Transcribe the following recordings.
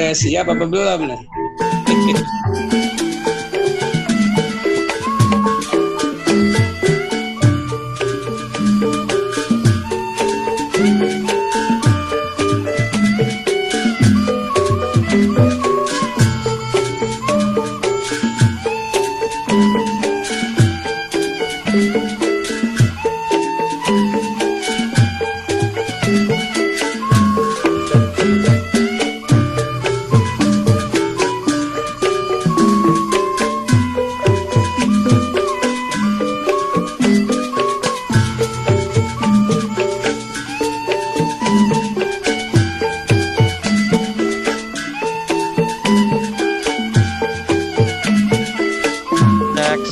Udah siap apa belum nih?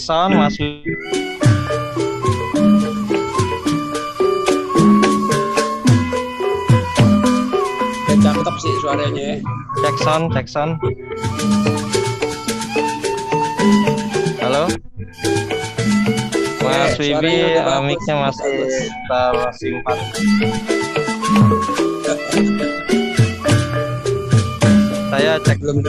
Jackson masih Ya, cakep sih suaranya ya. Jackson. Halo, Mas Wibi, suaranya udah bagus. mic-nya masih tersimpan. Saya cek. Belum.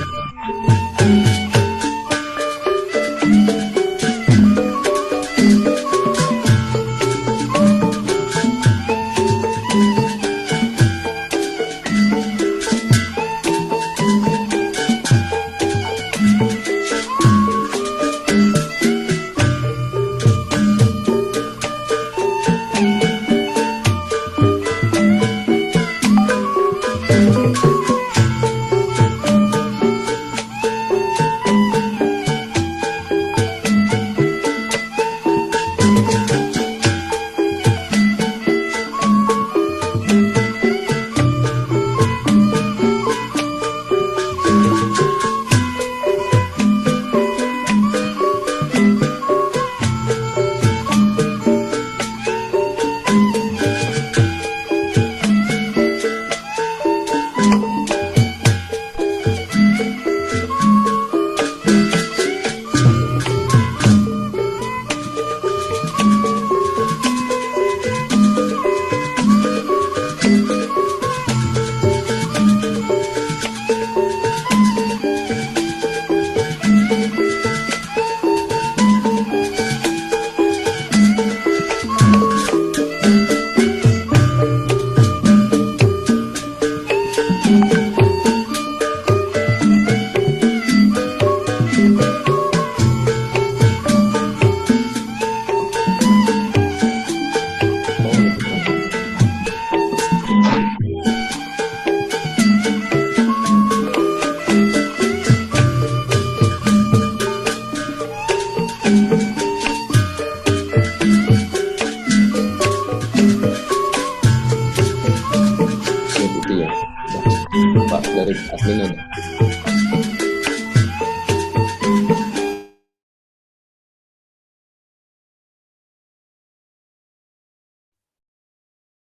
Pak dari adminnya.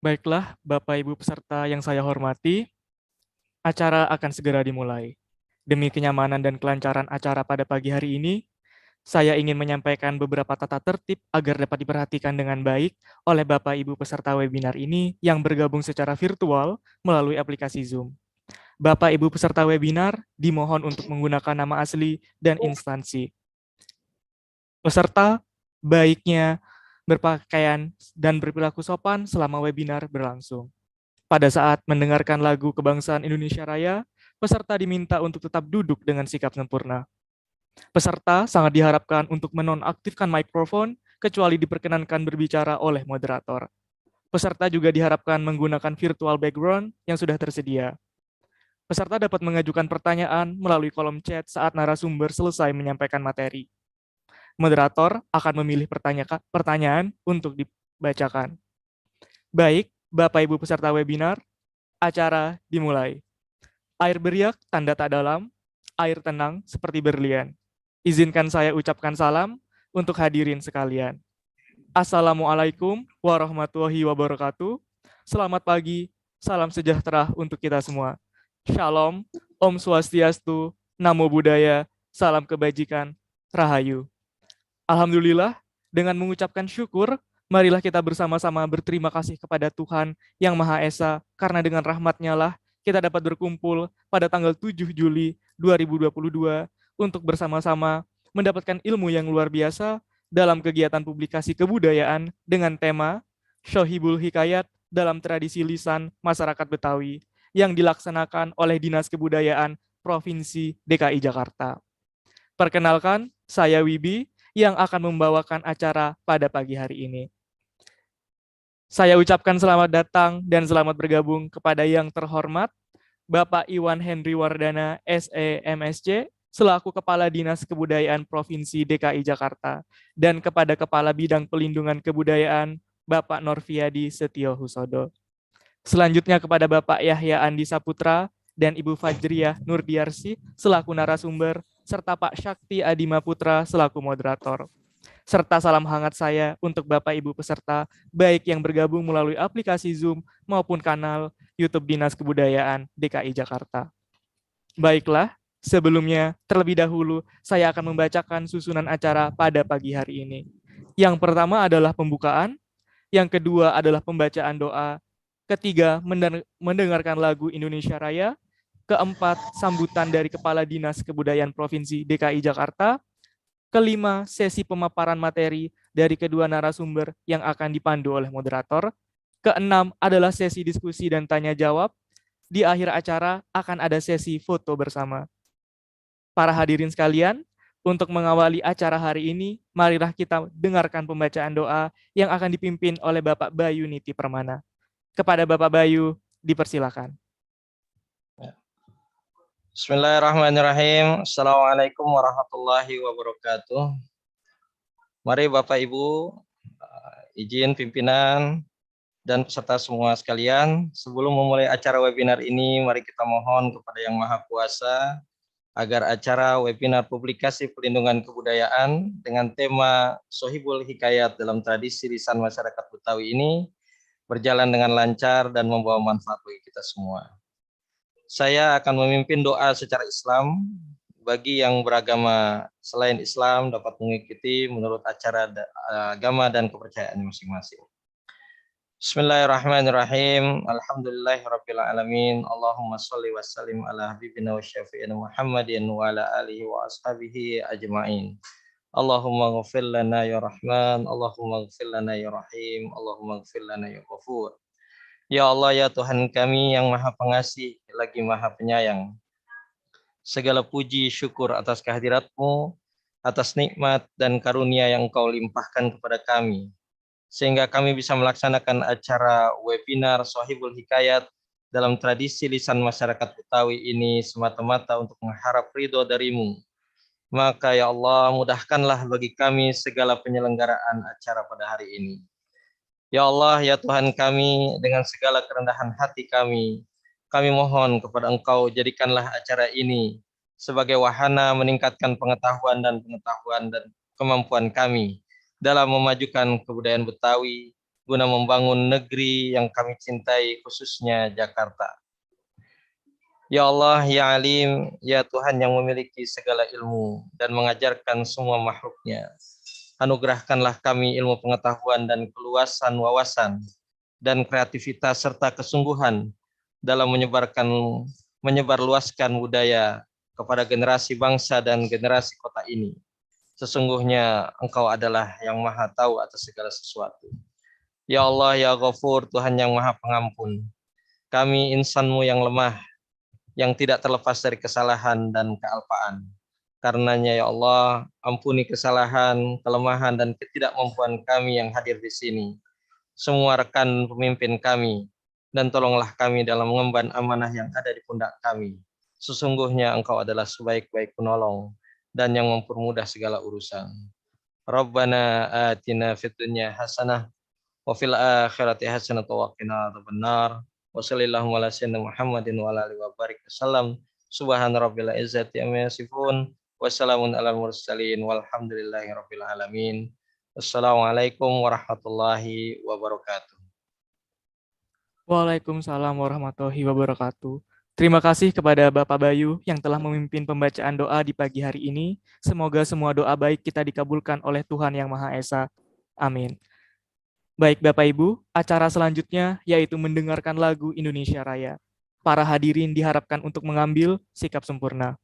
Baiklah, Bapak Ibu peserta yang saya hormati, acara akan segera dimulai. Demi kenyamanan dan kelancaran acara pada pagi hari ini, saya ingin menyampaikan beberapa tata tertib agar dapat diperhatikan dengan baik oleh Bapak Ibu peserta webinar ini yang bergabung secara virtual melalui aplikasi Zoom. Bapak Ibu peserta webinar dimohon untuk menggunakan nama asli dan instansi. Peserta baiknya berpakaian dan berperilaku sopan selama webinar berlangsung. Pada saat mendengarkan lagu Kebangsaan Indonesia Raya, peserta diminta untuk tetap duduk dengan sikap sempurna. Peserta sangat diharapkan untuk menonaktifkan mikrofon kecuali diperkenankan berbicara oleh moderator. Peserta juga diharapkan menggunakan virtual background yang sudah tersedia. Peserta dapat mengajukan pertanyaan melalui kolom chat saat narasumber selesai menyampaikan materi. Moderator akan memilih pertanyaan untuk dibacakan. Baik, Bapak Ibu peserta webinar, acara dimulai. Air beriak tanda tak dalam, air tenang seperti berlian. Izinkan saya ucapkan salam untuk hadirin sekalian. Assalamualaikum warahmatullahi wabarakatuh. Selamat pagi, salam sejahtera untuk kita semua. Shalom, Om Swastiastu, Namo Buddhaya, salam kebajikan, Rahayu. Alhamdulillah, dengan mengucapkan syukur, marilah kita bersama-sama berterima kasih kepada Tuhan yang Maha Esa, karena dengan rahmat-Nya lah kita dapat berkumpul pada tanggal 7 Juli 2022 untuk bersama-sama mendapatkan ilmu yang luar biasa dalam kegiatan publikasi kebudayaan dengan tema Sohibul Hikayat dalam tradisi lisan masyarakat Betawi yang dilaksanakan oleh Dinas Kebudayaan Provinsi DKI Jakarta. Perkenalkan, saya Wibi yang akan membawakan acara pada pagi hari ini. Saya ucapkan selamat datang dan selamat bergabung kepada yang terhormat Bapak Iwan Henry Wardana, SE MSc, selaku Kepala Dinas Kebudayaan Provinsi DKI Jakarta, dan kepada Kepala Bidang Pelindungan Kebudayaan, Bapak Norviadi Setio Husodo. Selanjutnya kepada Bapak Yahya Andi Saputra dan Ibu Fajriah Nurdiarsi selaku narasumber, serta Pak Syakti Adima Putra selaku moderator. Serta salam hangat saya untuk Bapak Ibu peserta, baik yang bergabung melalui aplikasi Zoom maupun kanal YouTube Dinas Kebudayaan DKI Jakarta. Baiklah, sebelumnya terlebih dahulu saya akan membacakan susunan acara pada pagi hari ini. Yang pertama adalah pembukaan, yang kedua adalah pembacaan doa, ketiga mendengarkan lagu Indonesia Raya, keempat sambutan dari Kepala Dinas Kebudayaan Provinsi DKI Jakarta, kelima, sesi pemaparan materi dari kedua narasumber yang akan dipandu oleh moderator. Keenam adalah sesi diskusi dan tanya jawab. Di akhir acara akan ada sesi foto bersama. Para hadirin sekalian, untuk mengawali acara hari ini, marilah kita dengarkan pembacaan doa yang akan dipimpin oleh Bapak Bayu Niti Permana. Kepada Bapak Bayu, dipersilakan. Bismillahirrahmanirrahim. Assalamualaikum warahmatullahi wabarakatuh. Mari Bapak Ibu, izin pimpinan dan peserta semua sekalian, sebelum memulai acara webinar ini, mari kita mohon kepada Yang Maha Kuasa agar acara webinar publikasi pelindungan kebudayaan dengan tema Sohibul Hikayat dalam tradisi lisan masyarakat Betawi ini berjalan dengan lancar dan membawa manfaat bagi kita semua. Saya akan memimpin doa secara Islam. Bagi yang beragama selain Islam dapat mengikuti menurut acara agama dan kepercayaan masing-masing. Bismillahirrahmanirrahim. Alhamdulillahirabbil alamin. Allahumma shalli wa sallim ala habibina wa syafi'ina Muhammadin wa ala alihi wa ashabihi ajma'in. Allahumma ghfir lana ya Rahman, Allahumma ghfir lana ya Rahim, Allahumma ghfir lana ya Ghafur. Ya Allah, ya Tuhan kami yang Maha Pengasih lagi Maha Penyayang. Segala puji syukur atas kehadirat-Mu, atas nikmat dan karunia yang Engkau limpahkan kepada kami, sehingga kami bisa melaksanakan acara webinar Sohibul Hikayat dalam tradisi lisan masyarakat Betawi ini semata-mata untuk mengharap ridho dari-Mu. Maka ya Allah, mudahkanlah bagi kami segala penyelenggaraan acara pada hari ini. Ya Allah, ya Tuhan kami, dengan segala kerendahan hati kami mohon kepada Engkau, jadikanlah acara ini sebagai wahana meningkatkan pengetahuan dan kemampuan kami dalam memajukan kebudayaan Betawi, guna membangun negeri yang kami cintai, khususnya Jakarta. Ya Allah, ya Alim, ya Tuhan yang memiliki segala ilmu dan mengajarkan semua makhluknya. Anugerahkanlah kami ilmu pengetahuan dan keluasan wawasan dan kreativitas serta kesungguhan dalam menyebarluaskan budaya kepada generasi bangsa dan generasi kota ini. Sesungguhnya Engkau adalah yang Maha Tahu atas segala sesuatu. Ya Allah, ya Ghafur, Tuhan yang Maha Pengampun. Kami insan-Mu yang lemah, yang tidak terlepas dari kesalahan dan kealpaan. Karenanya ya Allah, ampuni kesalahan, kelemahan, dan ketidakmampuan kami yang hadir di sini. Semua rekan pemimpin kami, dan tolonglah kami dalam mengemban amanah yang ada di pundak kami. Sesungguhnya Engkau adalah sebaik-baik penolong dan yang mempermudah segala urusan. Rabbana atina fid dunya hasanah wa fil akhirati hasanah wa qina adzabannar. Wa sallallahu ala sayyidina Muhammadin wa ala alihi wa barik wasallam. Subhana rabbil izzati amma yasifun. Wassalamun ala mursalin walhamdulillahi rabbil alamin. Wassalamualaikum warahmatullahi wabarakatuh. Waalaikumsalam warahmatullahi wabarakatuh. Terima kasih kepada Bapak Bayu yang telah memimpin pembacaan doa di pagi hari ini. Semoga semua doa baik kita dikabulkan oleh Tuhan Yang Maha Esa. Amin. Baik Bapak Ibu, acara selanjutnya yaitu mendengarkan lagu Indonesia Raya. Para hadirin diharapkan untuk mengambil sikap sempurna.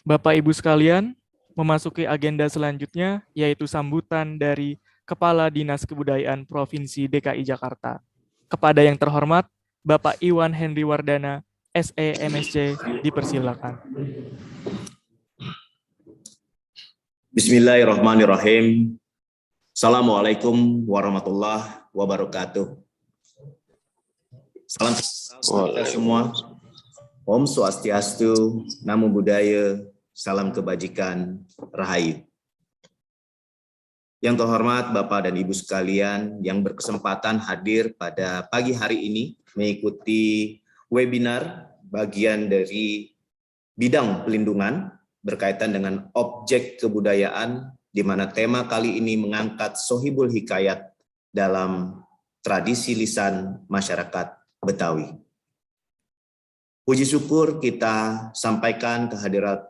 Bapak Ibu sekalian, memasuki agenda selanjutnya yaitu sambutan dari Kepala Dinas Kebudayaan Provinsi DKI Jakarta. Kepada yang terhormat, Bapak Iwan Henry Wardana, SE MSc, dipersilakan. Bismillahirrahmanirrahim. Assalamualaikum warahmatullahi wabarakatuh. Salam kita semua. Om Swastiastu, Namo Buddhaya, salam kebajikan, Rahayu. Yang terhormat Bapak dan Ibu sekalian yang berkesempatan hadir pada pagi hari ini mengikuti webinar bagian dari bidang pelindungan berkaitan dengan objek kebudayaan, di mana tema kali ini mengangkat Sohibul Hikayat dalam tradisi lisan masyarakat Betawi. Puji syukur kita sampaikan kehadirat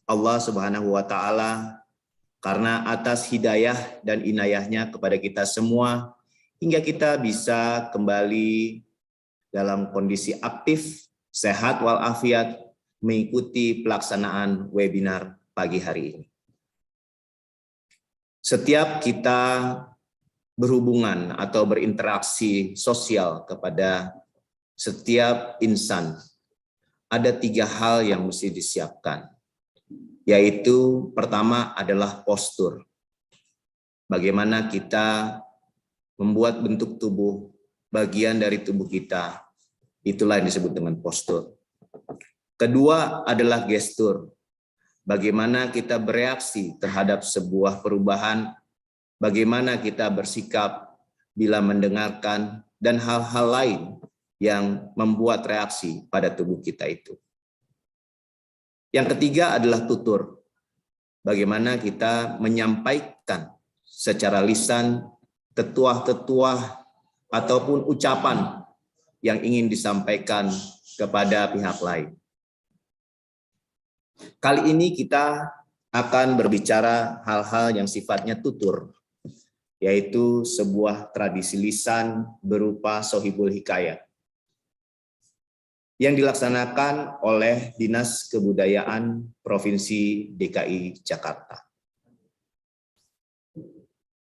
Allah Subhanahu wa Ta'ala karena atas hidayah dan inayahnya kepada kita semua hingga kita bisa kembali dalam kondisi aktif, sehat walafiat mengikuti pelaksanaan webinar pagi hari ini. Setiap kita berhubungan atau berinteraksi sosial kepada setiap insan, ada 3 hal yang mesti disiapkan, yaitu pertama adalah postur. Bagaimana kita membuat bentuk tubuh, bagian dari tubuh kita, itulah yang disebut dengan postur. Kedua adalah gestur. Bagaimana kita bereaksi terhadap sebuah perubahan, bagaimana kita bersikap bila mendengarkan, dan hal-hal lain yang membuat reaksi pada tubuh kita itu. Yang ketiga adalah tutur. Bagaimana kita menyampaikan secara lisan tetuah-tetuah ataupun ucapan yang ingin disampaikan kepada pihak lain. Kali ini kita akan berbicara hal-hal yang sifatnya tutur, yaitu sebuah tradisi lisan berupa Sohibul Hikayat yang dilaksanakan oleh Dinas Kebudayaan Provinsi DKI Jakarta.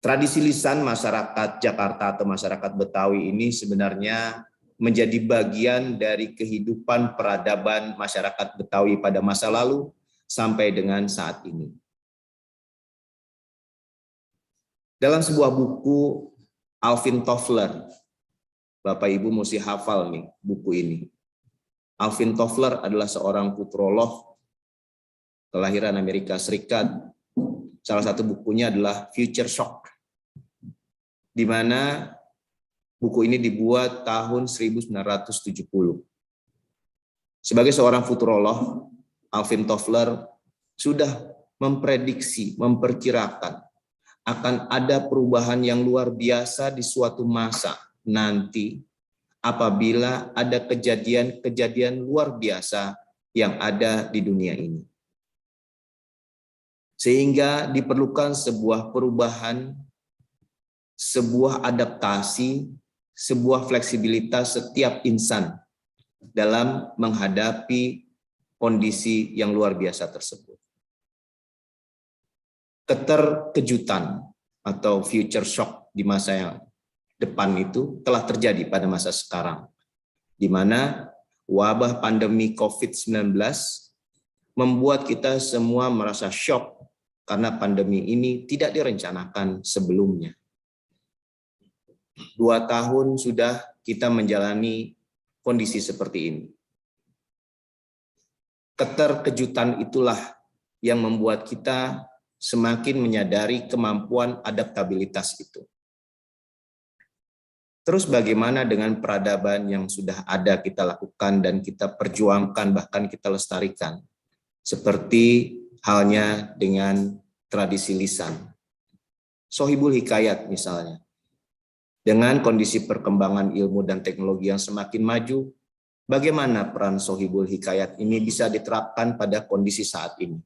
Tradisi lisan masyarakat Jakarta atau masyarakat Betawi ini sebenarnya menjadi bagian dari kehidupan peradaban masyarakat Betawi pada masa lalu sampai dengan saat ini. Dalam sebuah buku Alvin Toffler, Bapak Ibu mesti hafal nih buku ini. Alvin Toffler adalah seorang futurolog kelahiran Amerika Serikat. Salah satu bukunya adalah Future Shock, di mana buku ini dibuat tahun 1970. Sebagai seorang futurolog, Alvin Toffler sudah memprediksi, memperkirakan akan ada perubahan yang luar biasa di suatu masa nanti apabila ada kejadian-kejadian luar biasa yang ada di dunia ini. Sehingga diperlukan sebuah perubahan, sebuah adaptasi, sebuah fleksibilitas setiap insan dalam menghadapi kondisi yang luar biasa tersebut. Keterkejutan atau future shock di masa yang depan itu telah terjadi pada masa sekarang, di mana wabah pandemi COVID-19 membuat kita semua merasa shock karena pandemi ini tidak direncanakan sebelumnya. 2 tahun sudah kita menjalani kondisi seperti ini. Keterkejutan itulah yang membuat kita semakin menyadari kemampuan adaptabilitas itu. Terus bagaimana dengan peradaban yang sudah ada kita lakukan dan kita perjuangkan, bahkan kita lestarikan? Seperti halnya dengan tradisi lisan. Sohibul Hikayat misalnya. Dengan kondisi perkembangan ilmu dan teknologi yang semakin maju, bagaimana peran Sohibul Hikayat ini bisa diterapkan pada kondisi saat ini?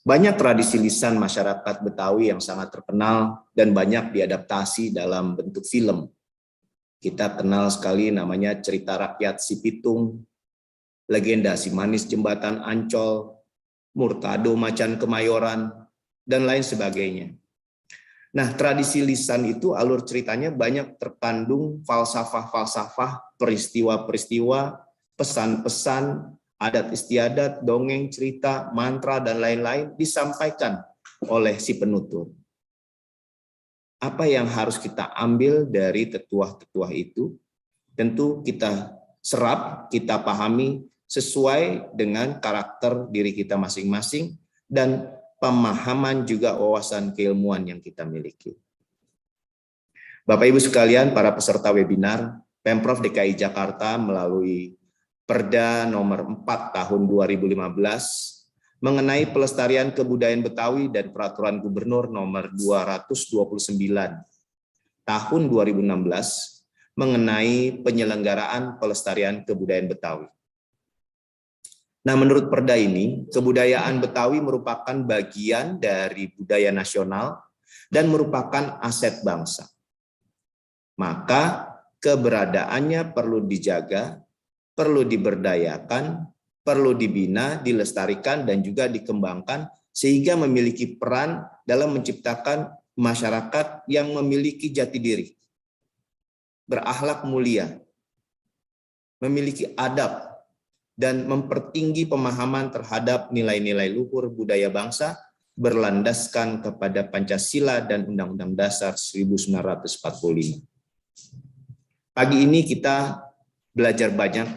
Banyak tradisi lisan masyarakat Betawi yang sangat terkenal dan banyak diadaptasi dalam bentuk film. Kita kenal sekali namanya cerita rakyat Si Pitung, legenda Si Manis Jembatan Ancol, Murtado Macan Kemayoran, dan lain sebagainya. Nah, tradisi lisan itu alur ceritanya banyak terkandung falsafah-falsafah, peristiwa-peristiwa, pesan-pesan, adat istiadat, dongeng, cerita, mantra, dan lain-lain disampaikan oleh si penutur. Apa yang harus kita ambil dari tetuah-tetuah itu? Tentu kita serap, kita pahami sesuai dengan karakter diri kita masing-masing dan pemahaman juga wawasan keilmuan yang kita miliki. Bapak Ibu sekalian, para peserta webinar, Pemprov DKI Jakarta melalui Perda nomor 4 tahun 2015 mengenai pelestarian kebudayaan Betawi dan Peraturan Gubernur nomor 229 tahun 2016 mengenai penyelenggaraan pelestarian kebudayaan Betawi. Nah, menurut Perda ini, kebudayaan Betawi merupakan bagian dari budaya nasional dan merupakan aset bangsa. Maka keberadaannya perlu dijaga, perlu diberdayakan, perlu dibina, dilestarikan, dan juga dikembangkan sehingga memiliki peran dalam menciptakan masyarakat yang memiliki jati diri, berakhlak mulia, memiliki adab, dan mempertinggi pemahaman terhadap nilai-nilai luhur budaya bangsa berlandaskan kepada Pancasila dan Undang-Undang Dasar 1945. Pagi ini kita belajar banyak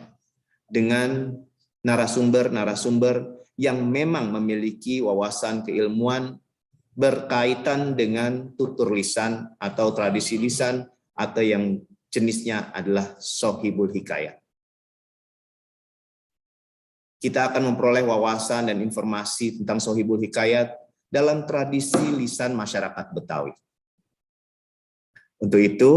dengan narasumber-narasumber yang memang memiliki wawasan keilmuan berkaitan dengan tutur lisan atau tradisi lisan atau yang jenisnya adalah Sohibul Hikayat. Kita akan memperoleh wawasan dan informasi tentang Sohibul Hikayat dalam tradisi lisan masyarakat Betawi. Untuk itu,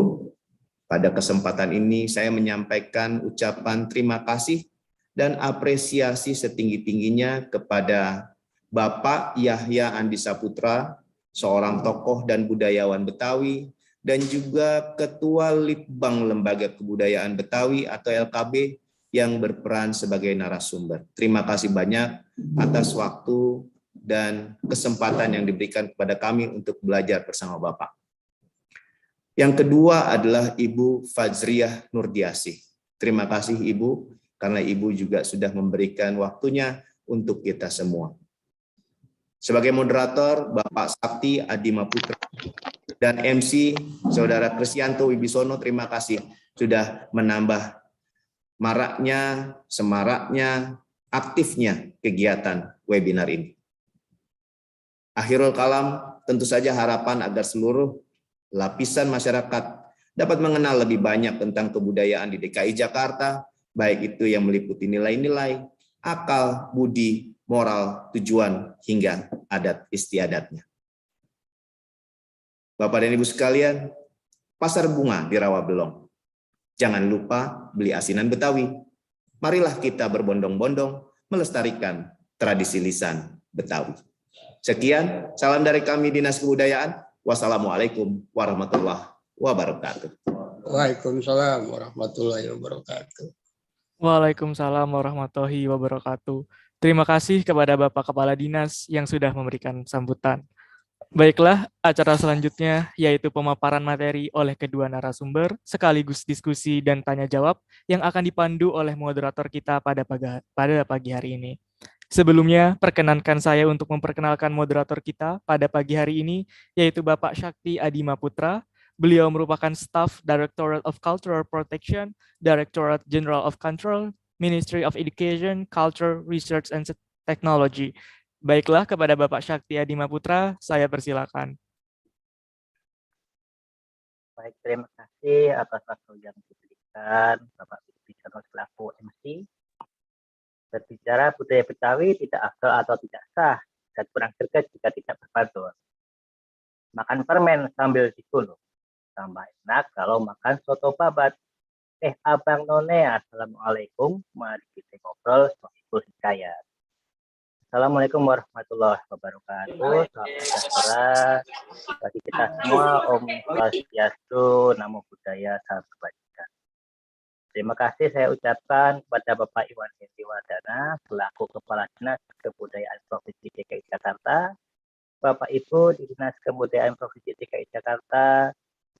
pada kesempatan ini saya menyampaikan ucapan terima kasih dan apresiasi setinggi-tingginya kepada Bapak Yahya Andi Saputra, seorang tokoh dan budayawan Betawi, dan juga Ketua Litbang Lembaga Kebudayaan Betawi atau LKB yang berperan sebagai narasumber. Terima kasih banyak atas waktu dan kesempatan yang diberikan kepada kami untuk belajar bersama Bapak. Yang kedua adalah Ibu Fajriah Nurdiasih. Terima kasih Ibu, karena Ibu juga sudah memberikan waktunya untuk kita semua. Sebagai moderator, Bapak Sakti Adima Putra dan MC Saudara Krisyanto Wibisono, terima kasih sudah menambah maraknya, semaraknya aktifnya kegiatan webinar ini. Akhirul kalam, tentu saja harapan agar seluruh lapisan masyarakat dapat mengenal lebih banyak tentang kebudayaan di DKI Jakarta, baik itu yang meliputi nilai-nilai, akal, budi, moral, tujuan, hingga adat istiadatnya. Bapak dan Ibu sekalian, pasar bunga di Rawabelong. Jangan lupa beli asinan Betawi. Marilah kita berbondong-bondong melestarikan tradisi lisan Betawi. Sekian, salam dari kami Dinas Kebudayaan. Wassalamualaikum warahmatullahi wabarakatuh. Waalaikumsalam warahmatullahi wabarakatuh. Waalaikumsalam warahmatullahi wabarakatuh. Terima kasih kepada Bapak Kepala Dinas yang sudah memberikan sambutan. Baiklah, acara selanjutnya yaitu pemaparan materi oleh kedua narasumber sekaligus diskusi dan tanya jawab yang akan dipandu oleh moderator kita pada pagi hari ini. Sebelumnya, perkenankan saya untuk memperkenalkan moderator kita pada pagi hari ini, yaitu Bapak Syakti Adima Putra. Beliau merupakan Staff Directorate of Cultural Protection, Directorate General of Control, Ministry of Education, Culture, Research, and Technology. Baiklah, kepada Bapak Syakti Adima Putra, saya persilakan. Baik, terima kasih atas waktu yang diberikan Bapak Bicara selaku MC. Berbicara budaya Betawi tidak afdal atau tidak sah dan kurang greget jika tidak berbadur. Makan permen sambil digulung. Tambah enak kalau makan soto babat. Abang None, Assalamualaikum. Mari kita ngobrol soal hikayat. Assalamualaikum warahmatullahi wabarakatuh. Salam sejahtera bagi kita semua. Om Swastiastu, Namo Buddhaya, Salam Kebajikan. Terima kasih saya ucapkan kepada Bapak Iwan Hendriwardana selaku Kepala Dinas Kebudayaan Provinsi DKI Jakarta, Bapak Ibu di Dinas Kebudayaan Provinsi DKI Jakarta,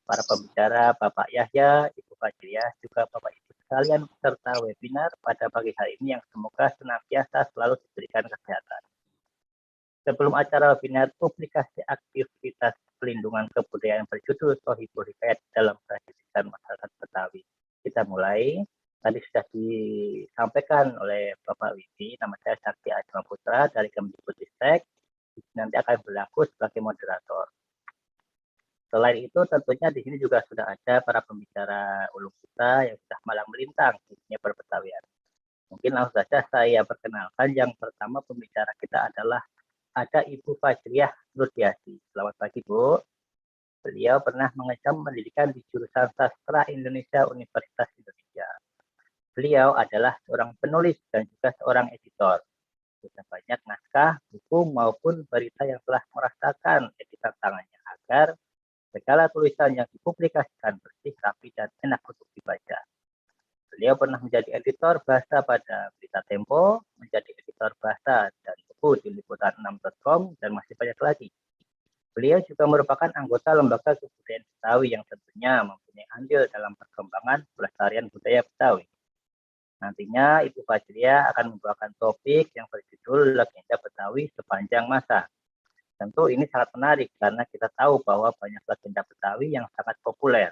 para pembicara Bapak Yahya, Ibu Fajriah, juga Bapak Ibu sekalian peserta webinar pada pagi hari ini yang semoga senantiasa selalu diberikan kesehatan. Sebelum acara webinar publikasi aktivitas pelindungan kebudayaan berjudul Sohibul Hikayat dalam tradisi dan masyarakat Betawi, kita mulai. Tadi sudah disampaikan oleh Bapak Widi, nama saya Syakti Adima Putra dari Kemdikbudristek, nanti akan berlaku sebagai moderator. Selain itu tentunya di sini juga sudah ada para pembicara ulung kita yang sudah malang melintang di dunia perbetawian. Mungkin langsung saja saya perkenalkan. Yang pertama pembicara kita adalah ada Ibu Fajriah Nurdiasi. Selamat pagi Bu. Beliau pernah mengecam pendidikan di jurusan Sastra Indonesia Universitas Indonesia. Beliau adalah seorang penulis dan juga seorang editor. Sudah banyak naskah, buku maupun berita yang telah merasakan editan tangannya agar segala tulisan yang dipublikasikan bersih, rapi, dan enak untuk dibaca. Beliau pernah menjadi editor bahasa pada Berita Tempo, menjadi editor bahasa dan buku di liputan6.com, dan masih banyak lagi. Beliau juga merupakan anggota Lembaga Kebudayaan Betawi yang tentunya mempunyai andil dalam perkembangan pelestarian budaya Betawi. Nantinya Ibu Fajriah akan membawakan topik yang berjudul Legenda Betawi Sepanjang Masa. Tentu ini sangat menarik karena kita tahu bahwa banyak legenda Betawi yang sangat populer.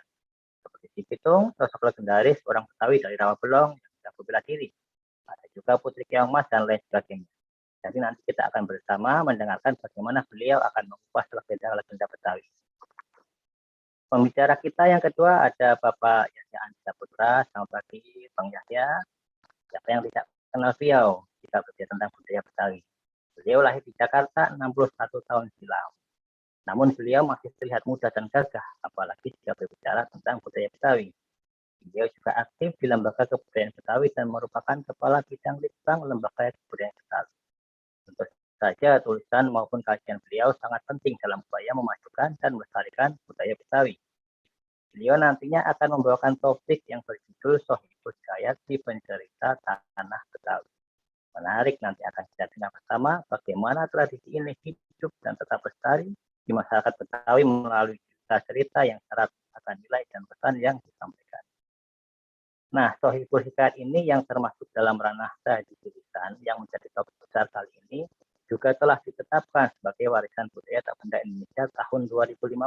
Seperti Si Pitung, sosok legendaris orang Betawi dari Rawabelong yang sudah bela diri. Ada juga Putri Keong Mas dan lain sebagainya. Jadi nanti kita akan bersama mendengarkan bagaimana beliau akan mengupas legenda-legenda Betawi. Pembicara kita yang kedua ada Bapak Yahya Andika Putra. Selamat pagi Bang Yahya. Siapa yang tidak kenal beliau jika berbicara tentang budaya Betawi? Beliau lahir di Jakarta 61 tahun silam. Namun beliau masih terlihat muda dan gagah, apalagi jika berbicara tentang budaya Betawi. Beliau juga aktif di Lembaga Kebudayaan Betawi dan merupakan Kepala Bidang Litbang Lembaga Kebudayaan Betawi. Tentu saja tulisan maupun kajian beliau sangat penting dalam upaya memajukan dan melestarikan budaya Betawi. Beliau nantinya akan membawakan topik yang berjudul Sohibul Hikayat di Pencerita Tanah Betawi. Menarik, nanti akan kita dengar bersama bagaimana tradisi ini hidup dan tetap lestari di masyarakat Betawi melalui cerita-cerita yang syarat akan nilai dan pesan yang disampaikan. Nah, Sohibul Hikayat ini yang termasuk dalam ranah tradisi lisan yang menjadi topik besar kali ini juga telah ditetapkan sebagai warisan budaya tak benda Indonesia tahun 2015.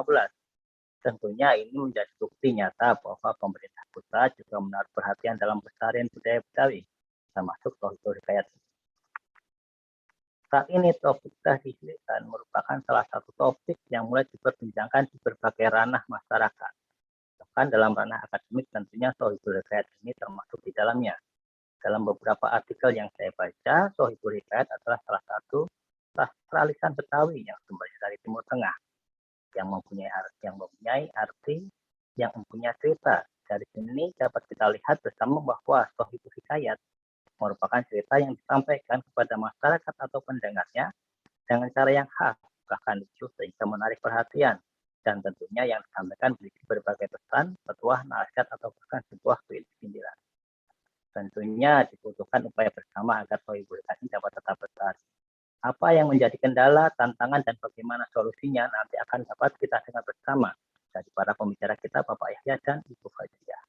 Tentunya ini menjadi bukti nyata bahwa pemerintah pusat juga menaruh perhatian dalam pelestarian budaya Betawi, termasuk Sohibul Hikayat. Saat ini topik tradisi lisan merupakan salah satu topik yang mulai diperbincangkan di berbagai ranah masyarakat. Bahkan dalam ranah akademik tentunya Sohibul Hikayat ini termasuk di dalamnya. Dalam beberapa artikel yang saya baca, Sohibul Hikayat adalah salah satu sastra lisan Betawi yang sumbernya dari Timur Tengah, yang mempunyai arti, yang mempunyai cerita. Dari sini dapat kita lihat bersama bahwa Sohibul Hikayat merupakan cerita yang disampaikan kepada masyarakat atau pendengarnya dengan cara yang khas, bahkan lucu sehingga menarik perhatian, dan tentunya yang disampaikan berisi berbagai pesan, petuah, nasihat, atau bahkan sebuah sindiran. Tentunya dibutuhkan upaya bersama agar Sohibul Hikayat ini dapat tetap bertahan. Apa yang menjadi kendala, tantangan, dan bagaimana solusinya nanti akan dapat kita dengar bersama dari para pembicara kita, Bapak Yahya dan Ibu Fajriah.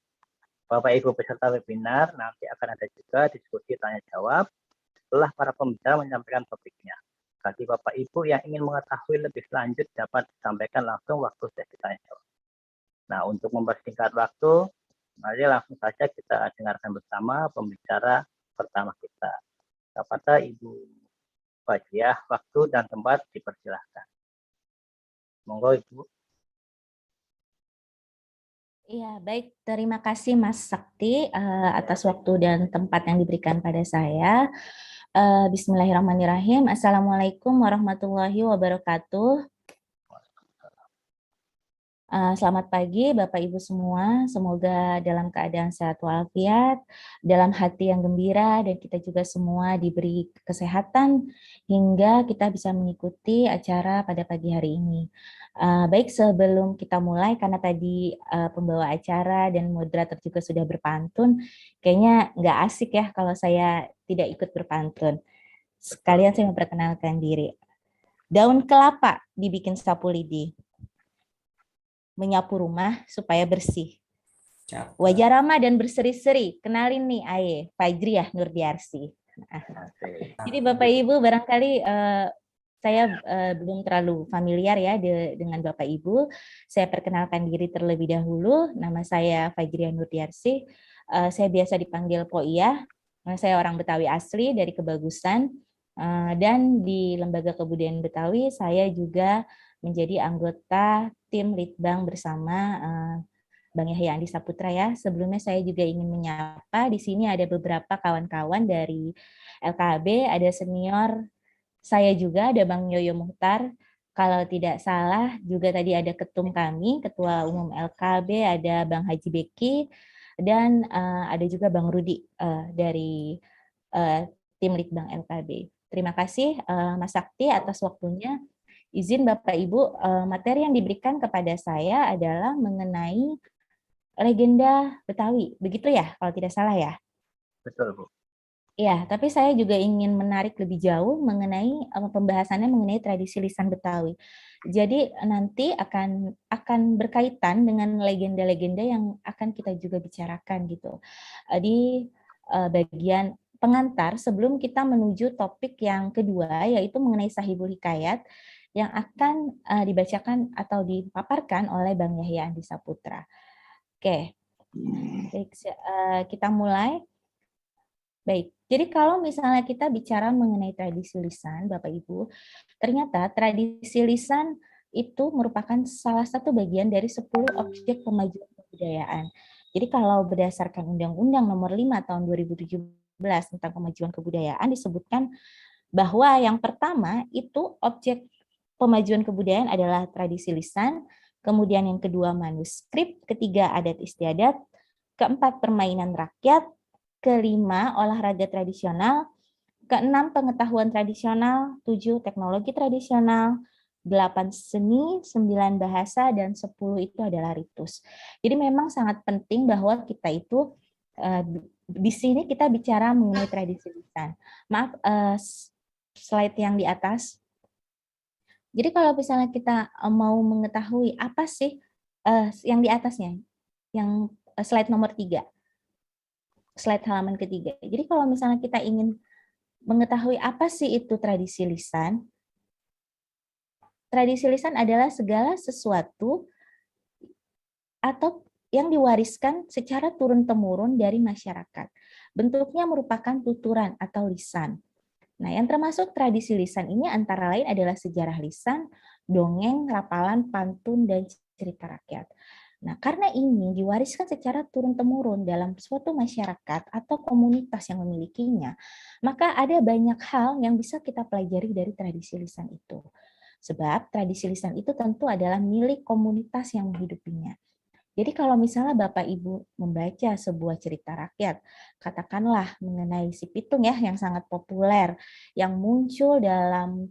Bapak Ibu peserta webinar, nanti akan ada juga diskusi tanya jawab setelah para pembicara menyampaikan topiknya. Bagi Bapak Ibu yang ingin mengetahui lebih lanjut dapat disampaikan langsung waktu sesi tanya jawab. Nah, untuk mempersingkat waktu, mari langsung saja kita dengarkan bersama pembicara pertama kita. Kepada Ibu Fajriah, waktu dan tempat dipersilahkan. Monggo Ibu. Iya, baik. Terima kasih Mas Sakti atas waktu dan tempat yang diberikan pada saya. Bismillahirrahmanirrahim. Assalamualaikum warahmatullahi wabarakatuh. Selamat pagi Bapak Ibu semua, semoga dalam keadaan sehat walafiat, dalam hati yang gembira, dan kita juga semua diberi kesehatan hingga kita bisa mengikuti acara pada pagi hari ini. Baik, sebelum kita mulai, karena tadi pembawa acara dan moderator juga sudah berpantun, kayaknya nggak asik ya kalau saya tidak ikut berpantun. Sekalian saya memperkenalkan diri. Daun kelapa dibikin sapu lidi, menyapu rumah supaya bersih. Wajah ramah dan berseri-seri. Kenalin nih Aye, Fajriah Nurdiarsi. Jadi Bapak Ibu barangkali saya belum terlalu familiar ya dengan Bapak Ibu. Saya perkenalkan diri terlebih dahulu. Nama saya Fajriah Nurdiarsi. Saya biasa dipanggil Poiyah. Saya orang Betawi asli dari Kebagusan. Dan di Lembaga Kebudayaan Betawi saya juga menjadi anggota tim Litbang bersama Bang Yahya Andi Saputra ya. Sebelumnya saya juga ingin menyapa, di sini ada beberapa kawan-kawan dari LKB, ada senior saya juga, ada Bang Yoyo Muhtar. Kalau tidak salah juga tadi ada ketum kami, Ketua Umum LKB, ada Bang Haji Beki, dan ada juga Bang Rudi dari tim Litbang LKB. Terima kasih Mas Sakti atas waktunya. Izin Bapak Ibu, materi yang diberikan kepada saya adalah mengenai legenda Betawi. Begitu ya, kalau tidak salah ya? Betul, Bu. Ya, tapi saya juga ingin menarik lebih jauh mengenai pembahasannya mengenai tradisi lisan Betawi. Jadi nanti akan berkaitan dengan legenda-legenda yang akan kita juga bicarakan gitu. Di bagian pengantar sebelum kita menuju topik yang kedua, yaitu mengenai Sahibul Hikayat, yang akan dibacakan atau dipaparkan oleh Bang Yahya Andi Saputra. Oke, baik, kita mulai. Baik, jadi kalau misalnya kita bicara mengenai tradisi lisan, Bapak Ibu, ternyata tradisi lisan itu merupakan salah satu bagian dari 10 objek pemajuan kebudayaan. Jadi kalau berdasarkan Undang-Undang Nomor 5 Tahun 2017 tentang Pemajuan Kebudayaan disebutkan bahwa yang pertama itu objek pemajuan kebudayaan adalah tradisi lisan, kemudian yang kedua manuskrip, ketiga adat istiadat, keempat permainan rakyat, kelima olahraga tradisional, keenam pengetahuan tradisional, 7 teknologi tradisional, 8 seni, 9 bahasa, dan 10 itu adalah ritus. Jadi memang sangat penting bahwa kita itu di sini kita bicara mengenai tradisi lisan. Maaf, slide yang di atas. Jadi kalau misalnya kita mau mengetahui apa sih yang di atasnya, yang slide nomor 3, slide halaman ketiga. Jadi kalau misalnya kita ingin mengetahui apa sih itu tradisi lisan adalah segala sesuatu atau yang diwariskan secara turun-temurun dari masyarakat. Bentuknya merupakan tuturan atau lisan. Nah, yang termasuk tradisi lisan ini antara lain adalah sejarah lisan, dongeng, rapalan, pantun, dan cerita rakyat. Nah, karena ini diwariskan secara turun-temurun dalam suatu masyarakat atau komunitas yang memilikinya, maka ada banyak hal yang bisa kita pelajari dari tradisi lisan itu. Sebab tradisi lisan itu tentu adalah milik komunitas yang menghidupinya. Jadi kalau misalnya Bapak Ibu membaca sebuah cerita rakyat, katakanlah mengenai si Pitung ya yang sangat populer, yang muncul dalam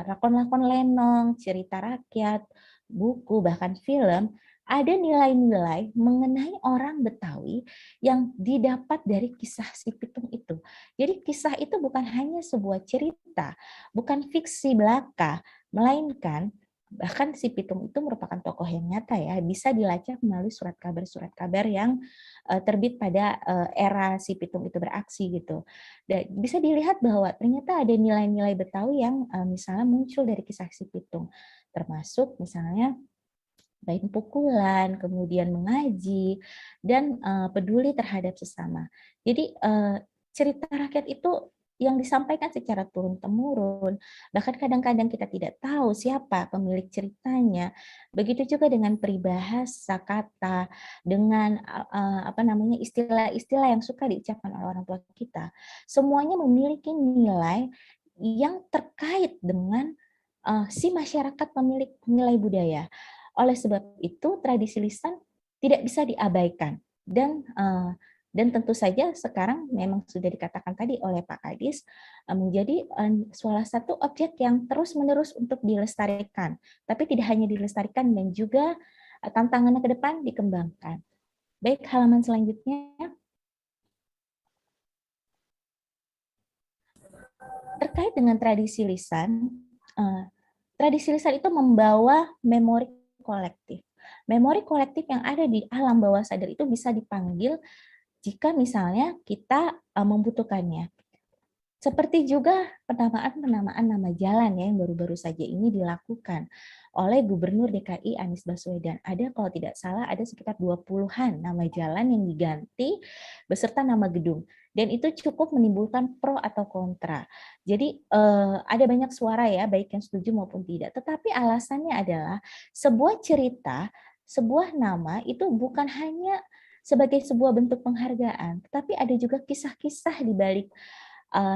lakon-lakon lenong, cerita rakyat, buku, bahkan film, ada nilai-nilai mengenai orang Betawi yang didapat dari kisah si Pitung itu. Jadi kisah itu bukan hanya sebuah cerita, bukan fiksi belaka, melainkan bahkan si Pitung itu merupakan tokoh yang nyata ya, bisa dilacak melalui surat kabar yang terbit pada era si Pitung itu beraksi gitu. Dan bisa dilihat bahwa ternyata ada nilai-nilai Betawi yang misalnya muncul dari kisah si Pitung, termasuk misalnya baik pukulan, kemudian mengaji, dan peduli terhadap sesama. Jadi cerita rakyat itu yang disampaikan secara turun-temurun, bahkan kadang-kadang kita tidak tahu siapa pemilik ceritanya. Begitu juga dengan peribahasa kata, dengan istilah-istilah yang suka diucapkan oleh orang tua kita. Semuanya memiliki nilai yang terkait dengan si masyarakat pemilik nilai budaya. Oleh sebab itu, tradisi lisan tidak bisa diabaikan. Dan tentu saja sekarang memang sudah dikatakan tadi oleh Pak Kadis, menjadi salah satu objek yang terus-menerus untuk dilestarikan. Tapi tidak hanya dilestarikan dan juga tantangannya ke depan dikembangkan. Baik, halaman selanjutnya. Terkait dengan tradisi lisan itu membawa memori kolektif. Memori kolektif yang ada di alam bawah sadar itu bisa dipanggil jika misalnya kita membutuhkannya. Seperti juga penamaan nama jalan ya yang baru-baru saja ini dilakukan oleh Gubernur DKI Anies Baswedan. Ada kalau tidak salah ada sekitar 20-an nama jalan yang diganti beserta nama gedung. Dan itu cukup menimbulkan pro atau kontra. Jadi ada banyak suara ya, baik yang setuju maupun tidak. Tetapi alasannya adalah sebuah cerita, sebuah nama itu bukan hanya sebagai sebuah bentuk penghargaan, tetapi ada juga kisah-kisah di balik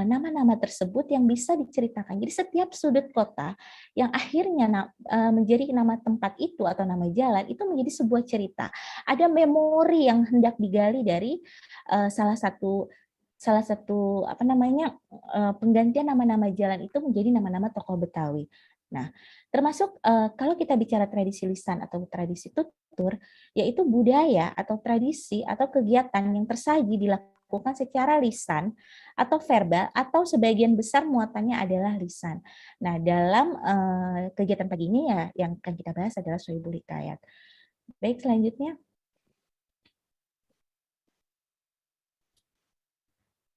nama-nama tersebut yang bisa diceritakan. Jadi setiap sudut kota yang akhirnya menjadi nama tempat itu atau nama jalan itu menjadi sebuah cerita. Ada memori yang hendak digali dari salah satu penggantian nama-nama jalan itu menjadi nama-nama tokoh Betawi. Nah, termasuk kalau kita bicara tradisi lisan atau tradisi tutur, yaitu budaya atau tradisi atau kegiatan yang tersaji dilakukan secara lisan atau verbal atau sebagian besar muatannya adalah lisan. Nah, dalam kegiatan pagi ini ya yang akan kita bahas adalah Sohibul Hikayat. Baik, selanjutnya.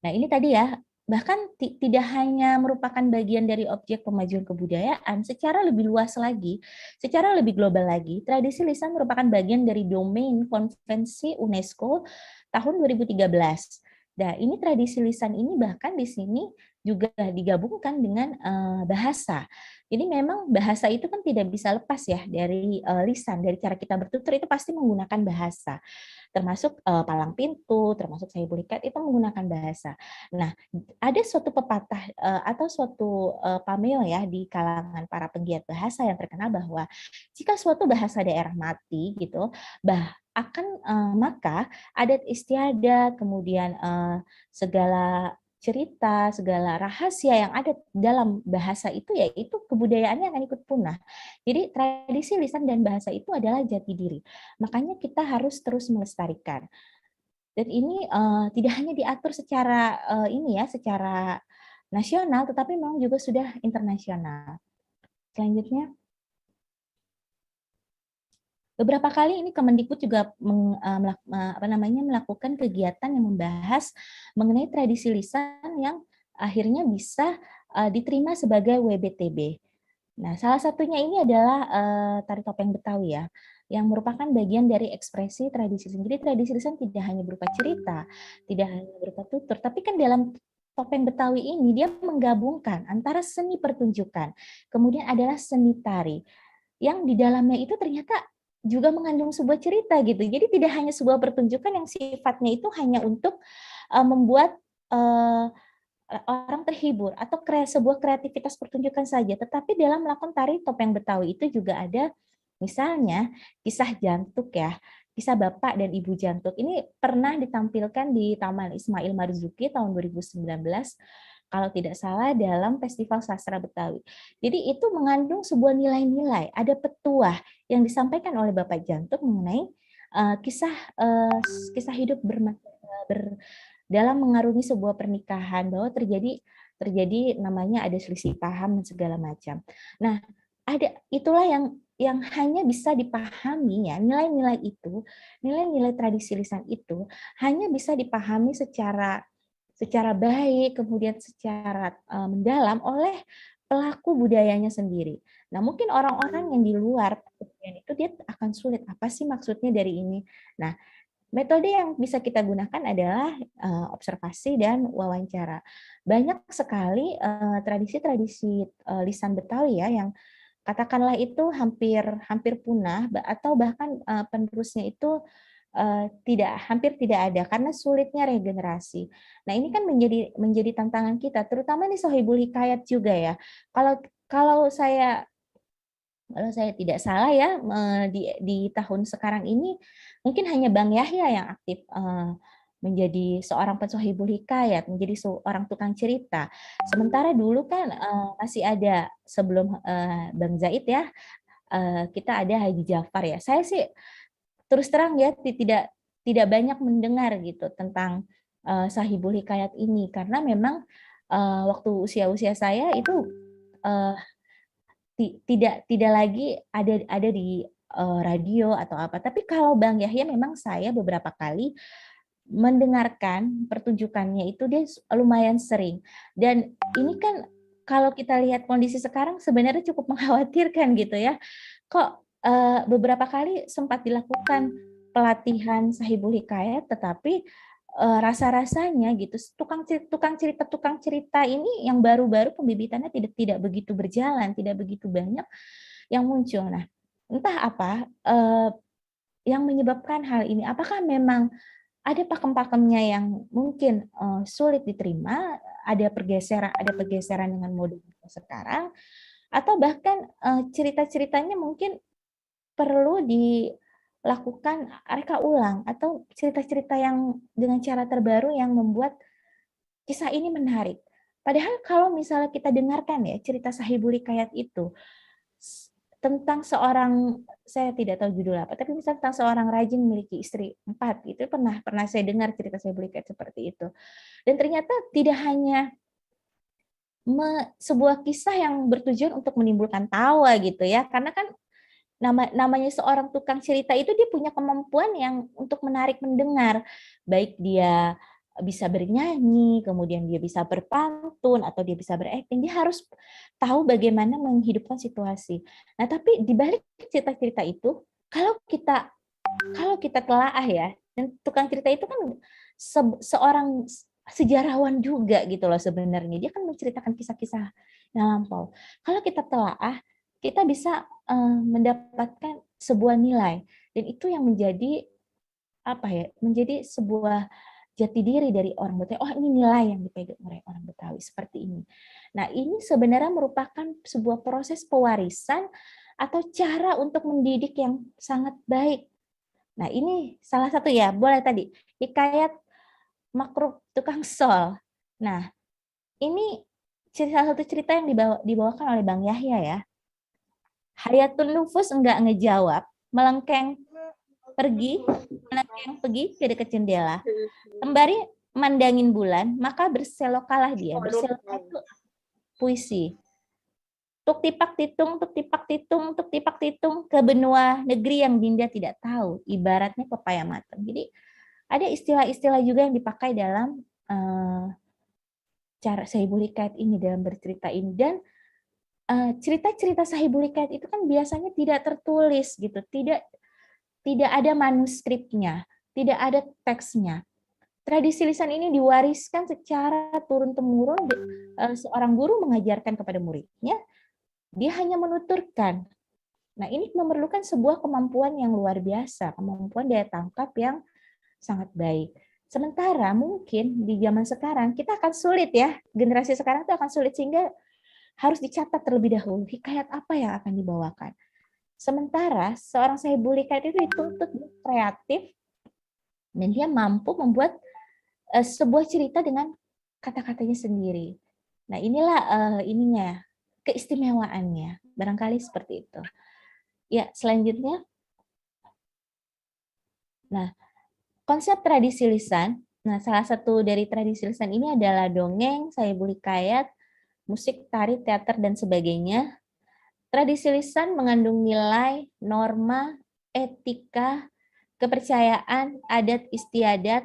Nah, ini tadi ya, bahkan tidak hanya merupakan bagian dari objek pemajuan kebudayaan, secara lebih luas lagi, secara lebih global lagi, tradisi lisan merupakan bagian dari domain konvensi UNESCO tahun 2013. Nah, ini tradisi lisan ini bahkan di sini juga digabungkan dengan bahasa. Jadi memang bahasa itu kan tidak bisa lepas ya dari lisan, dari cara kita bertutur itu pasti menggunakan bahasa. Termasuk palang pintu, termasuk Sohibul Hikayat itu menggunakan bahasa. Nah, ada suatu pepatah atau suatu pameo ya di kalangan para penggiat bahasa yang terkenal bahwa jika suatu bahasa daerah mati gitu, maka adat istiadat, kemudian segala cerita, segala rahasia yang ada dalam bahasa itu, yaitu kebudayaannya akan ikut punah. Jadi tradisi lisan dan bahasa itu adalah jati diri. Makanya kita harus terus melestarikan. Dan ini tidak hanya diatur secara secara nasional, tetapi memang juga sudah internasional. Selanjutnya. Beberapa kali ini Kemendikbud juga melakukan kegiatan yang membahas mengenai tradisi lisan yang akhirnya bisa diterima sebagai WBTB. Nah, salah satunya ini adalah tari topeng Betawi ya, yang merupakan bagian dari ekspresi tradisi lisan. Jadi tradisi lisan tidak hanya berupa cerita, tidak hanya berupa tutur, tapi kan dalam topeng Betawi ini dia menggabungkan antara seni pertunjukan, kemudian adalah seni tari, yang di dalamnya itu ternyata juga mengandung sebuah cerita gitu. Jadi tidak hanya sebuah pertunjukan yang sifatnya itu hanya untuk membuat orang terhibur atau sebuah kreativitas pertunjukan saja, tetapi dalam melakukan tari topeng Betawi itu juga ada misalnya kisah jantuk ya, kisah Bapak dan Ibu Jantuk. Ini pernah ditampilkan di Taman Ismail Marzuki tahun 2019 kalau tidak salah dalam Festival Sastra Betawi. Jadi itu mengandung sebuah nilai-nilai, ada petuah yang disampaikan oleh Bapak Jantuk mengenai kisah hidup dalam mengarungi sebuah pernikahan, bahwa terjadi namanya ada selisih paham dan segala macam. Nah, itulah yang hanya bisa dipahami ya, nilai-nilai itu, nilai-nilai tradisi lisan itu hanya bisa dipahami secara baik, kemudian secara mendalam oleh pelaku budayanya sendiri. Nah, mungkin orang-orang yang di luar itu dia akan sulit, apa sih maksudnya dari ini? Nah, metode yang bisa kita gunakan adalah observasi dan wawancara. Banyak sekali tradisi-tradisi lisan Betawi ya yang katakanlah itu hampir punah atau bahkan penerusnya itu hampir tidak ada karena sulitnya regenerasi. Nah, ini kan menjadi tantangan kita, terutama di Sohibul Hikayat juga ya. Kalau saya tidak salah ya, di tahun sekarang ini mungkin hanya Bang Yahya yang aktif menjadi seorang pensohibul hikayat, menjadi seorang tukang cerita. Sementara dulu kan masih ada sebelum Bang Zaid ya, kita ada Haji Jafar ya. Saya sih terus terang ya tidak banyak mendengar gitu tentang sahibul hikayat ini karena memang waktu usia saya itu tidak lagi ada di radio atau apa. Tapi kalau Bang Yahya memang saya beberapa kali mendengarkan pertunjukannya itu dia lumayan sering. Dan ini kan kalau kita lihat kondisi sekarang sebenarnya cukup mengkhawatirkan gitu ya. Kok beberapa kali sempat dilakukan pelatihan sahibul hikayat, tetapi rasa-rasanya gitu tukang cerita ini yang baru-baru pembibitannya tidak begitu berjalan, tidak begitu banyak yang muncul. Nah, entah apa yang menyebabkan hal ini. Apakah memang ada pakem-pakemnya yang mungkin sulit diterima, ada pergeseran dengan modernitas sekarang, atau bahkan cerita-ceritanya mungkin perlu dilakukan reka ulang atau cerita-cerita yang dengan cara terbaru yang membuat kisah ini menarik. Padahal kalau misalnya kita dengarkan ya cerita Sahibul Hikayat itu tentang seorang, saya tidak tahu judul apa, tapi misalnya tentang seorang rajin memiliki istri 4 itu pernah saya dengar cerita Sahibul Hikayat seperti itu. Dan ternyata tidak hanya sebuah kisah yang bertujuan untuk menimbulkan tawa gitu ya, karena kan namanya seorang tukang cerita itu dia punya kemampuan yang untuk menarik mendengar, baik dia bisa bernyanyi, kemudian dia bisa berpantun atau dia bisa berakting, dia harus tahu bagaimana menghidupkan situasi. Nah, tapi di balik cerita-cerita itu, kalau kita telaah ya, dan tukang cerita itu kan seorang sejarawan juga gitu loh sebenarnya, dia kan menceritakan kisah-kisah yang lampau. Kalau kita telaah, kita bisa mendapatkan sebuah nilai, dan itu yang menjadi menjadi sebuah jati diri dari orang Betawi. Oh, ini nilai yang dipegang oleh orang Betawi seperti ini. Nah, ini sebenarnya merupakan sebuah proses pewarisan atau cara untuk mendidik yang sangat baik. Nah, ini salah satu ya, boleh tadi hikayat Makruk Tukang Sol. Nah, ini salah satu cerita yang dibawakan oleh Bang Yahya ya. Hayatun Nufus enggak ngejawab, melengkeng pergi ke dekat jendela. Kembali mandangin bulan, maka berselokalah dia. Berselokah itu puisi. Tuk tipak titung ke benua negeri yang Dinda tidak tahu. Ibaratnya pepaya matang. Jadi ada istilah-istilah juga yang dipakai dalam cara Sahibul Hikayat ini, dalam bercerita ini. Dan cerita-cerita Sahibul Hikayat itu kan biasanya tidak tertulis gitu, tidak ada manuskripnya, tidak ada teksnya. tradisi lisan ini diwariskan secara turun-temurun. Seorang guru mengajarkan kepada muridnya, dia hanya menuturkan. Nah, ini memerlukan sebuah kemampuan yang luar biasa, kemampuan daya tangkap yang sangat baik. Sementara mungkin di zaman sekarang kita akan sulit ya, generasi sekarang itu akan sulit sehingga harus dicatat terlebih dahulu hikayat apa yang akan dibawakan. Sementara seorang Sohibul Hikayat itu dituntut kreatif dan dia mampu membuat sebuah cerita dengan kata-katanya sendiri. Nah, inilah ininya, keistimewaannya. Barangkali seperti itu. Ya, selanjutnya. Nah, konsep tradisi lisan. Nah, salah satu dari tradisi lisan ini adalah dongeng, Sohibul Hikayat, musik, tari, teater, dan sebagainya. Tradisi lisan mengandung nilai, norma, etika, kepercayaan, adat istiadat,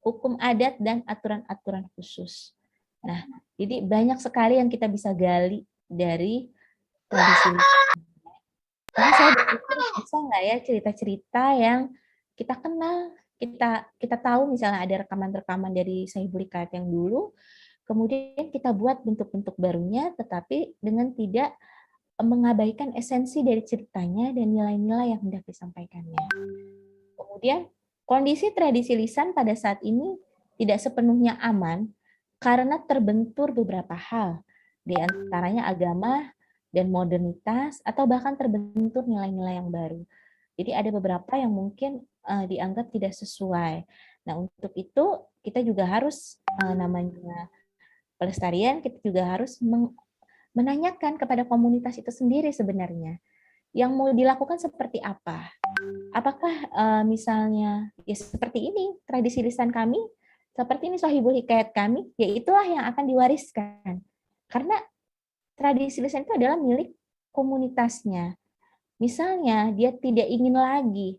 hukum adat, dan aturan-aturan khusus. Nah, jadi banyak sekali yang kita bisa gali dari tradisi lisan. Jadi saya berpikir bisa nggak ya cerita-cerita yang kita kenal, kita tahu misalnya ada rekaman-rekaman dari Sohibul Hikayat yang dulu, kemudian kita buat bentuk-bentuk barunya, tetapi dengan tidak mengabaikan esensi dari ceritanya dan nilai-nilai yang hendak disampaikannya. Kemudian, kondisi tradisi lisan pada saat ini tidak sepenuhnya aman karena terbentur beberapa hal, di antaranya agama dan modernitas, atau bahkan terbentur nilai-nilai yang baru. Jadi ada beberapa yang mungkin dianggap tidak sesuai. Nah, untuk itu kita juga harus namanya pelestarian, kita juga harus menanyakan kepada komunitas itu sendiri sebenarnya yang mau dilakukan seperti apa. Apakah misalnya ya seperti ini tradisi lisan kami, seperti ini Sohibul Hikayat kami, ya itulah yang akan diwariskan. Karena tradisi lisan itu adalah milik komunitasnya. Misalnya dia tidak ingin lagi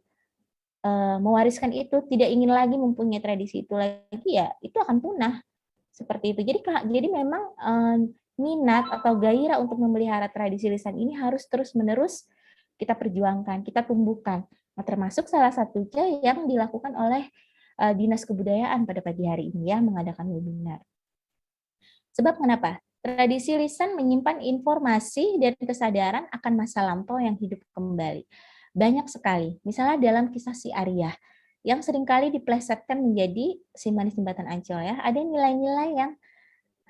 mewariskan itu, tidak ingin lagi mempunyai tradisi itu lagi, ya itu akan punah. Seperti itu. Jadi memang minat atau gairah untuk memelihara tradisi lisan ini harus terus-menerus kita perjuangkan, kita tumbuhkan. Nah, termasuk salah satunya yang dilakukan oleh Dinas Kebudayaan pada pagi hari ini ya, mengadakan webinar. Sebab kenapa? Tradisi lisan menyimpan informasi dan kesadaran akan masa lampau yang hidup kembali. Banyak sekali. Misalnya dalam kisah si Arya, yang seringkali diplesetkan menjadi si manis jembatan Ancol ya, ada nilai-nilai yang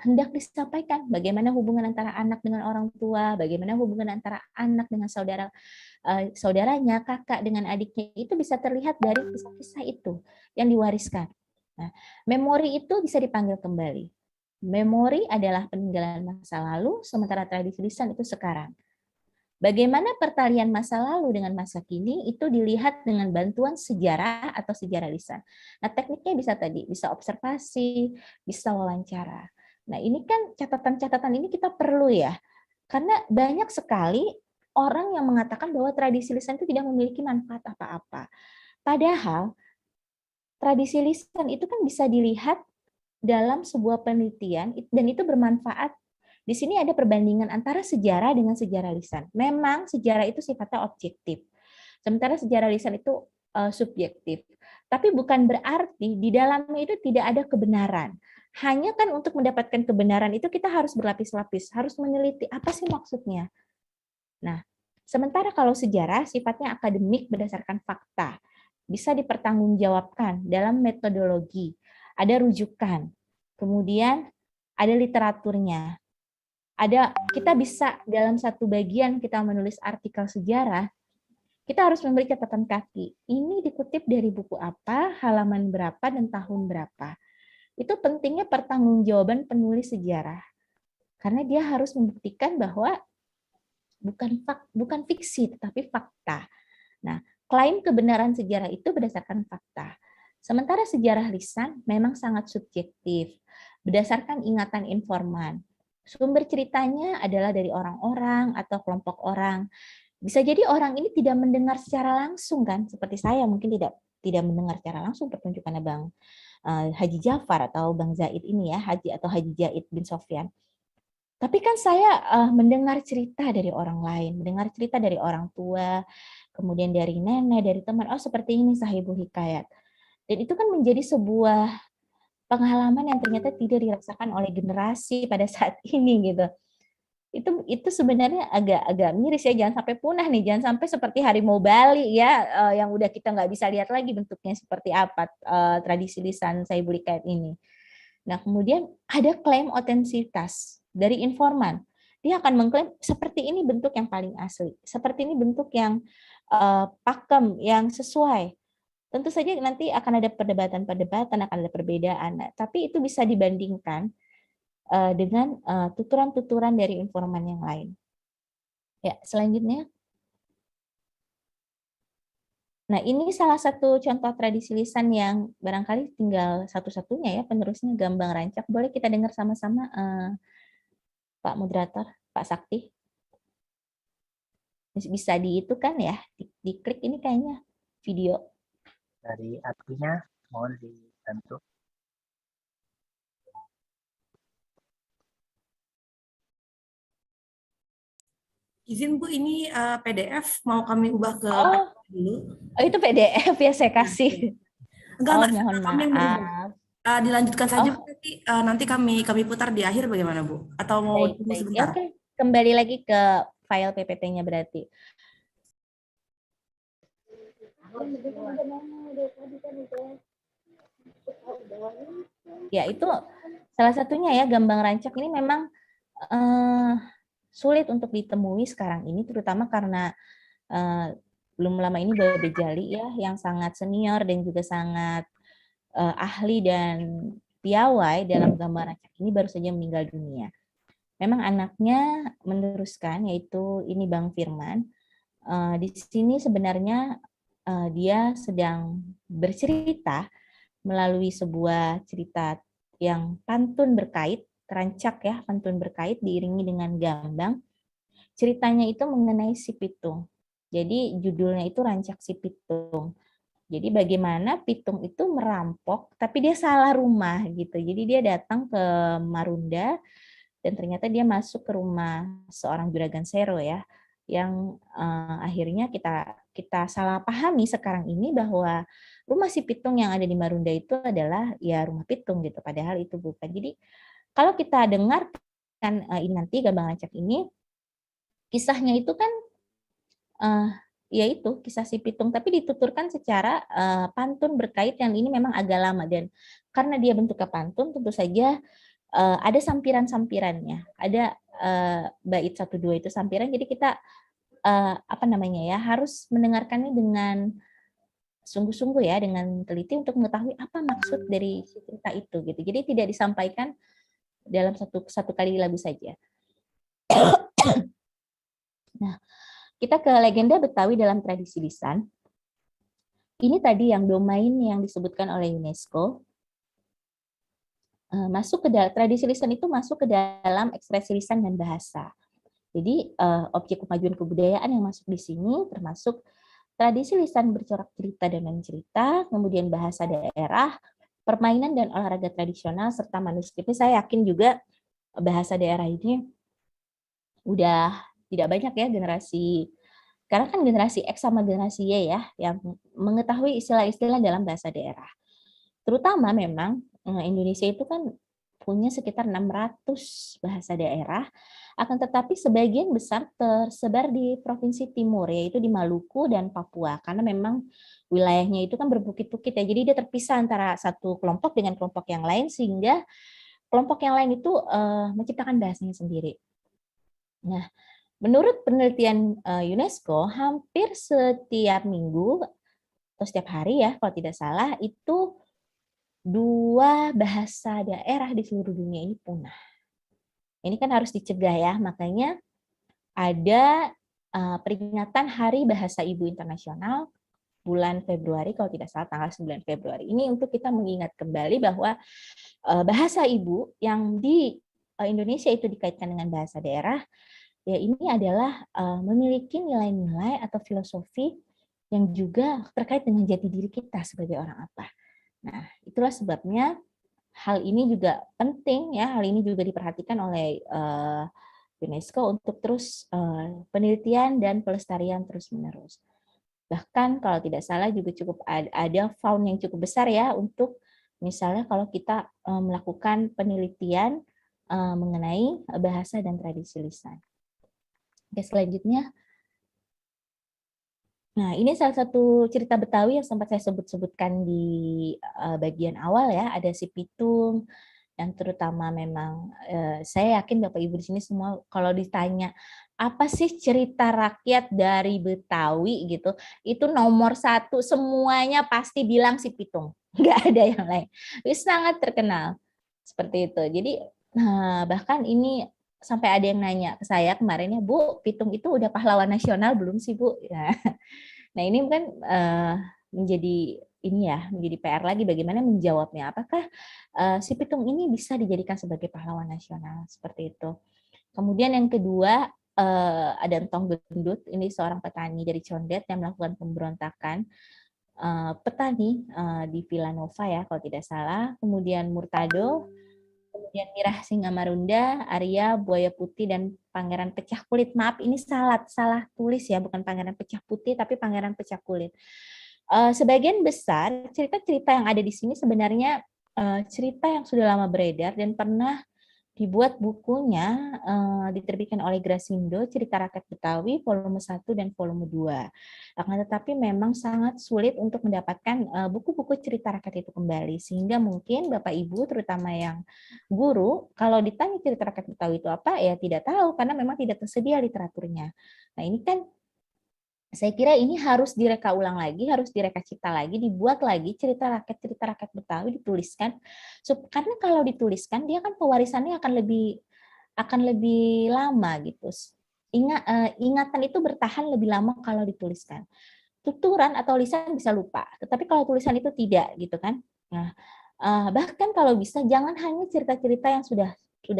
hendak disampaikan, bagaimana hubungan antara anak dengan orang tua, bagaimana hubungan antara anak dengan saudaranya, kakak dengan adiknya, itu bisa terlihat dari kisah-kisah itu yang diwariskan. Nah, memori itu bisa dipanggil kembali. Memori adalah peninggalan masa lalu, sementara tradisi lisan itu sekarang. Bagaimana pertalian masa lalu dengan masa kini itu dilihat dengan bantuan sejarah atau sejarah lisan. Nah, tekniknya bisa observasi, bisa wawancara. Nah, ini kan catatan-catatan ini kita perlu ya. Karena banyak sekali orang yang mengatakan bahwa tradisi lisan itu tidak memiliki manfaat apa-apa. Padahal tradisi lisan itu kan bisa dilihat dalam sebuah penelitian dan itu bermanfaat. Di sini ada perbandingan antara sejarah dengan sejarah lisan. Memang sejarah itu sifatnya objektif, sementara sejarah lisan itu subjektif. Tapi bukan berarti di dalamnya itu tidak ada kebenaran. Hanya kan untuk mendapatkan kebenaran itu kita harus berlapis-lapis, harus meneliti apa sih maksudnya. Nah, sementara kalau sejarah sifatnya akademik berdasarkan fakta, bisa dipertanggungjawabkan dalam metodologi, ada rujukan, kemudian ada literaturnya. Kita bisa dalam satu bagian kita menulis artikel sejarah, kita harus memberi catatan kaki. Ini dikutip dari buku apa, halaman berapa, dan tahun berapa. Itu pentingnya pertanggungjawaban penulis sejarah. Karena dia harus membuktikan bahwa bukan fiksi, tetapi fakta. Nah, klaim kebenaran sejarah itu berdasarkan fakta. Sementara sejarah lisan memang sangat subjektif, berdasarkan ingatan informan. Sumber ceritanya adalah dari orang-orang atau kelompok orang. Bisa jadi orang ini tidak mendengar secara langsung kan, seperti saya mungkin tidak mendengar secara langsung pertunjukan Bang Haji Jafar atau Bang Zaid ini ya, Haji Zaid bin Sofyan. Tapi kan saya mendengar cerita dari orang lain, mendengar cerita dari orang tua, kemudian dari nenek, dari teman, oh seperti ini Sohibul Hikayat. Dan itu kan menjadi sebuah pengalaman yang ternyata tidak dirasakan oleh generasi pada saat ini gitu. Itu sebenarnya agak miris ya, jangan sampai punah nih, jangan sampai seperti harimau Bali ya, yang udah kita nggak bisa lihat lagi bentuknya seperti apa, tradisi lisan Saibul Hikayat ini. Nah, kemudian ada klaim otentisitas dari informan. Dia akan mengklaim seperti ini bentuk yang paling asli, seperti ini bentuk yang pakem, yang sesuai. Tentu saja nanti akan ada perdebatan-perdebatan, akan ada perbedaan. Nah, tapi itu bisa dibandingkan dengan tuturan-tuturan dari informan yang lain. Ya, selanjutnya. Nah, ini salah satu contoh tradisi lisan yang barangkali tinggal satu-satunya ya penerusnya Gambang Rancak. Boleh kita dengar sama-sama, Pak Moderator, Pak Sakti? Bisa di itu kan ya, diklik ini kayaknya video. Dari adminnya mohon dibantu. Izin Bu, ini PDF mau kami ubah ke Oh, dulu. itu PDF ya saya kasih. Enggak, Mohon kami yang berubah. maaf. Dilanjutkan saja, Oh. nanti kami putar di akhir bagaimana Bu? Atau mau Baik, tunggu baik. sebentar? Oke, kembali lagi ke file PPT-nya berarti. Ya, itu salah satunya ya, Gambang Rancak ini memang sulit untuk ditemui sekarang ini, terutama karena belum lama ini Babe Jali ya, yang sangat senior dan juga sangat ahli dan piawai dalam Gambang Rancak ini baru saja meninggal dunia. Memang anaknya meneruskan, yaitu ini Bang Firman. Di sini sebenarnya dia sedang bercerita melalui sebuah cerita yang pantun berkait, terancak ya, pantun berkait diiringi dengan gambang. Ceritanya itu mengenai si pitung. Jadi judulnya itu Rancak si Pitung. Jadi bagaimana pitung itu merampok, tapi dia salah rumah gitu. Jadi dia datang ke Marunda dan ternyata dia masuk ke rumah seorang juragan Sero ya, yang akhirnya kita salah pahami sekarang ini bahwa rumah si pitung yang ada di Marunda itu adalah ya rumah pitung gitu, padahal itu bukan. Jadi kalau kita dengarkan ini nanti Gambang Rancak ini, kisahnya itu kan yaitu kisah si pitung, tapi dituturkan secara pantun berkait yang ini memang agak lama, dan karena dia bentuknya pantun tentu saja ada sampiran-sampirannya, ada bait 1-2 itu sampiran, jadi kita apa namanya ya, harus mendengarkannya dengan sungguh-sungguh ya, dengan teliti untuk mengetahui apa maksud dari cerita itu gitu. Jadi tidak disampaikan dalam satu kali lagu saja. Nah, kita ke legenda Betawi dalam tradisi lisan. Ini tadi yang domain yang disebutkan oleh UNESCO. Masuk ke dalam tradisi lisan itu masuk ke dalam ekspresi lisan dan bahasa. Jadi objek kemajuan kebudayaan yang masuk di sini termasuk tradisi lisan bercorak cerita dan mencerita, kemudian bahasa daerah, permainan dan olahraga tradisional, serta manuskrip. Saya yakin juga bahasa daerah ini udah tidak banyak ya generasi, karena kan generasi X sama generasi Y ya, yang mengetahui istilah-istilah dalam bahasa daerah. Terutama memang Indonesia itu kan punya sekitar 600 bahasa daerah, akan tetapi sebagian besar tersebar di Provinsi Timur, yaitu di Maluku dan Papua, karena memang wilayahnya itu kan berbukit-bukit ya, jadi dia terpisah antara satu kelompok dengan kelompok yang lain, sehingga kelompok yang lain itu menciptakan bahasanya sendiri. Nah, menurut penelitian UNESCO, hampir setiap minggu atau setiap hari ya, kalau tidak salah, itu 2 bahasa daerah di seluruh dunia ini punah. Ini kan harus dicegah ya, makanya ada peringatan Hari Bahasa Ibu Internasional bulan Februari, kalau tidak salah tanggal 9 Februari. Ini untuk kita mengingat kembali bahwa bahasa ibu yang di Indonesia itu dikaitkan dengan bahasa daerah, ya ini adalah memiliki nilai-nilai atau filosofi yang juga terkait dengan jati diri kita sebagai orang apa. Nah, itulah sebabnya hal ini juga penting ya, hal ini juga diperhatikan oleh UNESCO untuk terus penelitian dan pelestarian terus-menerus. Bahkan kalau tidak salah juga cukup ada fund yang cukup besar ya untuk Misalnya kalau kita melakukan penelitian mengenai bahasa dan tradisi lisan. Oke, selanjutnya. Nah, ini salah satu cerita Betawi yang sempat saya sebut-sebutkan di bagian awal ya, ada si Pitung, yang terutama memang saya yakin Bapak Ibu di sini semua kalau ditanya apa sih cerita rakyat dari Betawi gitu, itu nomor satu semuanya pasti bilang si Pitung, nggak ada yang lain. Itu sangat terkenal seperti itu. Jadi bahkan ini sampai ada yang nanya ke saya kemarin ya, Bu, Pitung itu udah pahlawan nasional belum sih Bu? Ya. Nah ini kan menjadi ini ya, menjadi PR lagi bagaimana menjawabnya. Apakah si Pitung ini bisa dijadikan sebagai pahlawan nasional seperti itu? Kemudian yang kedua ada Entong Gendut, ini seorang petani dari Condet yang melakukan pemberontakan petani di Villanova ya kalau tidak salah. Kemudian Murtado, kemudian Mirah Singamarunda, Arya, Buaya Putih, dan Pangeran Pecah Kulit. Maaf, ini salah tulis ya, bukan Pangeran Pecah Putih, tapi Pangeran Pecah Kulit. Sebagian besar cerita-cerita yang ada di sini sebenarnya cerita yang sudah lama beredar dan pernah dibuat bukunya, diterbitkan oleh Grasindo, Cerita Rakyat Betawi, volume 1 dan volume 2. Akan tetapi memang sangat sulit untuk mendapatkan buku-buku cerita rakyat itu kembali. Sehingga mungkin Bapak Ibu, terutama yang guru, kalau ditanya cerita rakyat Betawi itu apa, ya tidak tahu, karena memang tidak tersedia literaturnya. Nah ini kan saya kira ini harus direka ulang lagi, harus direka cipta lagi, dibuat lagi cerita rakyat Betawi, dituliskan. Karena kalau dituliskan dia kan pewarisannya akan lebih lama gitu. Ingatan itu bertahan lebih lama kalau dituliskan. Tuturan atau lisan bisa lupa, tetapi kalau tulisan itu tidak gitu kan. Nah, bahkan kalau bisa jangan hanya cerita-cerita yang sudah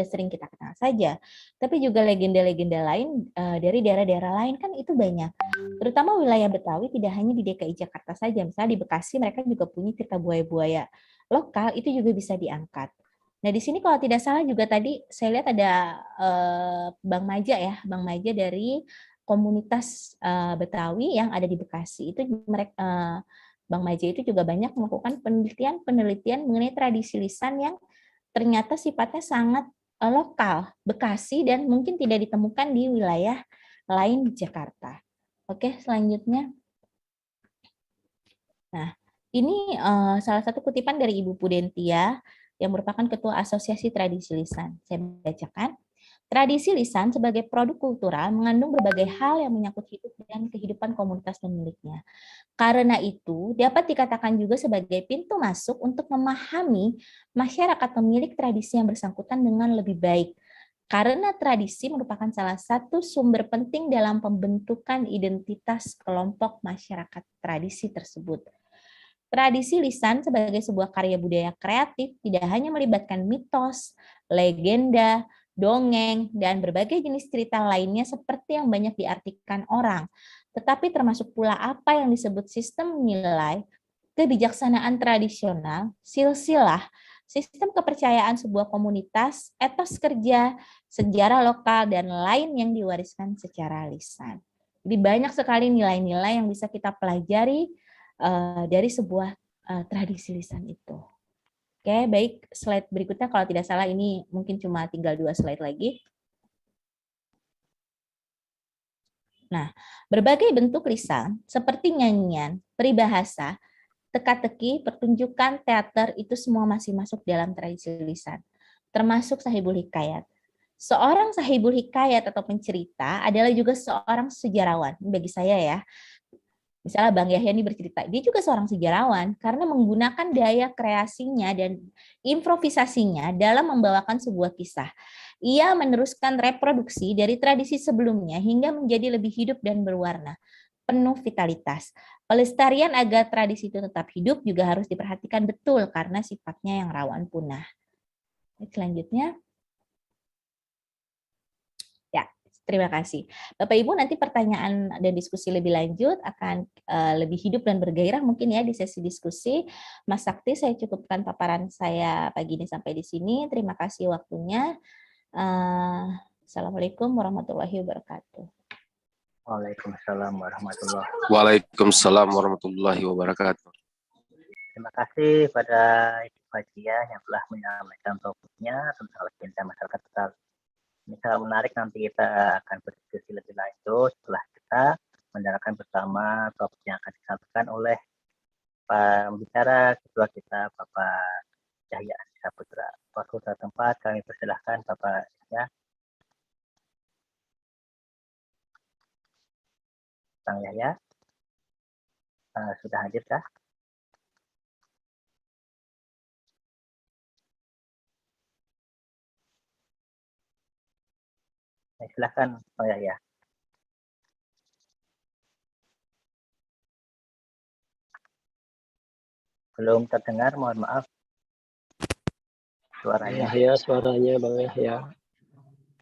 sering kita kenal saja, tapi juga legenda-legenda lain dari daerah-daerah lain kan itu banyak. Terutama wilayah Betawi tidak hanya di DKI Jakarta saja, misalnya di Bekasi mereka juga punya cerita buaya-buaya lokal, itu juga bisa diangkat. Nah di sini kalau tidak salah juga tadi saya lihat ada Bang Maja ya, Bang Maja dari komunitas Betawi yang ada di Bekasi. Itu mereka Bang Maja itu juga banyak melakukan penelitian mengenai tradisi lisan yang ternyata sifatnya sangat lokal, Bekasi, dan mungkin tidak ditemukan di wilayah lain di Jakarta. Oke, selanjutnya. Nah, ini salah satu kutipan dari Ibu Pudentia yang merupakan Ketua Asosiasi Tradisi Lisan. Saya bacakan. Tradisi lisan sebagai produk kultural mengandung berbagai hal yang menyangkut hidup dan kehidupan komunitas pemiliknya. Karena itu, dapat dikatakan juga sebagai pintu masuk untuk memahami masyarakat pemilik tradisi yang bersangkutan dengan lebih baik. Karena tradisi merupakan salah satu sumber penting dalam pembentukan identitas kelompok masyarakat tradisi tersebut. Tradisi lisan sebagai sebuah karya budaya kreatif tidak hanya melibatkan mitos, legenda, dongeng, dan berbagai jenis cerita lainnya seperti yang banyak diartikan orang, tetapi termasuk pula apa yang disebut sistem nilai, kebijaksanaan tradisional, silsilah, sistem kepercayaan sebuah komunitas, etos kerja, sejarah lokal, dan lain yang diwariskan secara lisan. Jadi banyak sekali nilai-nilai yang bisa kita pelajari dari sebuah tradisi lisan itu. Oke, baik. Slide berikutnya kalau tidak salah ini mungkin cuma tinggal 2 slide lagi. Nah, berbagai bentuk lisan seperti nyanyian, peribahasa, teka-teki, pertunjukan, teater itu semua masih masuk dalam tradisi lisan, termasuk sahibul hikayat. Seorang sahibul hikayat atau pencerita adalah juga seorang sejarawan bagi saya ya. Misalnya Bang Yahya ini bercerita, dia juga seorang sejarawan karena menggunakan daya kreasinya dan improvisasinya dalam membawakan sebuah kisah. Ia meneruskan reproduksi dari tradisi sebelumnya hingga menjadi lebih hidup dan berwarna, penuh vitalitas. Pelestarian agar tradisi itu tetap hidup juga harus diperhatikan betul karena sifatnya yang rawan punah. Selanjutnya. Terima kasih. Bapak Ibu nanti pertanyaan dan diskusi lebih lanjut akan lebih hidup dan bergairah mungkin ya di sesi diskusi. Mas Sakti, saya cukupkan paparan saya pagi ini sampai di sini. Terima kasih waktunya. Assalamualaikum warahmatullahi wabarakatuh. Waalaikumsalam warahmatullahi wabarakatuh. Waalaikumsalam warahmatullahi wabarakatuh. Terima kasih pada Ibu Fajia yang telah menyampaikan topiknya tentang legenda masyarakat Betawi. Ini sangat menarik, nanti kita akan berdiskusi lebih lanjut setelah kita mendengarkan bersama topik yang akan disampaikan oleh pembicara kedua kita, Bapak Yahya Saputra. Waktu dan tempat kami persilahkan Bapak Yahya. Bang Yahya, sudah hadir kah? Silahkan Bang Yahya. Belum terdengar, mohon maaf. Suaranya. Yahya, suaranya Bang Yahya.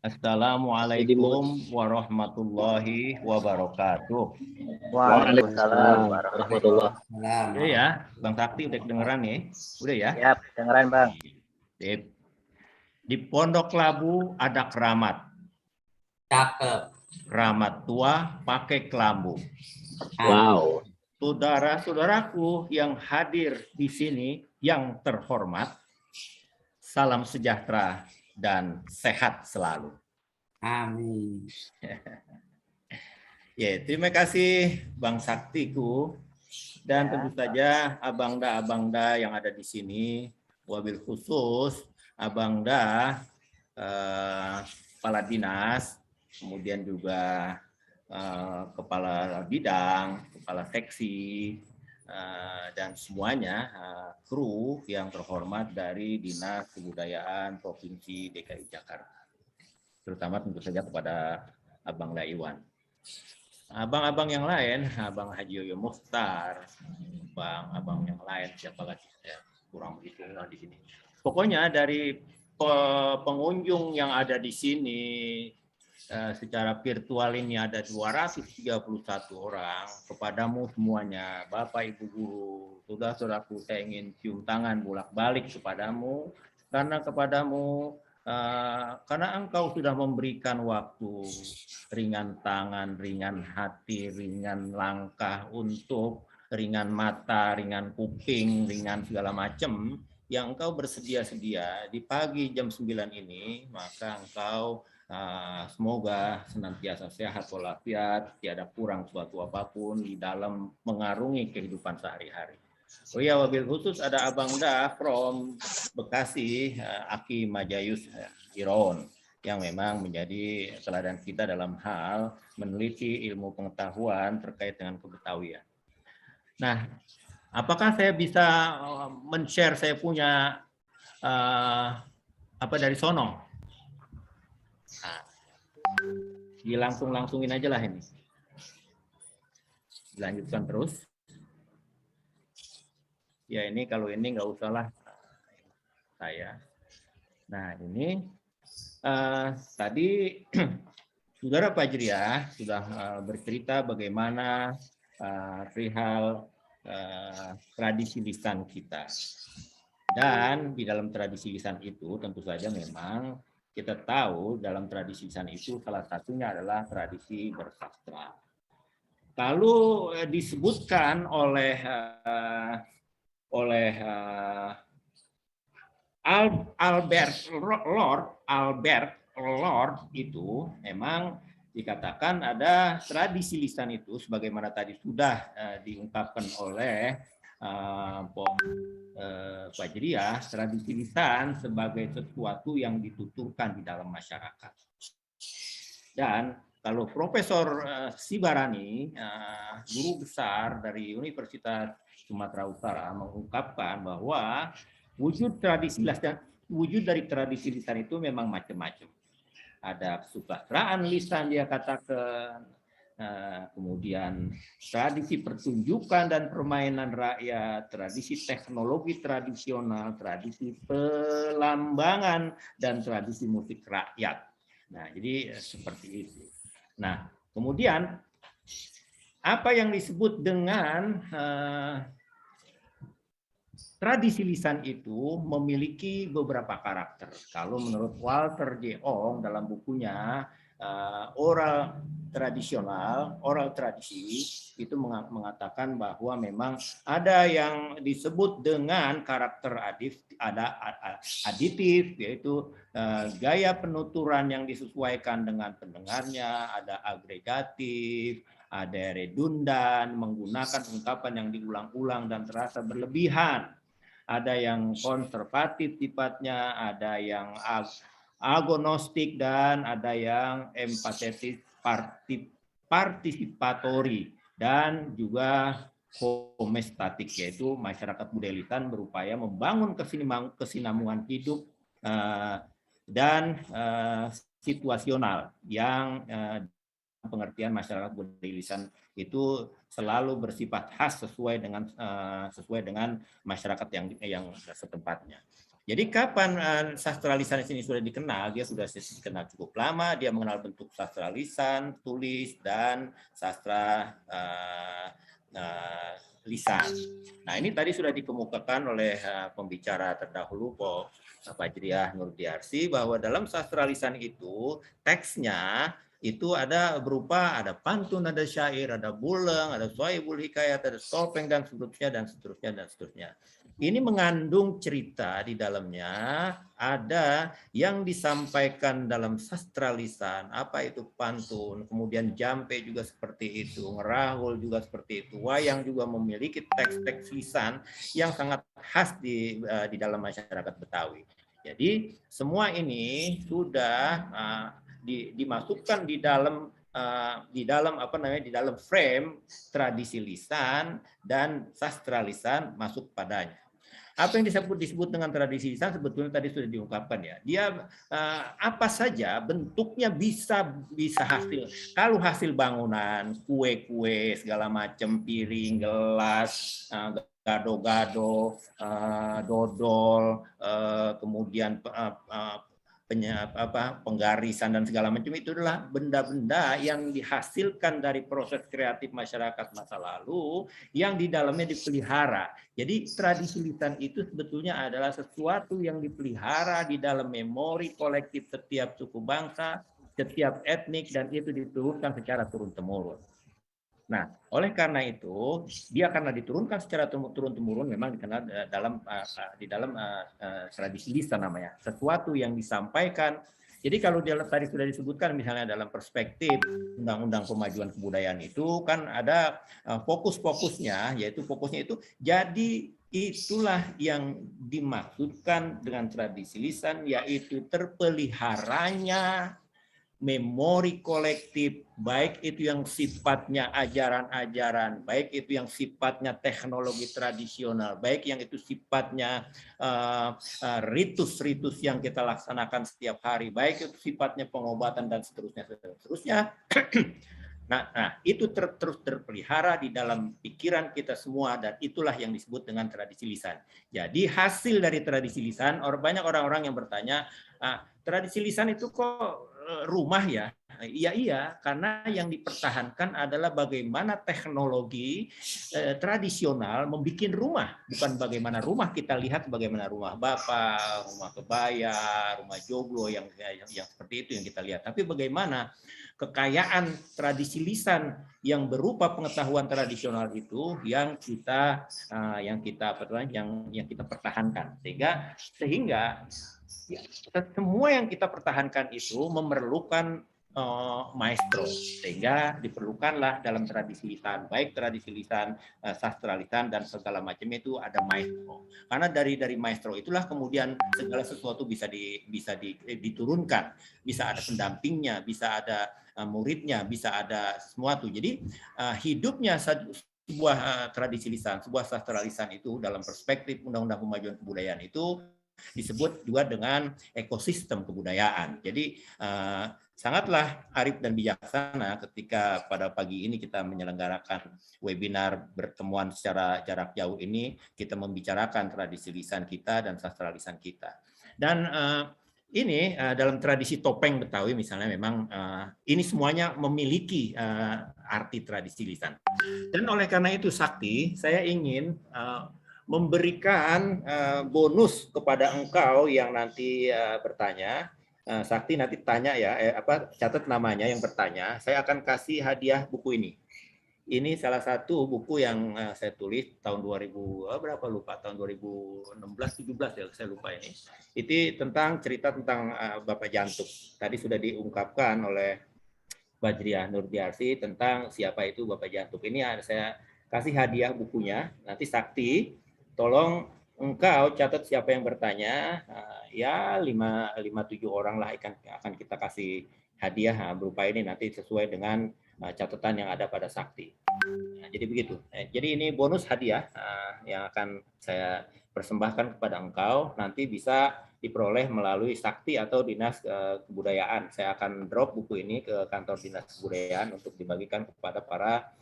Assalamualaikum warahmatullahi wabarakatuh. Waalaikumsalam warahmatullahi warahmatullahi. Udah ya, Bang Sakti udah kedengeran ya? Udah ya? Siap, dengeran Bang. Sip. Di Pondok Labu ada keramat. Cakep. Keramat tua pakai kelambu. Wow. Saudara-saudaraku yang hadir di sini yang terhormat, salam sejahtera dan sehat selalu. Amin. Ya, terima kasih Bang Saktiku dan tentu saja abangda-abangda yang ada di sini, wabil khusus abangda kepala dinas, kemudian juga kepala bidang, kepala seksi, dan semuanya kru yang terhormat dari Dinas Kebudayaan Provinsi DKI Jakarta. Terutama tentu saja kepada Abang Iwan. Abang-abang yang lain, Abang Haji Yoyo Mukhtar, abang yang lain, siapa lagi? Ya, kurang begitu di sini. Pokoknya dari pengunjung yang ada di sini, secara virtual ini ada 231 orang. Kepadamu semuanya, Bapak Ibu Guru, saudara-saudaraku, saya ingin cium tangan bolak-balik kepadamu, karena engkau sudah memberikan waktu, ringan tangan, ringan hati, ringan langkah, untuk ringan mata, ringan kuping, ringan segala macam, yang engkau bersedia-sedia di pagi jam 9 ini, maka engkau semoga senantiasa sehat walafiat, tiada kurang suatu apapun di dalam mengarungi kehidupan sehari-hari. Oh ya, wabil khusus ada Abang Da from Bekasi, Aki Majayus Iron, yang memang menjadi teladan kita dalam hal meneliti ilmu pengetahuan terkait dengan kebetawian. Nah, apakah saya bisa men-share saya punya apa dari sono? Nah, dilangsung-langsungin aja lah ini. Dilanjutkan terus. Ya ini kalau ini nggak usah lah saya. Nah ini tadi Saudara Fajriah sudah bercerita bagaimana perihal tradisi lisan kita. Dan di dalam tradisi lisan itu tentu saja memang kita tahu dalam tradisi lisan itu salah satunya adalah tradisi bersastra. Kalau disebutkan oleh Albert Lord itu memang dikatakan ada tradisi lisan itu sebagaimana tadi sudah diungkapkan oleh Fajriah, tradisi lisan sebagai sesuatu yang dituturkan di dalam masyarakat. Dan kalau Profesor Sibarani, guru besar dari Universitas Sumatera Utara, mengungkapkan bahwa wujud dari tradisi lisan itu memang macam-macam. Ada kesusastraan lisan dia katakan, kemudian tradisi pertunjukan dan permainan rakyat, tradisi teknologi tradisional, tradisi pelambangan, dan tradisi musik rakyat. Nah, jadi seperti itu. Nah, kemudian apa yang disebut dengan tradisi lisan itu memiliki beberapa karakter. Kalau menurut Walter J. Ong dalam bukunya tradisional, oral tradisi itu mengatakan bahwa memang ada yang disebut dengan karakter aditif, yaitu gaya penuturan yang disesuaikan dengan pendengarnya, ada agregatif, ada redundan, menggunakan ungkapan yang diulang-ulang dan terasa berlebihan. Ada yang konservatif sifatnya, ada yang agonostik, dan ada yang empatetis partisipatori, dan juga homestatik, yaitu masyarakat budaya lisan berupaya membangun kesinambungan hidup dan situasional yang pengertian masyarakat budaya lisan itu selalu bersifat khas sesuai dengan masyarakat yang setempatnya. Jadi kapan sastra lisan ini sudah dikenal? Dia sudah dikenal cukup lama. Dia mengenal bentuk sastra lisan, tulis, dan sastra lisan. Nah, ini tadi sudah dikemukakan oleh pembicara terdahulu, Pak Fajriah Nurdiarsi, bahwa dalam sastra lisan itu teksnya itu ada pantun, ada syair, ada buleng, ada swaibul hikayat, ada topeng, dan seterusnya. Ini mengandung cerita di dalamnya, ada yang disampaikan dalam sastra lisan, apa itu pantun, kemudian jampe juga seperti itu, ngerahul juga seperti itu, wayang juga memiliki teks-teks lisan yang sangat khas di dalam masyarakat Betawi. Jadi semua ini sudah dimasukkan di dalam frame tradisi lisan, dan sastra lisan masuk padanya. Apa yang disebut dengan tradisi lisan sebetulnya tadi sudah diungkapkan ya. Dia apa saja bentuknya bisa hasil. Kalau hasil bangunan, kue-kue segala macam, piring, gelas, gado-gado, dodol, kemudian penggarisan dan segala macam, itu adalah benda-benda yang dihasilkan dari proses kreatif masyarakat masa lalu yang di dalamnya dipelihara. Jadi tradisi lisan itu sebetulnya adalah sesuatu yang dipelihara di dalam memori kolektif setiap suku bangsa, setiap etnik, dan itu diturunkan secara turun-temurun. Nah, oleh karena itu, dia karena diturunkan secara turun-temurun memang dikenal di dalam tradisi lisan namanya. Sesuatu yang disampaikan. Jadi kalau tadi sudah disebutkan misalnya dalam perspektif Undang-Undang Pemajuan Kebudayaan itu kan ada fokus-fokusnya, yaitu fokusnya itu jadi itulah yang dimaksudkan dengan tradisi lisan, yaitu terpeliharanya memori kolektif, baik itu yang sifatnya ajaran-ajaran, baik itu yang sifatnya teknologi tradisional, baik yang itu sifatnya ritus-ritus yang kita laksanakan setiap hari, baik itu sifatnya pengobatan dan seterusnya. Nah, itu terus terpelihara di dalam pikiran kita semua, dan itulah yang disebut dengan tradisi lisan. Jadi hasil dari tradisi lisan, banyak orang-orang yang bertanya, tradisi lisan itu kok rumah ya? Iya, karena yang dipertahankan adalah bagaimana teknologi tradisional membuat rumah, bukan bagaimana rumah kita lihat bagaimana rumah Bapak, rumah kebaya, rumah joglo yang seperti itu yang kita lihat, tapi bagaimana kekayaan tradisi lisan yang berupa pengetahuan tradisional itu yang kita pertahankan, sehingga semua yang kita pertahankan itu memerlukan maestro, sehingga diperlukanlah dalam tradisi lisan, baik tradisi lisan, sastra lisan, dan segala macam itu ada maestro. Karena dari maestro itulah kemudian segala sesuatu bisa diturunkan, bisa ada pendampingnya, bisa ada muridnya, bisa ada sesuatu. Jadi hidupnya sebuah tradisi lisan, sebuah sastra lisan itu dalam perspektif Undang-Undang Pemajuan Kebudayaan itu disebut juga dengan ekosistem kebudayaan. Jadi sangatlah arif dan bijaksana ketika pada pagi ini kita menyelenggarakan webinar bertemuan secara jarak jauh ini, kita membicarakan tradisi lisan kita dan sastra lisan kita. Dan ini dalam tradisi topeng Betawi misalnya memang ini semuanya memiliki arti tradisi lisan. Dan oleh karena itu Sakti, saya ingin memberikan bonus kepada engkau yang nanti bertanya, Sakti nanti tanya ya, catat namanya yang bertanya. Saya akan kasih hadiah buku ini. Ini salah satu buku yang saya tulis tahun 2000 berapa lupa, tahun 2016-17 ya, saya lupa ini. Itu tentang cerita tentang Bapak Jantuk. Tadi sudah diungkapkan oleh Badriah Nurdiarsi tentang siapa itu Bapak Jantuk. Ini saya kasih hadiah bukunya. Nanti Sakti, tolong engkau catat siapa yang bertanya. Ya 5-7 orang lah akan kita kasih hadiah berupa ini nanti sesuai dengan catatan yang ada pada Sakti. Nah, jadi begitu. Jadi ini bonus hadiah yang akan saya persembahkan kepada engkau. Nanti bisa diperoleh melalui Sakti atau Dinas Kebudayaan. Saya akan drop buku ini ke kantor Dinas Kebudayaan untuk dibagikan kepada para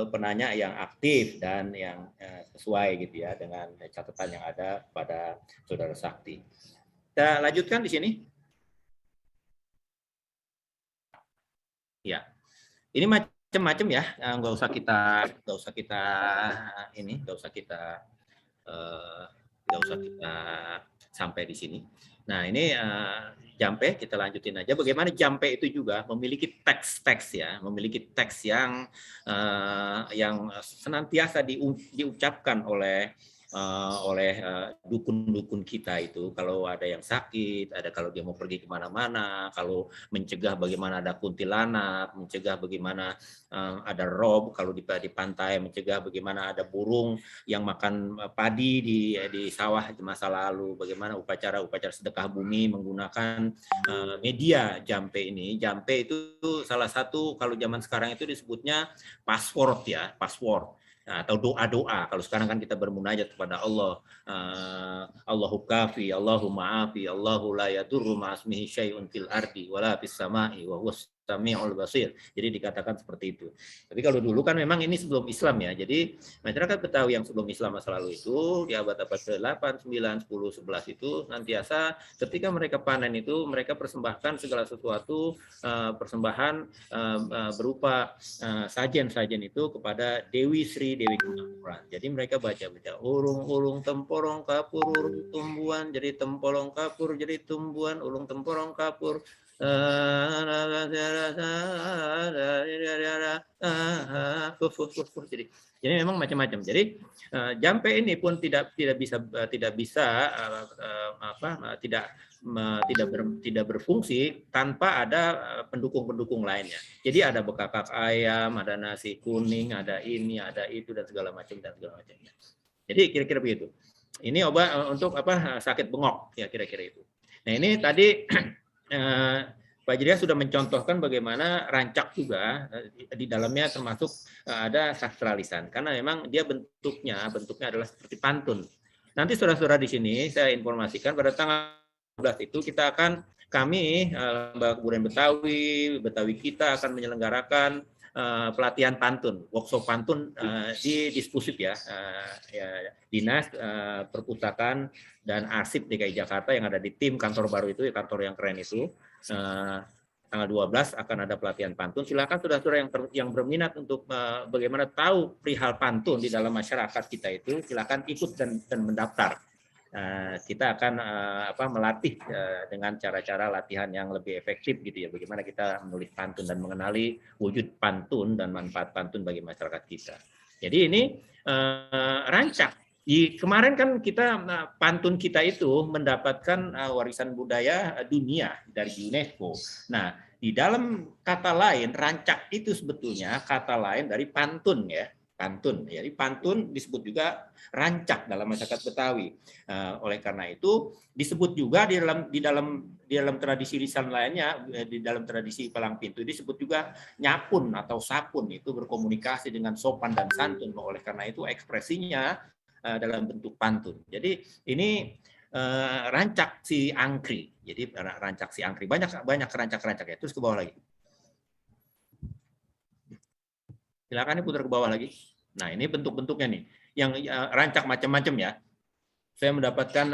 penanya yang aktif dan yang sesuai gitu ya dengan catatan yang ada pada Saudara Sakti. Kita lanjutkan di sini. Ya, ini macam-macam ya, nggak usah kita sampai di sini. Nah ini Jampe kita lanjutin aja. Bagaimana Jampe itu juga memiliki teks-teks ya, memiliki teks yang senantiasa diucapkan oleh dukun-dukun kita itu. Kalau ada yang sakit, ada kalau dia mau pergi kemana-mana, kalau mencegah bagaimana ada kuntilanak, mencegah bagaimana ada rob kalau di pantai, mencegah bagaimana ada burung yang makan padi di sawah di masa lalu, bagaimana upacara-upacara sedekah bumi menggunakan media Jampe ini. Jampe itu salah satu kalau zaman sekarang itu disebutnya password ya, password. Atau doa-doa. Kalau sekarang kan kita bermunajat kepada Allah. Allahu kafi, Allahu ma'afi, Allahu la yadurru ma'asmihi syai'un fil ardi wala fis sama'i wa huwas sami'ul basir. Jadi dikatakan seperti itu. Tapi kalau dulu kan memang ini sebelum Islam ya. Jadi masyarakat Betawi yang sebelum Islam masa lalu itu di abad-abad ke-8, 9, 10, 11 itu nantiasa ketika mereka panen itu mereka persembahkan segala sesuatu persembahan berupa sajen-sajen itu kepada Dewi Sri Dewi Kemampuan. Jadi mereka baca ulung temporong kapur ulung tumbuhan jadi tempolong kapur jadi tumbuhan ulung temporong kapur jadi memang macam-macam. Jadi Jampe ini pun tidak berfungsi tanpa ada pendukung-pendukung lainnya. Jadi ada bekakak ayam, ada nasi kuning, ada ini, ada itu dan segala macamnya. Jadi kira-kira begitu. Ini obat untuk sakit bengok ya kira-kira itu. Nah ini tadi Pak Jria sudah mencontohkan bagaimana rancak juga di dalamnya termasuk ada sastralisan karena memang dia bentuknya adalah seperti pantun. Nanti saudara-saudara di sini saya informasikan pada tanggal 12 itu kami Lembaga Kebudayaan Betawi kita akan menyelenggarakan pelatihan pantun, workshop pantun di Dispusip ya, Dinas Perpustakaan dan Arsip DKI Jakarta yang ada di tim kantor baru itu, kantor yang keren itu. Tanggal 12 akan ada pelatihan pantun. Silakan saudara-saudara yang berminat untuk bagaimana tahu perihal pantun di dalam masyarakat kita itu, silakan ikut dan mendaftar. Kita akan melatih dengan cara-cara latihan yang lebih efektif gitu ya. Bagaimana kita menulis pantun dan mengenali wujud pantun dan manfaat pantun bagi masyarakat kita. Jadi ini rancak. Kemarin kan kita pantun kita itu mendapatkan warisan budaya dunia dari UNESCO. Nah, di dalam kata lain rancak itu sebetulnya kata lain dari pantun ya. Pantun. Jadi pantun disebut juga rancak dalam masyarakat Betawi. Oleh karena itu disebut juga di dalam tradisi lisan lainnya, di dalam tradisi palang pintu disebut juga nyapun atau sapun, itu berkomunikasi dengan sopan dan santun. Oleh karena itu ekspresinya dalam bentuk pantun. Jadi ini rancak si angkri. Jadi rancak si angkri banyak rancak-rancak ya. Terus ke bawah lagi. Silakan putar ke bawah lagi. Nah, ini bentuk-bentuknya nih. Yang rancak macam-macam ya. Saya mendapatkan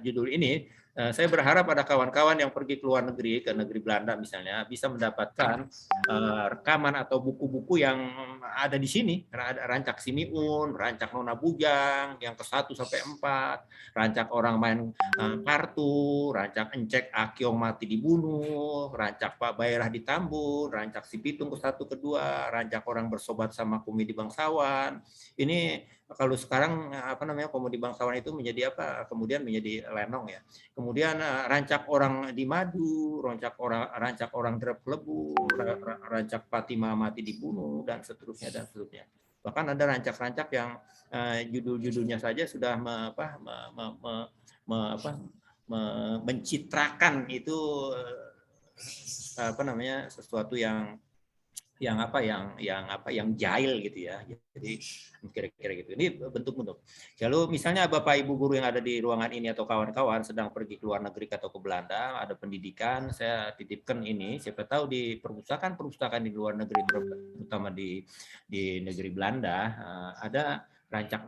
judul ini saya berharap ada kawan-kawan yang pergi ke luar negeri, ke negeri Belanda misalnya, bisa mendapatkan rekaman atau buku-buku yang ada di sini. Ada Rancak Simiun, Rancak Nona Bujang, yang ke-1 sampai 4, Rancak orang main kartu, Rancak Encek Akyong mati dibunuh, Rancak Pak Bayrah ditambun, Rancak Si Pitung ke-1 ke-2, Rancak orang bersobat sama komedi bangsawan. Ini kalau sekarang komedi bangsawan itu menjadi apa? Kemudian menjadi lenong ya. Kemudian Rancak orang di Madu, rancak orang Drep Lebu, Rancak Fatimah mati dibunuh, dan seterusnya dan seterusnya. Bahkan ada rancak-rancak yang judul-judulnya saja sudah mencitrakan itu sesuatu yang jahil gitu ya. Jadi kira-kira gitu. Ini bentuk-bentuk. Lalu misalnya Bapak Ibu guru yang ada di ruangan ini atau kawan-kawan sedang pergi ke luar negeri atau ke Belanda, ada pendidikan, saya titipkan ini. Siapa tahu di perpustakaan di luar negeri, terutama di negeri Belanda, ada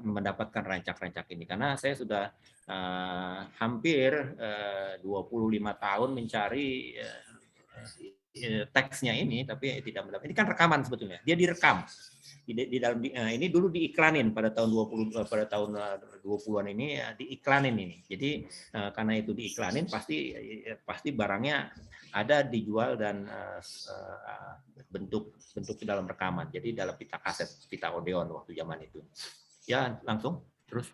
mendapatkan rancak-rancak ini. Karena saya sudah hampir 25 tahun mencari teksnya ini, tapi tidak mendapat. Ini kan rekaman sebetulnya. Dia direkam di dalam ini dulu diiklanin pada tahun 20-an ini diiklanin ini. Jadi karena itu diiklanin pasti barangnya ada dijual dan bentuk dalam rekaman. Jadi dalam pita kaset, pita Odeon waktu zaman itu. Ya, langsung terus.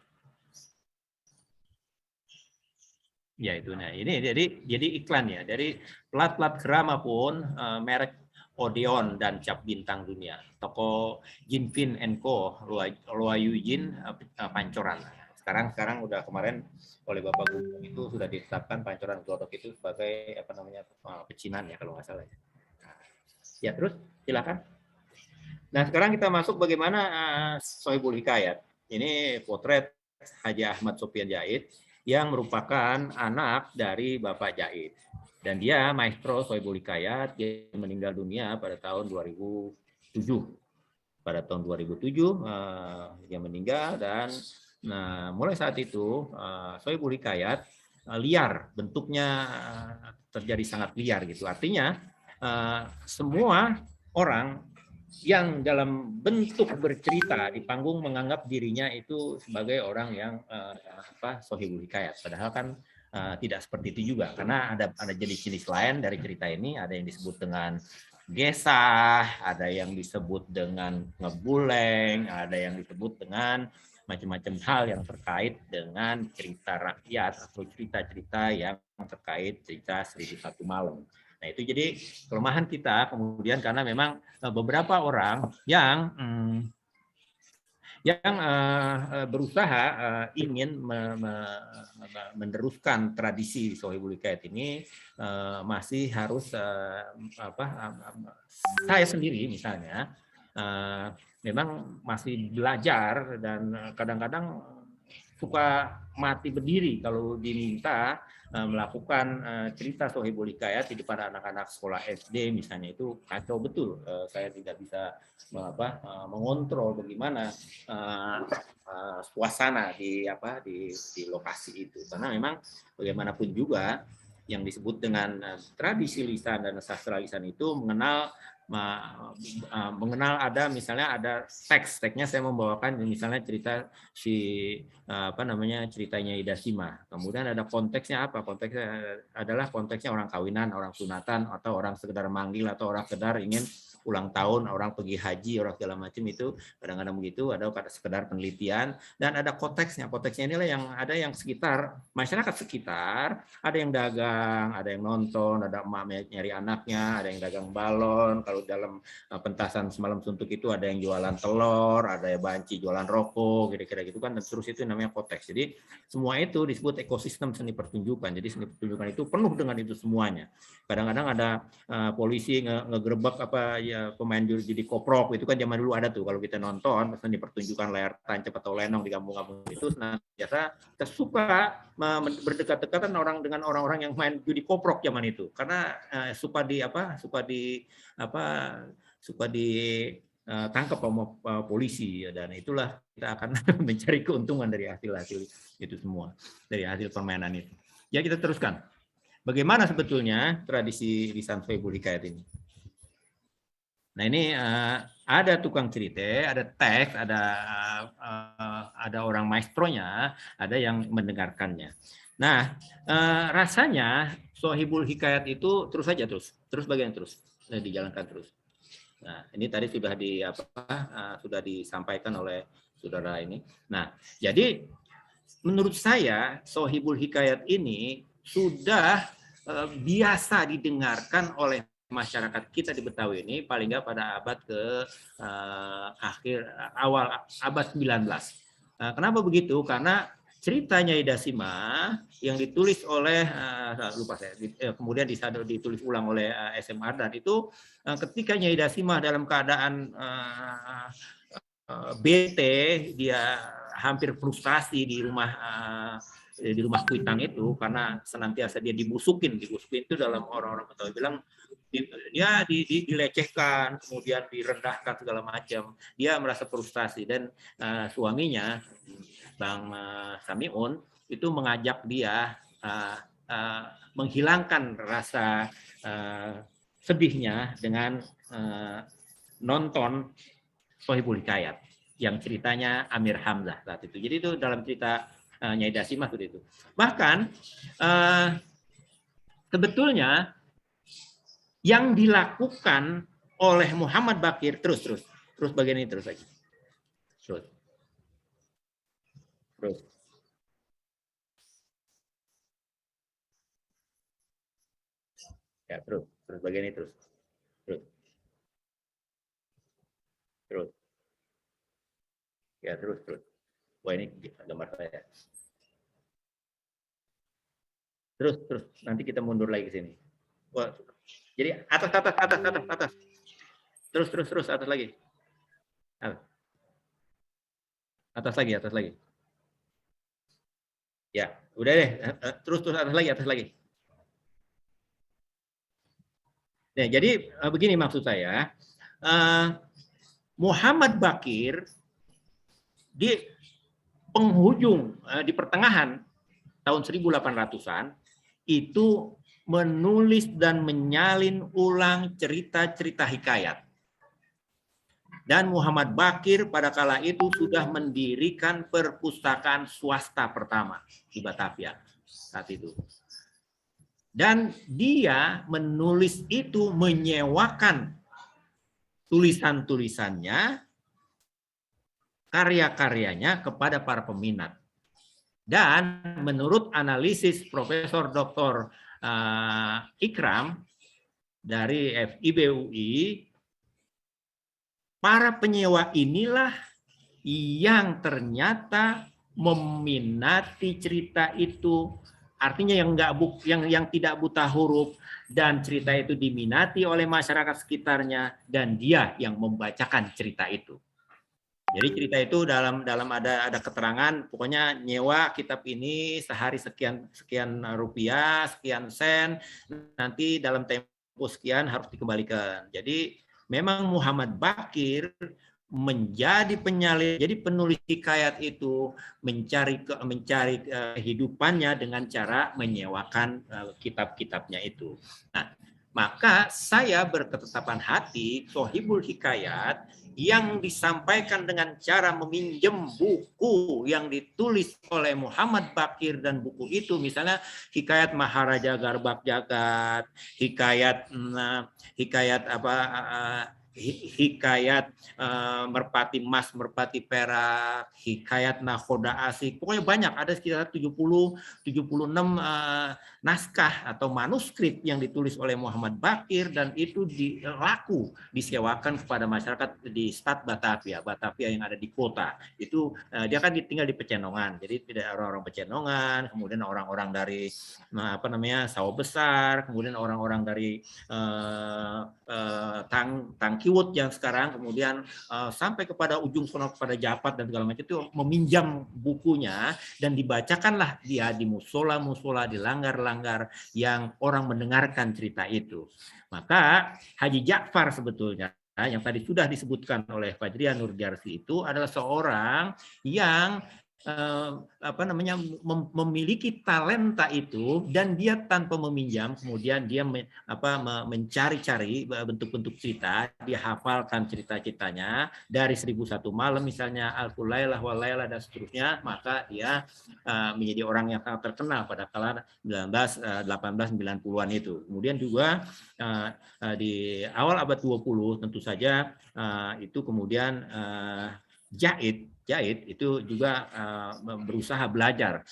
Ya itu, nah ini jadi iklan ya, dari plat-plat kerama pun merek Odeon dan cap bintang dunia, toko Jinpin & Co, Luayu Jin, Pancoran. Sekarang udah kemarin oleh Bapak Gubernur itu sudah ditetapkan Pancoran Glodok itu sebagai pecinan ya kalau nggak salah. Ya terus silakan. Nah sekarang kita masuk bagaimana Sohibul Hikayat. Ini potret Haji Ahmad Sopyan Jahid yang merupakan anak dari Bapak Jahid. Dan dia maestro Sohibul Hikayat, dia meninggal dunia pada tahun 2007. Pada tahun 2007 dia meninggal, dan mulai saat itu Sohibul Hikayat liar, bentuknya terjadi sangat liar gitu. Artinya semua orang yang dalam bentuk bercerita di panggung menganggap dirinya itu sebagai orang yang Sohibul Hikayat. Padahal kan tidak seperti itu juga, karena ada jenis-jenis lain dari cerita ini. Ada yang disebut dengan gesah, ada yang disebut dengan ngebuleng, ada yang disebut dengan macam-macam hal yang terkait dengan cerita rakyat atau cerita-cerita yang terkait cerita 1001 Malam. Nah itu jadi kelemahan kita kemudian, karena memang beberapa orang yang berusaha ingin meneruskan tradisi Sohibul Hikayat ini masih harus saya sendiri misalnya memang masih belajar, dan kadang-kadang suka mati berdiri kalau diminta melakukan cerita Sohibul Hikayat di depan anak-anak sekolah SD misalnya. Itu kacau betul. Saya tidak bisa mengontrol bagaimana suasana di lokasi itu, karena memang bagaimanapun juga yang disebut dengan tradisi lisan dan sastra lisan itu mengenal ada misalnya ada teksnya. Saya membawakan misalnya cerita ceritanya Ida Sima. Kemudian ada konteksnya apa? Konteksnya adalah konteksnya orang kawinan, orang sunatan, atau orang sekedar manggil, atau orang sekedar ingin ulang tahun, orang pergi haji, orang segala macam. Itu kadang-kadang begitu. Ada sekedar penelitian, dan ada konteksnya. Konteksnya inilah yang ada yang sekitar, masyarakat sekitar, ada yang dagang, ada yang nonton, ada emak nyari anaknya, ada yang dagang balon. Kalau dalam pentasan Semalam Suntuk itu ada yang jualan telur, ada yang banci jualan rokok, kira-kira gitu kan, dan terus itu namanya konteks. Jadi semua itu disebut ekosistem seni pertunjukan. Jadi seni pertunjukan itu penuh dengan itu semuanya. Kadang-kadang ada polisi ngegerebek pemain judi koprok, itu kan zaman dulu ada tuh. Kalau kita nonton seni pertunjukan layar tancap atau lenong di kampung-kampung itu, biasa kita suka berdekat-dekatan dengan orang-orang yang main judi koprok zaman itu, karena suka ditangkap sama polisi, dan itulah kita akan mencari keuntungan dari hasil itu semua, dari hasil permainan itu. Ya, kita teruskan. Bagaimana sebetulnya tradisi lisan Sohibul Hikayat ini? Nah, ini ada tukang cerita, ada teks, ada orang maestronya, ada yang mendengarkannya. Nah, rasanya Sohibul Hikayat itu terus bagian terus dijalankan terus. Nah, ini tadi sudah disampaikan oleh saudara ini. Nah, jadi menurut saya Sohibul Hikayat ini sudah biasa didengarkan oleh masyarakat kita di Betawi ini paling nggak pada abad awal abad 19. Kenapa begitu? Karena cerita Nyai Dasima yang ditulis oleh kemudian ditulis ulang oleh SM Ardan itu ketika Nyai Dasima dalam keadaan bete, dia hampir frustasi di rumah Kuitang itu karena senantiasa dia dibusukin itu dalam orang-orang Betawi bilang dia dilecehkan, kemudian direndahkan segala macam. Dia merasa frustasi dan suaminya Bang Samiun itu mengajak dia menghilangkan rasa sedihnya dengan nonton Sohibul Hikayat yang ceritanya Amir Hamzah saat itu. Jadi itu dalam cerita Nyai Dasima itu. Bahkan sebetulnya yang dilakukan oleh Muhammad Baqir terus bagian ini terus lagi. Terus. Ya, terus bagian ini terus. Ya, terus. Wah, ini gambar saya. Terus. Nanti kita mundur lagi ke sini. Wah, jadi atas. Terus atas lagi. Atas lagi. Ya, udah deh. Terus atas lagi. Nah, jadi begini maksud saya. Muhammad Baqir di penghujung, di pertengahan tahun 1800-an itu menulis dan menyalin ulang cerita-cerita hikayat. Dan Muhammad Baqir pada kala itu sudah mendirikan perpustakaan swasta pertama di Batavia saat itu. Dan dia menulis itu menyewakan tulisan-tulisannya, karya-karyanya kepada para peminat. Dan menurut analisis Profesor Dr. Ikram dari FIB UI, para penyewa inilah yang ternyata meminati cerita itu, artinya yang tidak buta huruf, dan cerita itu diminati oleh masyarakat sekitarnya, dan dia yang membacakan cerita itu. Jadi cerita itu dalam ada keterangan, pokoknya nyewa kitab ini sehari sekian rupiah, sekian sen, nanti dalam tempo sekian harus dikembalikan. Jadi memang Muhammad Baqir menjadi penyalin, jadi penulis hikayat itu mencari kehidupannya dengan cara menyewakan kitab-kitabnya itu. Nah, maka saya berketetapan hati Sohibul Hikayat yang disampaikan dengan cara meminjam buku yang ditulis oleh Muhammad Baqir, dan buku itu misalnya Hikayat Maharaja Garbak Jagat, hikayat Merpati Mas, Merpati Perak, Hikayat Nakhoda Asik, pokoknya banyak, ada sekitar 76 naskah atau manuskrip yang ditulis oleh Muhammad Baqir, dan itu disewakan kepada masyarakat di Stad Batavia yang ada di kota. Itu dia kan tinggal di Pecenongan, jadi tidak orang-orang Pecenongan, kemudian orang-orang dari Sawah Besar, kemudian orang-orang dari Tangkiwut yang sekarang, kemudian sampai kepada ujung sono kepada Japat dan segala macam, itu meminjam bukunya dan dibacakanlah dia di musola, di langgar-langgar yang orang mendengarkan cerita itu. Maka Haji Ja'far sebetulnya yang tadi sudah disebutkan oleh Fajrian Nurjarsi itu adalah seorang yang memiliki talenta itu dan dia tanpa meminjam, kemudian dia mencari-cari bentuk-bentuk cerita, dia hafalkan cerita-ceritanya dari 1001 malam misalnya, Alful Lailah wal Lailah dan seterusnya, maka dia menjadi orang yang sangat terkenal pada kala 1890-an itu. Kemudian juga di awal abad 20 tentu saja itu kemudian Jaid itu juga berusaha belajar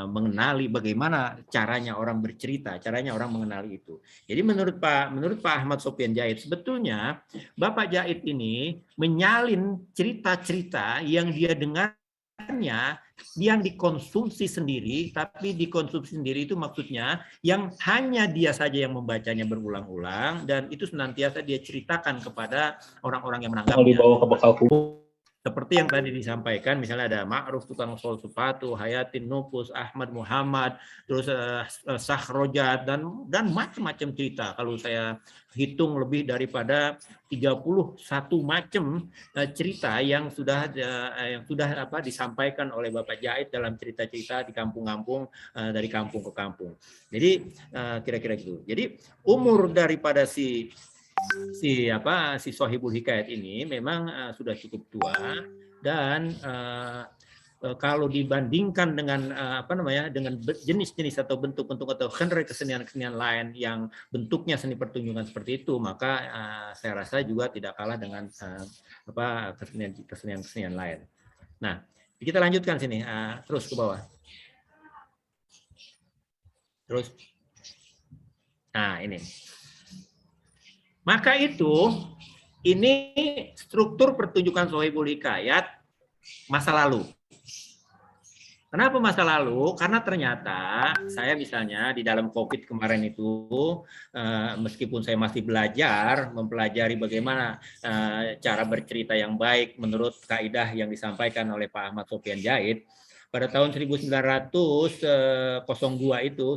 mengenali bagaimana caranya orang bercerita, caranya orang mengenali itu. Jadi menurut Pak Ahmad Sofyan Jaid, sebetulnya Bapak Jaid ini menyalin cerita-cerita yang dia dengarnya, yang dikonsumsi sendiri, tapi dikonsumsi sendiri itu maksudnya yang hanya dia saja yang membacanya berulang-ulang dan itu senantiasa dia ceritakan kepada orang-orang yang menanggapnya. Dibawa ke bekal kubur. Seperti yang tadi disampaikan, misalnya ada Ma'ruf tukang sol sepatu, Hayatin Nufus, Ahmad Muhammad, terus Sahrojat dan macam-macam cerita. Kalau saya hitung lebih daripada 31 macam cerita yang sudah disampaikan oleh Bapak Jaid dalam cerita-cerita di kampung-kampung, dari kampung ke kampung. Jadi kira-kira gitu. Jadi umur daripada si Sohibul Hikayat ini memang sudah cukup tua dan kalau dibandingkan dengan dengan jenis-jenis atau bentuk-bentuk atau genre kesenian-kesenian lain yang bentuknya seni pertunjukan seperti itu, maka saya rasa juga tidak kalah dengan kesenian-kesenian lain. Nah, kita lanjutkan sini, terus ke bawah. Terus, nah ini. Maka itu, ini struktur pertunjukan Sohibul Hikayat masa lalu. Kenapa masa lalu? Karena ternyata saya misalnya di dalam COVID kemarin itu, meskipun saya masih mempelajari bagaimana cara bercerita yang baik menurut kaidah yang disampaikan oleh Pak Ahmad Sofyan Jaid, pada tahun 1902 itu,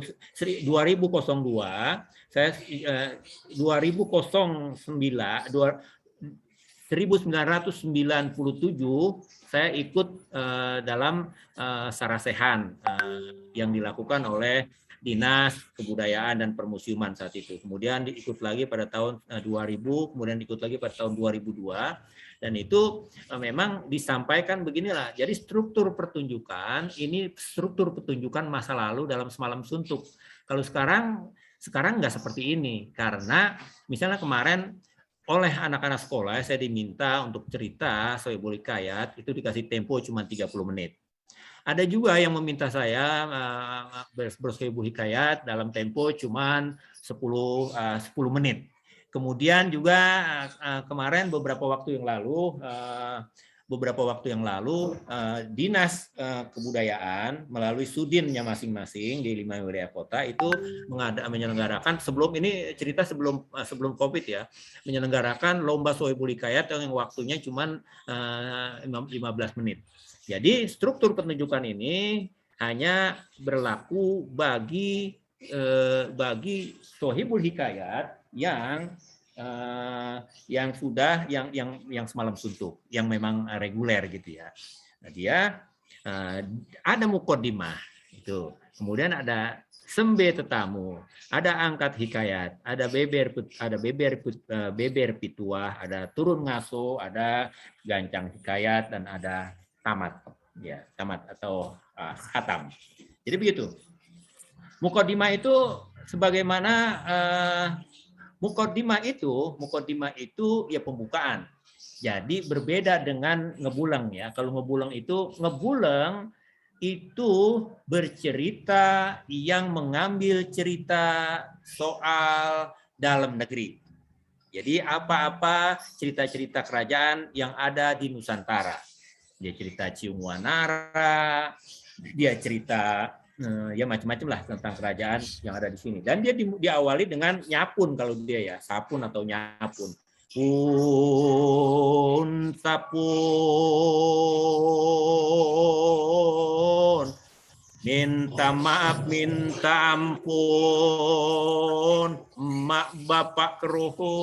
2002, saya 1997 saya ikut dalam sarasehan yang dilakukan oleh Dinas Kebudayaan dan Permusiuman saat itu. Kemudian diikut lagi pada tahun 2000, kemudian diikut lagi pada tahun 2002. Dan itu memang disampaikan beginilah. Jadi struktur pertunjukan, ini struktur pertunjukan masa lalu dalam Semalam Suntuk. Kalau sekarang nggak seperti ini. Karena misalnya kemarin oleh anak-anak sekolah saya diminta untuk cerita Sohibul Hikayat, itu dikasih tempo cuma 30 menit. Ada juga yang meminta saya bersohibul hikayat dalam tempo cuman 10 menit. Kemudian juga kemarin beberapa waktu yang lalu Dinas Kebudayaan melalui Sudinnya masing-masing di 5 wilayah kota itu menyelenggarakan sebelum COVID ya, menyelenggarakan lomba sohibul hikayat yang waktunya cuma 15 menit. Jadi struktur pertunjukan ini hanya berlaku bagi sohibul hikayat yang Semalam Suntuk, yang memang reguler gitu ya. Nah, dia ada mukodimah itu, kemudian ada sembe tetamu, ada angkat hikayat, ada beber pituah, ada turun ngaso, ada gancang hikayat, dan ada tamat atau khatam. Jadi begitu. Mukodimah itu sebagaimana mukodimah itu ya pembukaan. Jadi berbeda dengan ngebulang ya. Kalau ngebulang itu bercerita yang mengambil cerita soal dalam negeri. Jadi apa-apa cerita-cerita kerajaan yang ada di Nusantara. Dia cerita Ciung Wanara, dia cerita ya macam-macam lah tentang kerajaan yang ada di sini. Dan dia diawali dengan nyapun kalau dia ya, sapun atau nyapun. Pun sapun, minta maaf, minta ampun, mak bapak keruhun.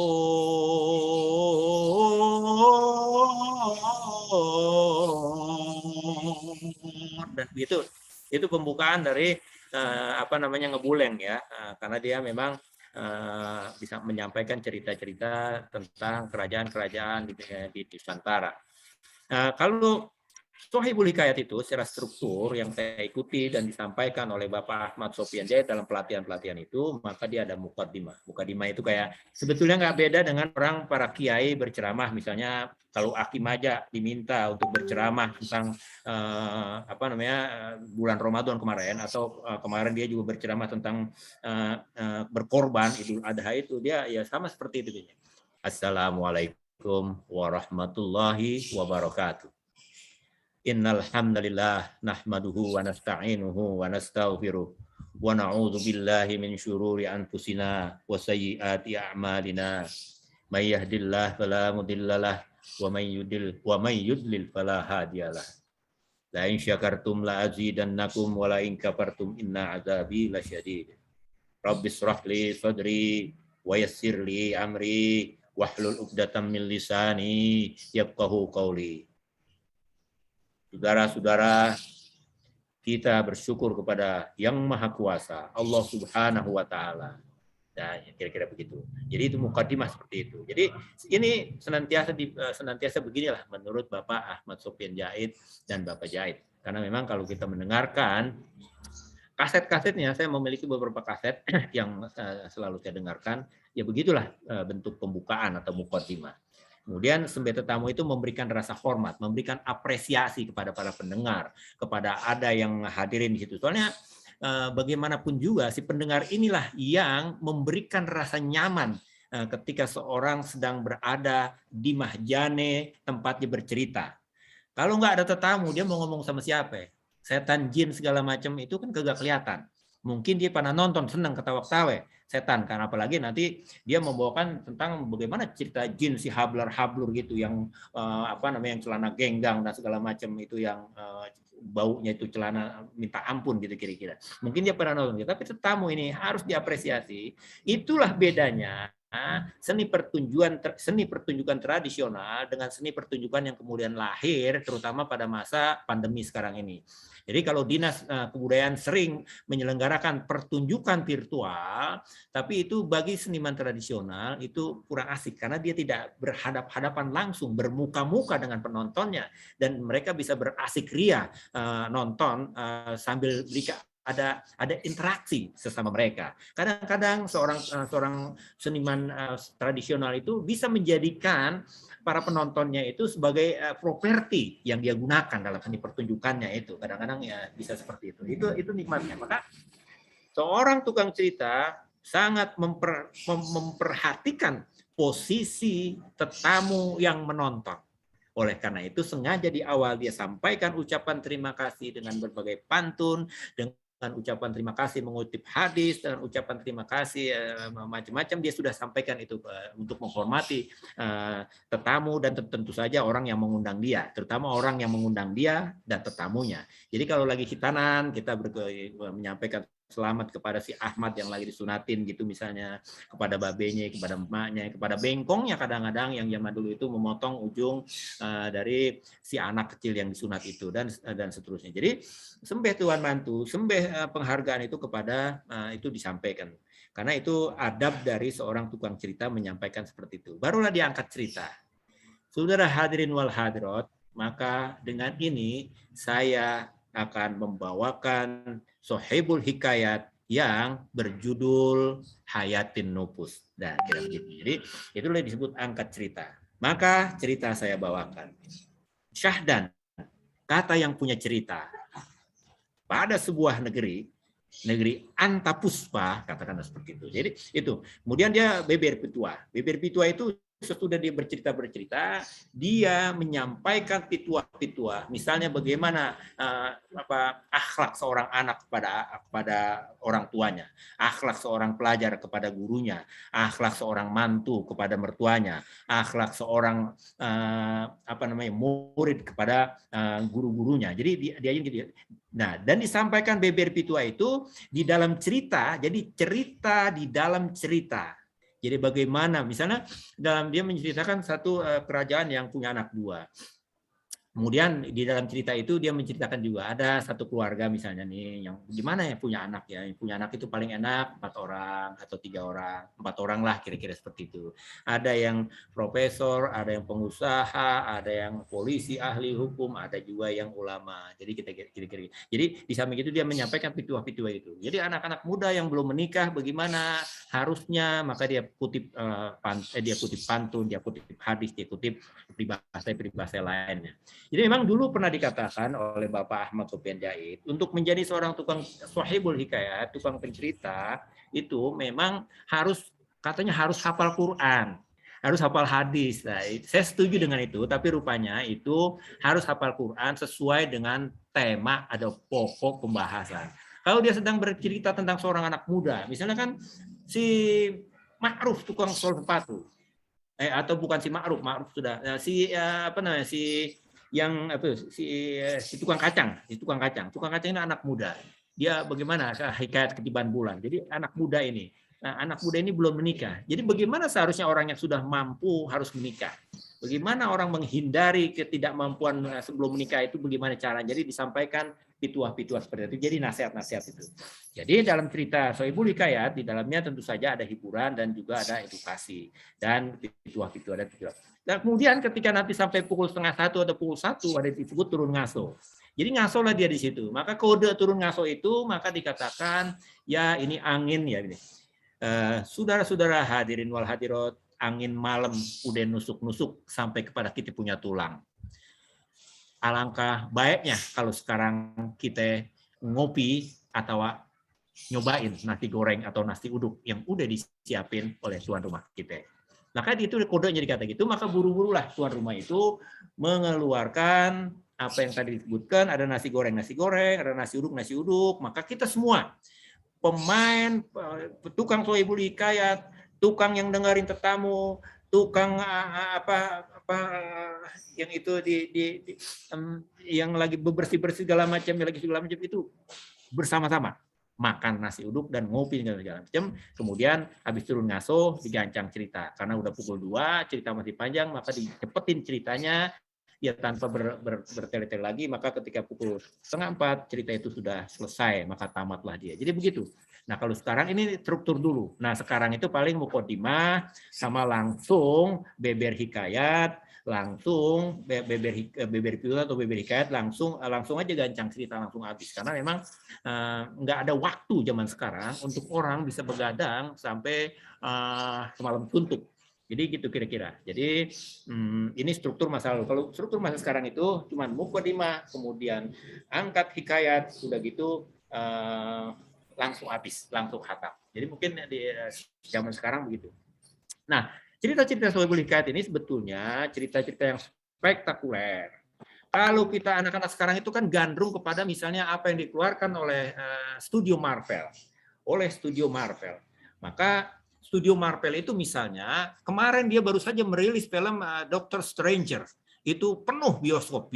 dan itu pembukaan dari ngebuleng ya, karena dia memang bisa menyampaikan cerita-cerita tentang kerajaan-kerajaan di Nusantara. Kalau Sohibul Hikayat itu secara struktur yang saya ikuti dan disampaikan oleh Bapak Ahmad Sofyan Jahid dalam pelatihan-pelatihan itu, maka dia ada mukaddimah. Mukaddimah itu kayak sebetulnya nggak beda dengan orang para kiai berceramah. Misalnya kalau Hakim Aja diminta untuk berceramah tentang bulan Ramadan kemarin, atau kemarin dia juga berceramah tentang berkorban Idul Adha, itu dia ya sama seperti itu. Assalamualaikum warahmatullahi wabarakatuh. Innal hamdalillah nahmaduhu wa nasta'inuhu wa nastaghfiruh wa na'udzu billahi min syururi anfusina wa sayyiati a'malina. May yahdihillahu fala mudhillalah wa may yudlil fala hadiyalah. La in syakartum la azidannakum wa la in kafartum inna 'adzabi lasyadid. Rabbis shrah li sadri wa yassir li amri wahlul 'uqdatam min lisani yafqahu qawli. Saudara-saudara, kita bersyukur kepada Yang Maha Kuasa, Allah Subhanahu wa Ta'ala. Nah, kira-kira begitu. Jadi itu mukadimah seperti itu. Jadi ini senantiasa beginilah menurut Bapak Ahmad Sofyan Jahid dan Bapak Jahid. Karena memang kalau kita mendengarkan kaset-kasetnya, saya memiliki beberapa kaset yang selalu saya dengarkan, ya begitulah bentuk pembukaan atau mukadimah. Kemudian sembah tamu itu memberikan rasa hormat, memberikan apresiasi kepada para pendengar, kepada ada yang hadirin di situ. Soalnya bagaimanapun juga si pendengar inilah yang memberikan rasa nyaman ketika seorang sedang berada di mahjane tempatnya bercerita. Kalau nggak ada tetamu, dia mau ngomong sama siapa? Setan, jin, segala macam itu kan kagak kelihatan. Mungkin dia pernah nonton, senang ketawa-ketawa setan, karena apalagi nanti dia membawakan tentang bagaimana cerita jin si hablur gitu yang yang celana genggang dan segala macam itu, yang baunya itu celana minta ampun gitu kira-kira. Mungkin dia pernah nonton, tapi tetamu ini harus diapresiasi. Itulah bedanya seni pertunjukan tradisional dengan seni pertunjukan yang kemudian lahir terutama pada masa pandemi sekarang ini. Jadi kalau Dinas Kebudayaan sering menyelenggarakan pertunjukan virtual, tapi itu bagi seniman tradisional itu kurang asik karena dia tidak berhadap-hadapan langsung, bermuka-muka dengan penontonnya, dan mereka bisa berasik ria nonton sambil ada interaksi sesama mereka. Kadang-kadang seorang seniman tradisional itu bisa menjadikan para penontonnya itu sebagai properti yang dia gunakan dalam seni pertunjukannya itu. Kadang-kadang ya bisa seperti itu. Itu nikmatnya. Maka seorang tukang cerita sangat memperhatikan posisi tetamu yang menonton. Oleh karena itu sengaja di awal dia sampaikan ucapan terima kasih dengan berbagai pantun, dengan ucapan terima kasih mengutip hadis, dan ucapan terima kasih macam-macam dia sudah sampaikan itu untuk menghormati tetamu dan tentu saja orang yang mengundang dia, terutama orang yang mengundang dia dan tetamunya. Jadi kalau lagi khitanan kita menyampaikan selamat kepada si Ahmad yang lagi disunatin gitu misalnya, kepada babenya, kepada emaknya, kepada bengkongnya kadang-kadang yang zaman dulu itu memotong ujung dari si anak kecil yang disunat itu dan seterusnya. Jadi sembah Tuhan mantu, sembah penghargaan itu kepada itu disampaikan. Karena itu adab dari seorang tukang cerita menyampaikan seperti itu. Barulah diangkat cerita. Saudara hadirin wal hadirat, maka dengan ini saya akan membawakan Sohibul Hikayat yang berjudul Hayatin Nupus. Dan kira begitu. Jadi itulah disebut angkat cerita. Maka cerita saya bawakan. Syahdan, kata yang punya cerita. Pada sebuah negeri Antapuspa, katakanlah seperti itu. Jadi itu. Kemudian dia beber pitua. Beber pitua itu sesudah dia bercerita, dia menyampaikan pitua-pitua. Misalnya bagaimana akhlak seorang anak kepada orang tuanya, akhlak seorang pelajar kepada gurunya, akhlak seorang mantu kepada mertuanya, akhlak seorang murid kepada guru-gurunya. Jadi dia gitu. Nah, dan disampaikan beber pitua itu di dalam cerita, jadi cerita di dalam cerita. Jadi bagaimana, misalnya dalam dia menceritakan satu kerajaan yang punya anak dua. Kemudian di dalam cerita itu dia menceritakan juga ada satu keluarga misalnya nih yang gimana ya punya anak ya, yang punya anak itu paling enak 4 orang atau 3 orang, 4 orang lah kira-kira seperti itu. Ada yang profesor, ada yang pengusaha, ada yang polisi, ahli hukum, ada juga yang ulama. Jadi kita kira-kira. Jadi di samping itu dia menyampaikan pituah-pituah itu. Jadi anak-anak muda yang belum menikah bagaimana harusnya, maka dia kutip dia kutip pantun, dia kutip hadis, dia kutip peribahasa lainnya. Jadi memang dulu pernah dikatakan oleh Bapak Ahmad Sofyan Jaid, untuk menjadi seorang tukang sahibul hikayat, tukang pencerita, itu memang katanya harus hafal Quran, harus hafal hadis. Nah, saya setuju dengan itu, tapi rupanya itu harus hafal Quran sesuai dengan tema atau pokok pembahasan. Kalau dia sedang bercerita tentang seorang anak muda, misalnya kan si Ma'ruf tukang sol sepatu, atau bukan si Ma'ruf sudah, si tukang kacang ini anak muda. Dia bagaimana hikayat ketiban bulan. Jadi anak muda ini belum menikah. Jadi bagaimana seharusnya orang yang sudah mampu harus menikah? Bagaimana orang menghindari ketidakmampuan sebelum menikah itu bagaimana caranya? Jadi disampaikan pituah-pituah seperti itu. Jadi nasihat-nasihat itu. Jadi dalam cerita Sohibul Hikayat di dalamnya tentu saja ada hiburan dan juga ada edukasi dan pituah-pituah dan pituah. Dan kemudian ketika nanti sampai pukul 12:30 atau pukul 1 ada disebut turun ngaso. Jadi ngaso lah dia di situ. Maka kode turun ngaso itu maka dikatakan ya ini angin ya ini. Saudara-saudara hadirin wal hadirat, angin malam udah nusuk-nusuk sampai kepada kita punya tulang. Alangkah baiknya kalau sekarang kita ngopi atau nyobain nasi goreng atau nasi uduk yang udah disiapin oleh tuan rumah kita. Maka itu kodenya dikata gitu, maka buru-burulah tuan rumah itu mengeluarkan apa yang tadi disebutkan, ada nasi goreng, ada nasi uduk, maka kita semua pemain, tukang Sohibul Hikayat, tukang yang dengerin tetamu, tukang yang itu yang lagi bersih-bersih segala macam itu bersama-sama makan nasi uduk dan ngopi segala macam. Kemudian habis turun ngaso digancang cerita karena udah pukul 2, cerita masih panjang, maka dicepetin ceritanya ya tanpa bertele-tele lagi, maka ketika pukul 3:30 cerita itu sudah selesai, maka tamatlah dia. Jadi begitu. Nah, kalau sekarang ini struktur dulu. Nah, sekarang itu paling mukodimah sama langsung beber hikayat, langsung beber piula atau beber hikayat, langsung aja gancang cerita langsung habis. Karena memang nggak ada waktu zaman sekarang untuk orang bisa begadang sampai semalam suntuk. Jadi gitu kira-kira. Jadi ini struktur masa lalu. Kalau struktur masa sekarang itu cuma mukodimah, kemudian angkat hikayat, sudah gitu langsung habis, langsung khatam. Jadi mungkin di zaman sekarang begitu. Nah, cerita-cerita Sohibul Hikayat ini sebetulnya cerita-cerita yang spektakuler. Kalau kita anak-anak sekarang itu kan gandrung kepada misalnya apa yang dikeluarkan oleh Studio Marvel. Maka Studio Marvel itu misalnya kemarin dia baru saja merilis film Doctor Stranger. Itu penuh bioskop.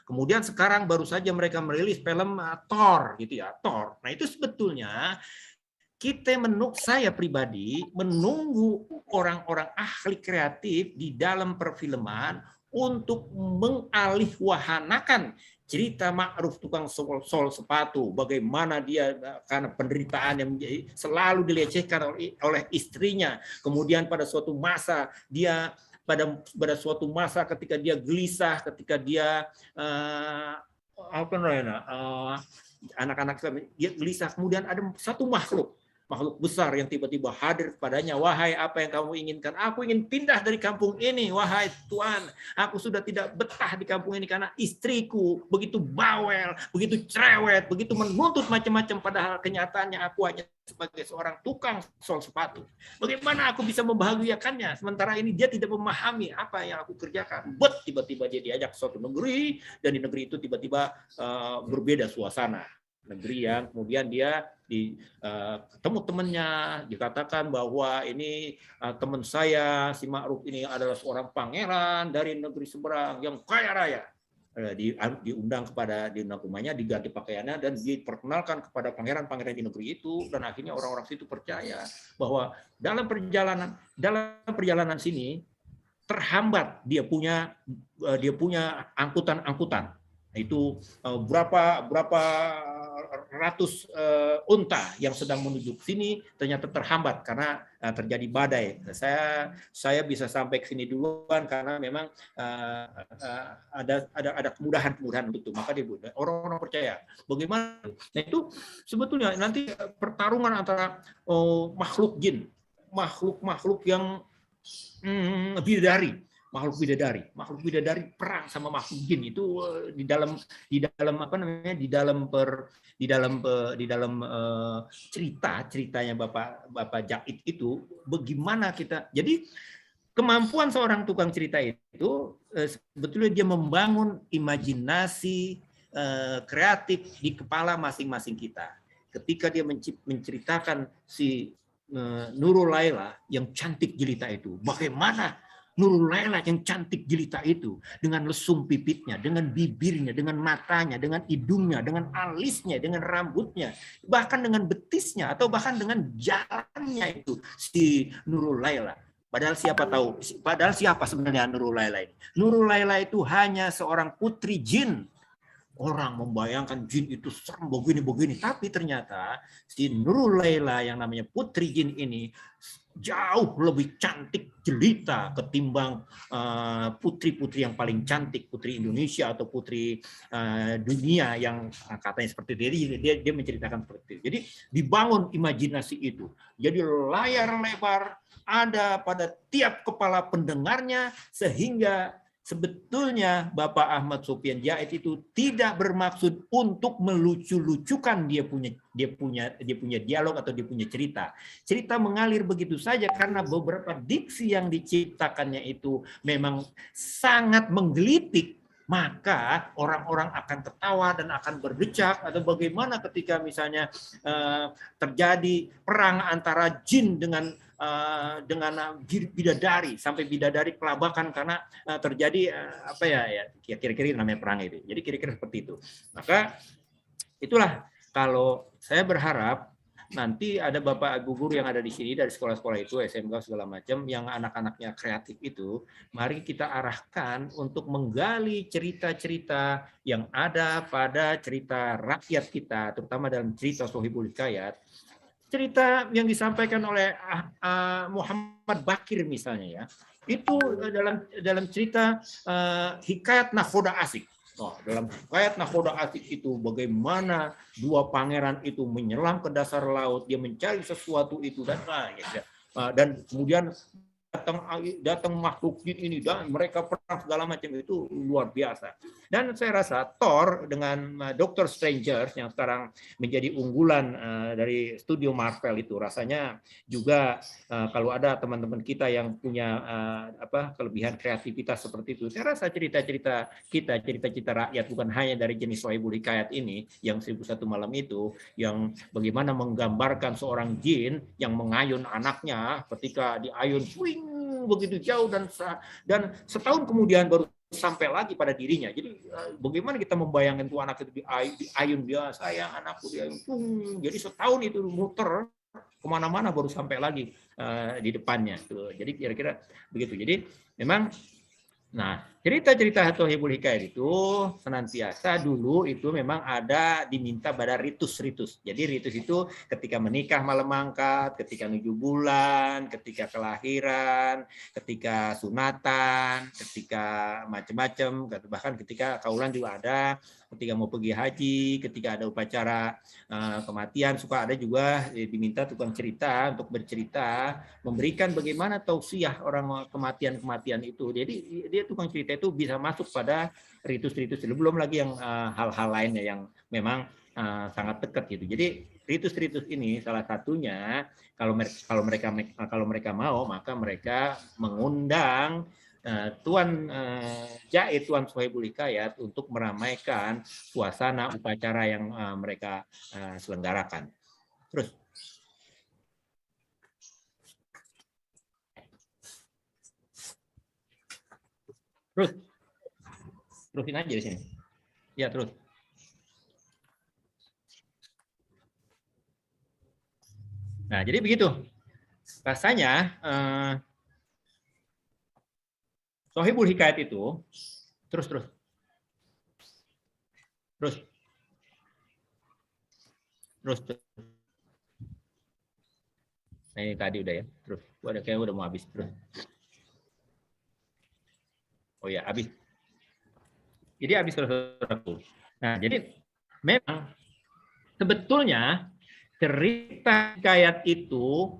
Kemudian sekarang baru saja mereka merilis film Thor gitu ya, Thor. Nah, itu sebetulnya saya pribadi menunggu orang-orang ahli kreatif di dalam perfilman untuk mengalihwahanakan cerita Ma'ruf tukang sol sepatu, bagaimana dia karena penderitaan yang selalu dilecehkan oleh istrinya, kemudian pada suatu masa dia ketika dia gelisah, ketika dia anak-anak dia gelisah, kemudian ada satu makhluk besar yang tiba-tiba hadir kepadanya. Wahai, apa yang kamu inginkan? Aku ingin pindah dari kampung ini, wahai Tuan. Aku sudah tidak betah di kampung ini karena istriku begitu bawel, begitu cerewet, begitu menuntut macam-macam, padahal kenyataannya aku hanya sebagai seorang tukang sol sepatu. Bagaimana aku bisa membahagiakannya? Sementara ini dia tidak memahami apa yang aku kerjakan. Tiba-tiba dia diajak ke suatu negeri, dan di negeri itu tiba-tiba berbeda suasana. Negeri yang kemudian dia ketemu temannya, dikatakan bahwa ini teman saya si Ma'ruf ini adalah seorang pangeran dari negeri seberang yang kaya raya. Diundang ke rumahnya, diganti pakaiannya dan diperkenalkan kepada pangeran-pangeran di negeri itu, dan akhirnya orang-orang situ percaya bahwa dalam perjalanan sini terhambat dia punya angkutan-angkutan. Itu berapa ratus unta yang sedang menuju ke sini ternyata terhambat karena terjadi badai. Saya bisa sampai ke sini duluan karena memang ada kemudahan untuk itu. Maka dia orang-orang percaya. Bagaimana? Nah itu sebetulnya nanti pertarungan antara makhluk jin, makhluk yang bidadari, makhluk bidadari perang sama makhluk jin itu di dalam apa namanya di dalam ceritanya Bapak Jaid itu bagaimana kita. Jadi kemampuan seorang tukang cerita itu sebetulnya dia membangun imajinasi kreatif di kepala masing-masing kita. Ketika dia menceritakan si Nurul Laila yang cantik jelita itu, bagaimana Nurul Laila yang cantik jelita itu dengan lesung pipitnya, dengan bibirnya, dengan matanya, dengan hidungnya, dengan alisnya, dengan rambutnya, bahkan dengan betisnya atau bahkan dengan jalannya itu si Nurul Laila. Padahal siapa sebenarnya Nurul Laila ini? Nurul Laila itu hanya seorang putri jin. Orang membayangkan jin itu serem begini-begini, tapi ternyata si Nurul Laila yang namanya putri jin ini jauh lebih cantik jelita ketimbang putri-putri yang paling cantik, putri Indonesia atau putri dunia yang katanya seperti itu. Dia menceritakan seperti itu. Jadi dibangun imajinasi itu. Jadi layar lebar ada pada tiap kepala pendengarnya sehingga sebetulnya Bapak Ahmad Sofyan Jaid itu tidak bermaksud untuk melucu-lucukan dia punya dialog atau dia punya cerita. Cerita mengalir begitu saja karena beberapa diksi yang diciptakannya itu memang sangat menggelitik. Maka orang-orang akan tertawa dan akan berdecak. Atau bagaimana ketika misalnya terjadi perang antara jin dengan bidadari, sampai bidadari kelabakan karena terjadi kira-kira namanya perang itu. Jadi kira-kira seperti itu. Maka itulah kalau saya berharap nanti ada Bapak Ibu guru yang ada di sini dari sekolah-sekolah itu, SMK segala macam, yang anak-anaknya kreatif itu, mari kita arahkan untuk menggali cerita-cerita yang ada pada cerita rakyat kita, terutama dalam cerita Sohibul Hikayat. Cerita yang disampaikan oleh Muhammad Bakir misalnya ya, itu dalam cerita Hikayat Nakhoda Asik. Dalam Hikayat Nakhoda Asik itu bagaimana dua pangeran itu menyelam ke dasar laut, dia mencari sesuatu itu dan kemudian datang makhluk jin ini dan mereka perang segala macam, itu luar biasa. Dan saya rasa Thor dengan Doctor Strange yang sekarang menjadi unggulan dari studio Marvel itu rasanya juga kalau ada teman-teman kita yang punya kelebihan kreativitas seperti itu, saya rasa cerita-cerita kita, cerita-cerita rakyat bukan hanya dari jenis Sohibul Hikayat ini yang 1001 malam itu, yang bagaimana menggambarkan seorang jin yang mengayun anaknya ketika diayun swing begitu jauh dan setahun kemudian baru sampai lagi pada dirinya. Jadi bagaimana kita membayangkan tuh anak itu diayun dia, sayang anakku diayun, jadi setahun itu muter kemana-mana baru sampai lagi di depannya. Jadi kira-kira begitu. Jadi memang, nah cerita-cerita Sohibul Hikayat itu senantiasa dulu itu memang ada diminta pada ritus-ritus. Jadi ritus itu ketika menikah malam mangkat, ketika 7 bulan, ketika kelahiran, ketika sunatan, ketika macam-macam, bahkan ketika kaulan juga ada, ketika mau pergi haji, ketika ada upacara kematian, suka ada juga diminta tukang cerita untuk bercerita, memberikan bagaimana tausiah orang kematian itu. Jadi dia tukang cerita itu bisa masuk pada ritus-ritus itu. Belum lagi yang hal-hal lainnya yang memang sangat dekat gitu. Jadi ritus-ritus ini salah satunya kalau mereka mau, maka mereka mengundang Tuan Jaid, Tuan Sohibul Hikayat untuk meramaikan suasana upacara yang mereka selenggarakan. Terusin aja di sini. Ya, terus. Nah, jadi begitu. Rasanya Sohibul Hikayat itu terus. Nah, ini tadi udah ya. Terus, kayaknya udah mau habis terus. Oh ya, habis. Jadi habis saudaraku. Nah, jadi memang sebetulnya cerita hikayat itu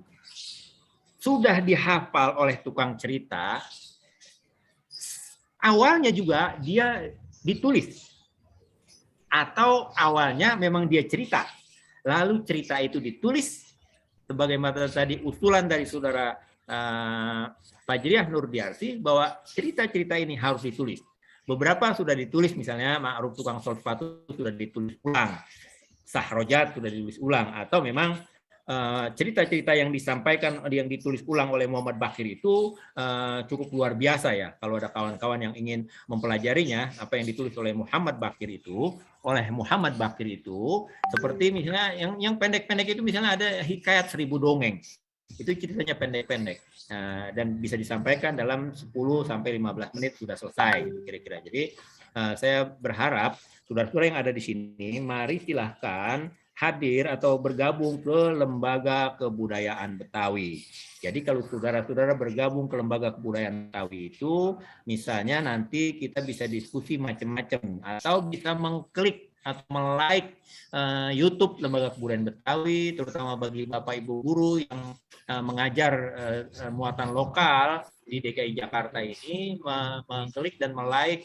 sudah dihafal oleh tukang cerita. Awalnya juga dia ditulis. Atau awalnya memang dia cerita. Lalu cerita itu ditulis sebagaimana tadi usulan dari saudara Fajriah Nurdiarsi bahwa cerita-cerita ini harus ditulis. Beberapa sudah ditulis, misalnya Ma'ruf Tukang Sol Sepatu sudah ditulis ulang, Sahrojat sudah ditulis ulang, atau memang cerita-cerita yang disampaikan, yang ditulis ulang oleh Muhammad Bakir itu cukup luar biasa ya. Kalau ada kawan-kawan yang ingin mempelajarinya, apa yang ditulis oleh Muhammad Bakir itu, seperti misalnya yang pendek-pendek itu, misalnya ada Hikayat 1000 Dongeng. Itu ceritanya pendek-pendek dan bisa disampaikan dalam 10 sampai 15 menit sudah selesai gitu kira-kira. Jadi saya berharap saudara-saudara yang ada di sini, mari silahkan hadir atau bergabung ke Lembaga Kebudayaan Betawi. Jadi kalau saudara-saudara bergabung ke Lembaga Kebudayaan Betawi itu, misalnya nanti kita bisa diskusi macam-macam, atau bisa mengklik atau like YouTube Lembaga Kebudayaan Betawi, terutama bagi Bapak Ibu guru yang mengajar muatan lokal di DKI Jakarta ini, mengklik dan like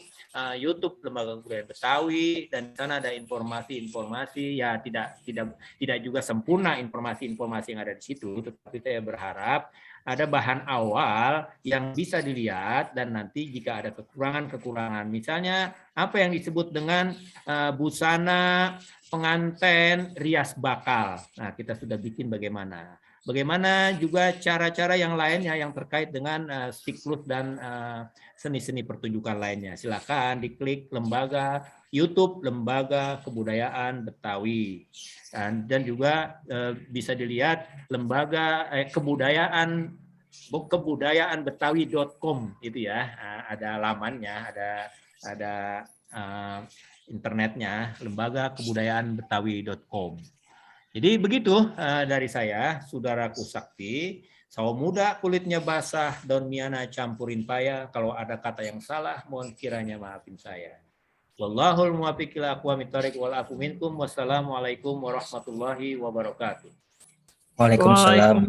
YouTube Lembaga Kebudayaan Betawi, dan di sana ada informasi-informasi, ya tidak juga sempurna informasi-informasi yang ada di situ, tetapi saya berharap ada bahan awal yang bisa dilihat, dan nanti jika ada kekurangan-kekurangan, misalnya apa yang disebut dengan busana pengantin rias bakal. Nah, kita sudah bikin bagaimana juga cara-cara yang lainnya yang terkait dengan siklus dan seni-seni pertunjukan lainnya. Silakan diklik lembaga YouTube Lembaga Kebudayaan Betawi, dan juga bisa dilihat lembaga kebudayaanbetawi.com itu ya, ada lamannya, ada internetnya, lembaga kebudayaanbetawi.com. Jadi begitu dari saya, saudaraku sakti. Sawo muda kulitnya basah, daun miana campurin paya. Kalau ada kata yang salah, mohon kiranya maafin saya. Wallahul muwaffiq ila aqwamit thoriq wal afu minkum. Wassalamualaikum warahmatullahi wabarakatuh. Waalaikumsalam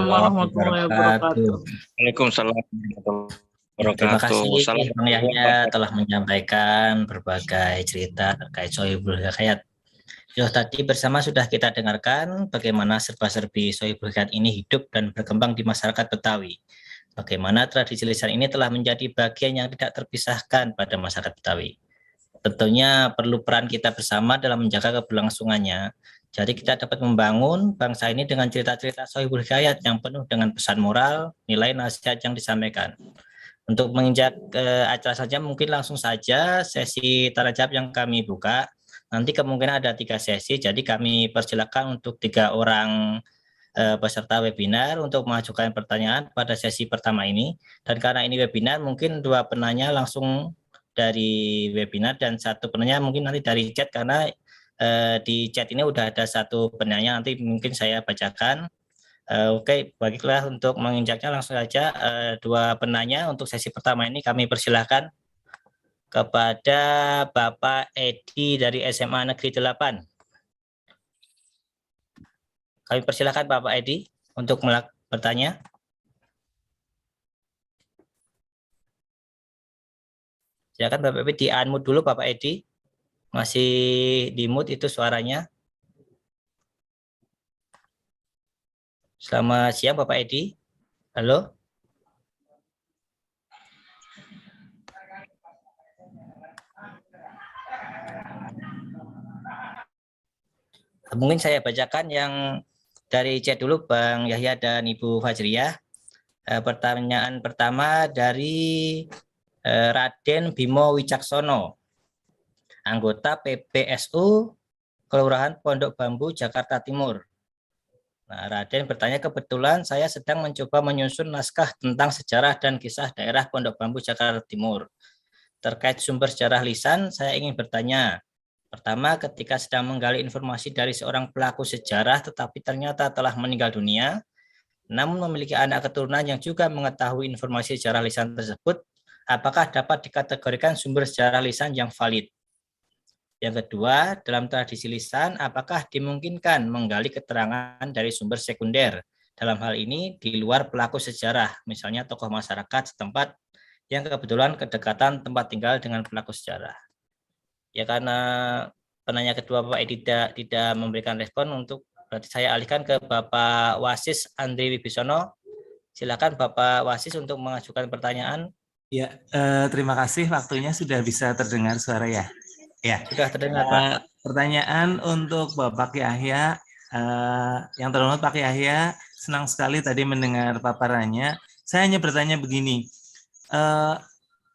warahmatullahi wabarakatuh. Waalaikumsalam Terima kasih Bang Yahya telah menyampaikan berbagai cerita terkait Sohibul Hikayat. Tadi bersama sudah kita dengarkan bagaimana serba-serbi Sohibul Hikayat ini hidup dan berkembang di masyarakat Betawi. Bagaimana tradisi lisan ini telah menjadi bagian yang tidak terpisahkan pada masyarakat Betawi. Tentunya perlu peran kita bersama dalam menjaga keberlangsungannya. Jadi kita dapat membangun bangsa ini dengan cerita-cerita Sohibul Hikayat yang penuh dengan pesan moral, nilai nasihat yang disampaikan. Untuk menginjak acara saja, mungkin langsung saja sesi tanya jawab yang kami buka. Nanti kemungkinan ada 3 sesi, jadi kami persilakan untuk 3 orang peserta webinar untuk mengajukan pertanyaan pada sesi pertama ini. Dan karena ini webinar, mungkin 2 penanya langsung dari webinar dan 1 penanya mungkin nanti dari chat, karena di chat ini udah ada 1 penanya, nanti mungkin saya bacakan. Oke, baiklah, untuk menginjaknya langsung saja 2 penanya untuk sesi pertama ini kami persilahkan kepada Bapak Edi dari SMA Negeri 8. Kami persilahkan Bapak Edi untuk bertanya. Silakan Bapak Edi, di-unmute dulu Bapak Edi. Masih di-mute itu suaranya. Selamat siang Bapak Edi. Halo. Mungkin saya bacakan yang dari chat dulu Bang Yahya dan Ibu Fajriah. Pertanyaan pertama dari Raden Bimo Wicaksono, anggota PPSU Kelurahan Pondok Bambu, Jakarta Timur. Nah, Raden bertanya, kebetulan saya sedang mencoba menyusun naskah tentang sejarah dan kisah daerah Pondok Bambu Jakarta Timur. Terkait sumber sejarah lisan, saya ingin bertanya. Pertama, ketika sedang menggali informasi dari seorang pelaku sejarah tetapi ternyata telah meninggal dunia, namun memiliki anak keturunan yang juga mengetahui informasi sejarah lisan tersebut, apakah dapat dikategorikan sumber sejarah lisan yang valid? Yang kedua, dalam tradisi lisan, apakah dimungkinkan menggali keterangan dari sumber sekunder? Dalam hal ini, di luar pelaku sejarah, misalnya tokoh masyarakat setempat yang kebetulan kedekatan tempat tinggal dengan pelaku sejarah. Ya, karena penanya kedua Bapak Edi tidak memberikan respon, untuk berarti saya alihkan ke Bapak Wasis Andri Wibisono. Silakan Bapak Wasis untuk mengajukan pertanyaan. Ya, terima kasih, waktunya sudah bisa terdengar suara ya. Ya, sudah terdengar, Pak. Pertanyaan untuk Bapak Yahya, yang terhormat Pak Yahya, senang sekali tadi mendengar paparannya. Saya hanya bertanya begini,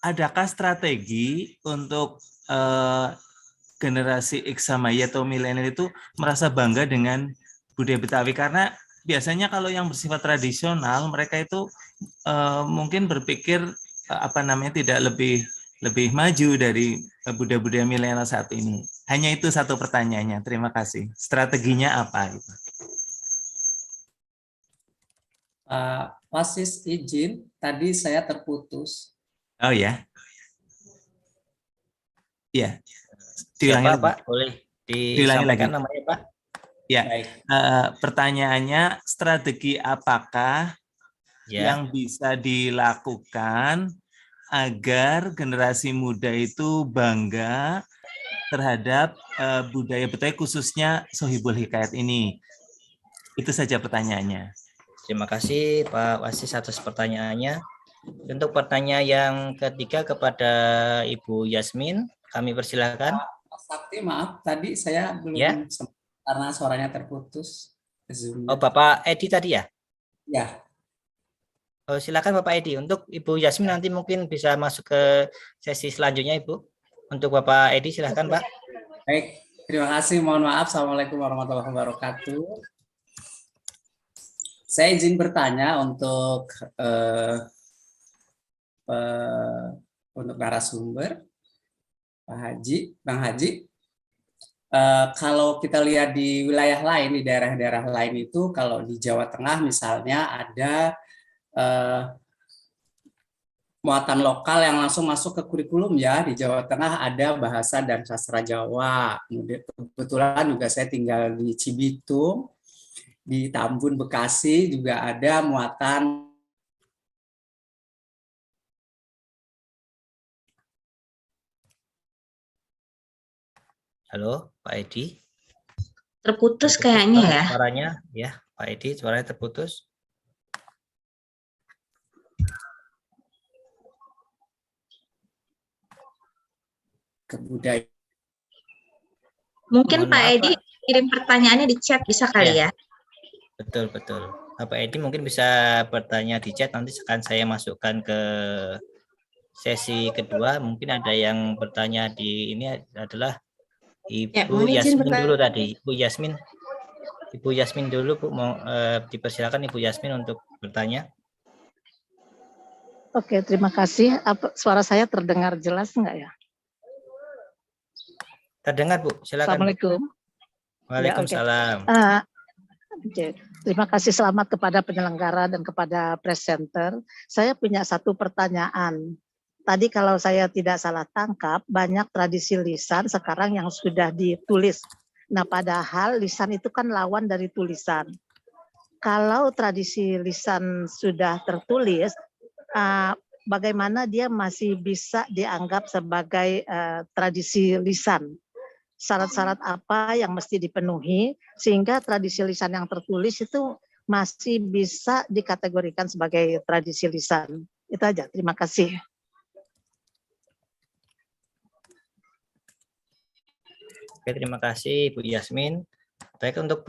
adakah strategi untuk generasi X sama Y atau milenial itu merasa bangga dengan budaya Betawi? Karena biasanya kalau yang bersifat tradisional, mereka itu mungkin berpikir tidak lebih maju dari budaya-budaya milenial saat ini. Hanya itu satu pertanyaannya. Terima kasih. Strateginya apa? Wasis izin, tadi saya terputus. Oh ya. Iya. Diulangi lagi. Pak? Boleh disampaikan namanya, Pak? Ya. Pertanyaannya, strategi apakah yang bisa dilakukan agar generasi muda itu bangga terhadap budaya Betawi, khususnya Sohibul Hikayat ini? Itu saja pertanyaannya. Terima kasih Pak Wasis atas pertanyaannya. Untuk pertanyaan yang ketiga kepada Ibu Yasmin, kami persilakan. Pak Sakti, maaf, tadi saya belum karena suaranya terputus. Oh, Bapak Edi tadi ya? Ya. Oh, silakan Bapak Edi. Untuk Ibu Yasmin nanti mungkin bisa masuk ke sesi selanjutnya, Ibu. Untuk Bapak Edi silakan, Pak. Baik, terima kasih. Mohon maaf. Assalamualaikum warahmatullahi wabarakatuh. Saya izin bertanya untuk narasumber, Pak Haji, Bang Haji. Kalau kita lihat di wilayah lain, di daerah-daerah lain itu, kalau di Jawa Tengah misalnya ada muatan lokal yang langsung masuk ke kurikulum ya. Di Jawa Tengah ada bahasa dan sastra Jawa. Kebetulan juga saya tinggal di Cibitung, di Tambun, Bekasi juga ada muatan. Halo, Pak Edi. Terputus kayaknya ya. Suaranya, ya, Pak Edi, suaranya terputus. Kebudayaan. Mungkin Pak Edi kirim pertanyaannya di chat, bisa kali ya? Betul. Pak Edi mungkin bisa bertanya di chat, nanti akan saya masukkan ke sesi kedua. Mungkin ada yang bertanya di ini adalah Ibu Yasmin dulu tadi. Ibu Yasmin dulu, Bu, mau dipersilakan Ibu Yasmin untuk bertanya. Oke, terima kasih. Suara saya terdengar jelas enggak ya? Terdengar, Bu. Silakan. Assalamualaikum. Waalaikumsalam. Terima kasih, selamat kepada penyelenggara dan kepada presenter. Saya punya satu pertanyaan. Tadi kalau saya tidak salah tangkap, banyak tradisi lisan sekarang yang sudah ditulis. Nah, padahal lisan itu kan lawan dari tulisan. Kalau tradisi lisan sudah tertulis, bagaimana dia masih bisa dianggap sebagai tradisi lisan? Syarat-syarat apa yang mesti dipenuhi sehingga tradisi lisan yang tertulis itu masih bisa dikategorikan sebagai tradisi lisan? Itu aja, terima kasih. Oke, terima kasih Bu Yasmin. Baik, untuk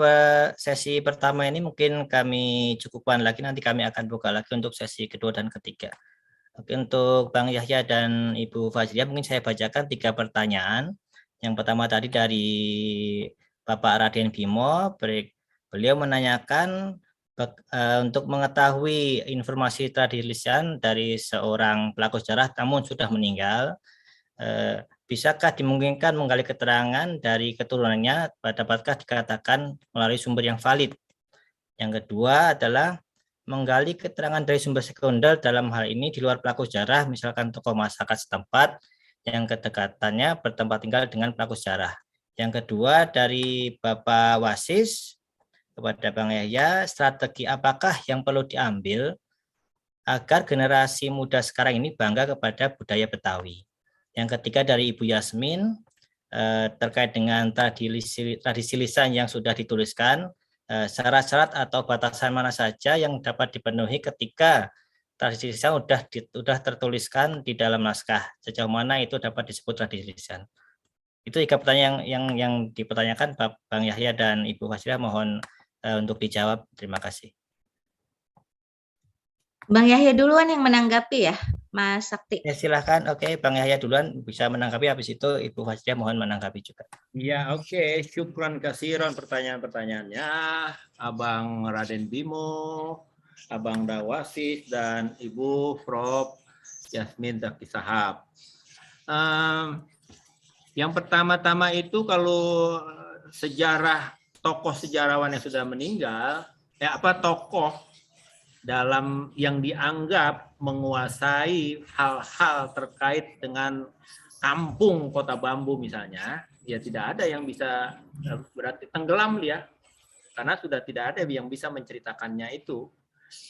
sesi pertama ini mungkin kami cukupkan lagi, nanti kami akan buka lagi untuk sesi kedua dan ketiga. Oke, untuk Bang Yahya dan Ibu Fajriah mungkin saya bacakan 3 pertanyaan. Yang pertama tadi dari Bapak Raden Bimo, Beliau menanyakan untuk mengetahui informasi tradisi lisan dari seorang pelaku sejarah namun sudah meninggal, bisakah dimungkinkan menggali keterangan dari keturunannya, dapatkah dikatakan melalui sumber yang valid? Yang kedua adalah menggali keterangan dari sumber sekunder, dalam hal ini di luar pelaku sejarah, misalkan tokoh masyarakat setempat yang kedekatannya bertempat tinggal dengan pelaku sejarah. Yang kedua dari Bapak Wasis kepada Bang Yahya, strategi apakah yang perlu diambil agar generasi muda sekarang ini bangga kepada budaya Betawi? Yang ketiga dari Ibu Yasmin, terkait dengan tradisi lisan yang sudah dituliskan, syarat-syarat atau batasan mana saja yang dapat dipenuhi ketika tradisi lisan sudah tertuliskan di dalam naskah, sejauh mana itu dapat disebut tradisi lisan? Itu 3 pertanyaan yang dipertanyakan Bang Yahya dan Ibu Wasilah, mohon untuk dijawab. Terima kasih. Bang Yahya duluan yang menanggapi ya, Mas Sakti. Ya, silahkan. Oke, Bang Yahya duluan bisa menanggapi, habis itu Ibu Wasilah mohon menanggapi juga. Ya, oke. Syukran kasiran pertanyaan-pertanyaannya, Abang Raden Bimo, Abang Dawasis, dan Ibu Prof. Yasmin Zaki Sahab. Yang pertama-tama itu kalau sejarah tokoh sejarawan yang sudah meninggal, tokoh dalam yang dianggap menguasai hal-hal terkait dengan kampung Kota Bambu misalnya, ya tidak ada yang bisa, berarti tenggelam dia, karena sudah tidak ada yang bisa menceritakannya itu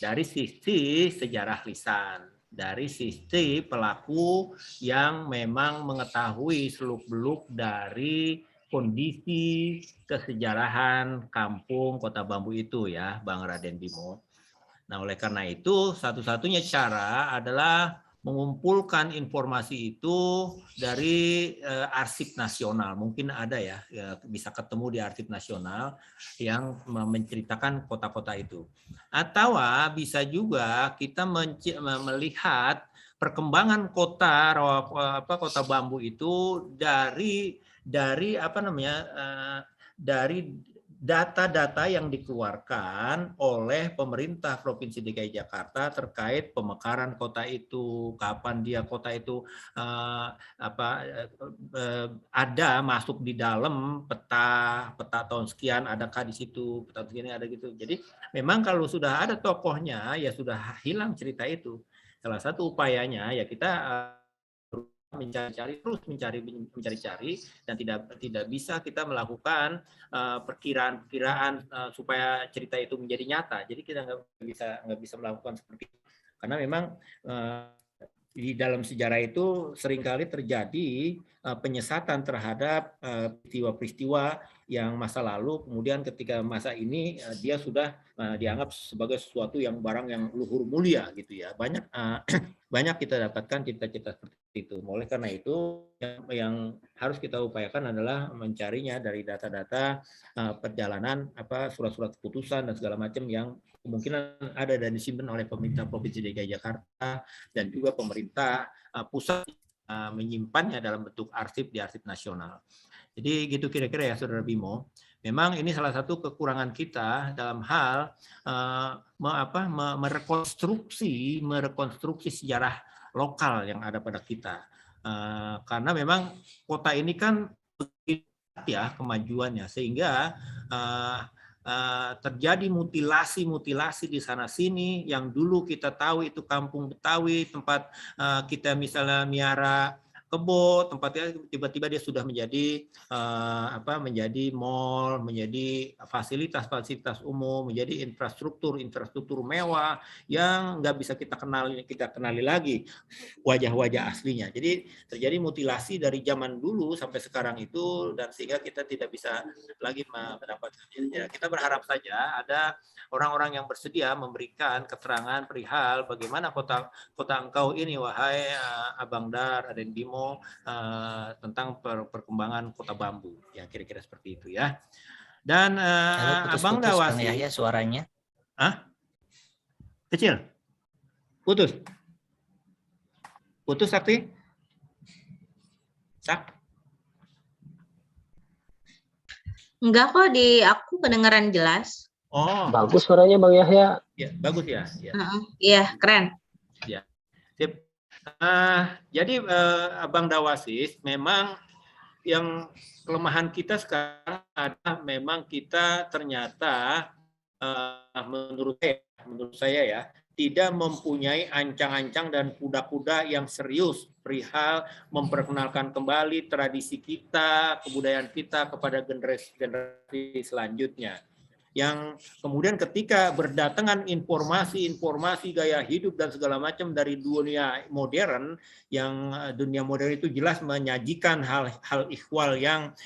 dari sisi sejarah lisan, dari sisi pelaku yang memang mengetahui seluk-beluk dari kondisi kesejarahan kampung Kota Bambu itu ya, Bang Raden Bimo. Nah, oleh karena itu satu-satunya cara adalah mengumpulkan informasi itu dari arsip nasional. Mungkin ada ya, bisa ketemu di arsip nasional yang menceritakan kota-kota itu. Atau bisa juga kita melihat perkembangan Kota Bambu itu dari data-data yang dikeluarkan oleh pemerintah Provinsi DKI Jakarta terkait pemekaran kota itu, kapan dia kota itu ada masuk di dalam peta tahun sekian, adakah di situ peta segini ada gitu. Jadi memang kalau sudah ada tokohnya ya sudah hilang cerita itu. Salah satu upayanya ya kita mencari-cari dan tidak bisa kita melakukan perkiraan supaya cerita itu menjadi nyata. Jadi kita nggak bisa melakukan seperti itu karena memang di dalam sejarah itu seringkali terjadi penyesatan terhadap peristiwa-peristiwa yang masa lalu, kemudian ketika masa ini dia sudah dianggap sebagai sesuatu yang barang yang luhur mulia gitu ya. Banyak kita dapatkan cita-cita seperti itu. Oleh karena itu yang harus kita upayakan adalah mencarinya dari data-data perjalanan, surat-surat keputusan dan segala macam yang kemungkinan ada dan disimpan oleh pemerintah Provinsi DKI Jakarta dan juga pemerintah pusat menyimpannya dalam bentuk arsip di arsip nasional. Jadi gitu kira-kira ya Saudara Bimo. Memang ini salah satu kekurangan kita dalam hal merekonstruksi sejarah lokal yang ada pada kita. Karena memang kota ini kan ya kemajuannya sehingga terjadi mutilasi di sana sini yang dulu kita tahu itu kampung Betawi, tempat kita misalnya miara kebo, tempatnya tiba-tiba dia sudah menjadi menjadi mall, menjadi fasilitas umum, menjadi infrastruktur mewah yang nggak bisa kita kenali lagi wajah-wajah aslinya. Jadi terjadi mutilasi dari zaman dulu sampai sekarang itu dan sehingga kita tidak bisa lagi mendapatkannya. Ya, kita berharap saja ada orang-orang yang bersedia memberikan keterangan perihal bagaimana kota engkau ini wahai Abang Dar, Raden Bimo, tentang perkembangan Kota Bambu. Ya kira-kira seperti itu ya. Dan Abang Dawasi. Bang Yahya suaranya. Kecil. Putus Sakti? Enggak kok, di aku kedengaran jelas. Oh, Bagus suaranya Bang Yahya. ya, bagus ya. Ya. Iya, keren. Ya. Sip. Jadi Abang Dawasis, memang yang kelemahan kita sekarang adalah memang kita ternyata menurut saya ya tidak mempunyai ancang-ancang dan kuda-kuda yang serius perihal memperkenalkan kembali tradisi kita, kebudayaan kita kepada generasi selanjutnya. Yang kemudian ketika berdatangan informasi gaya hidup dan segala macam dari dunia modern, yang dunia modern itu jelas menyajikan hal ihwal yang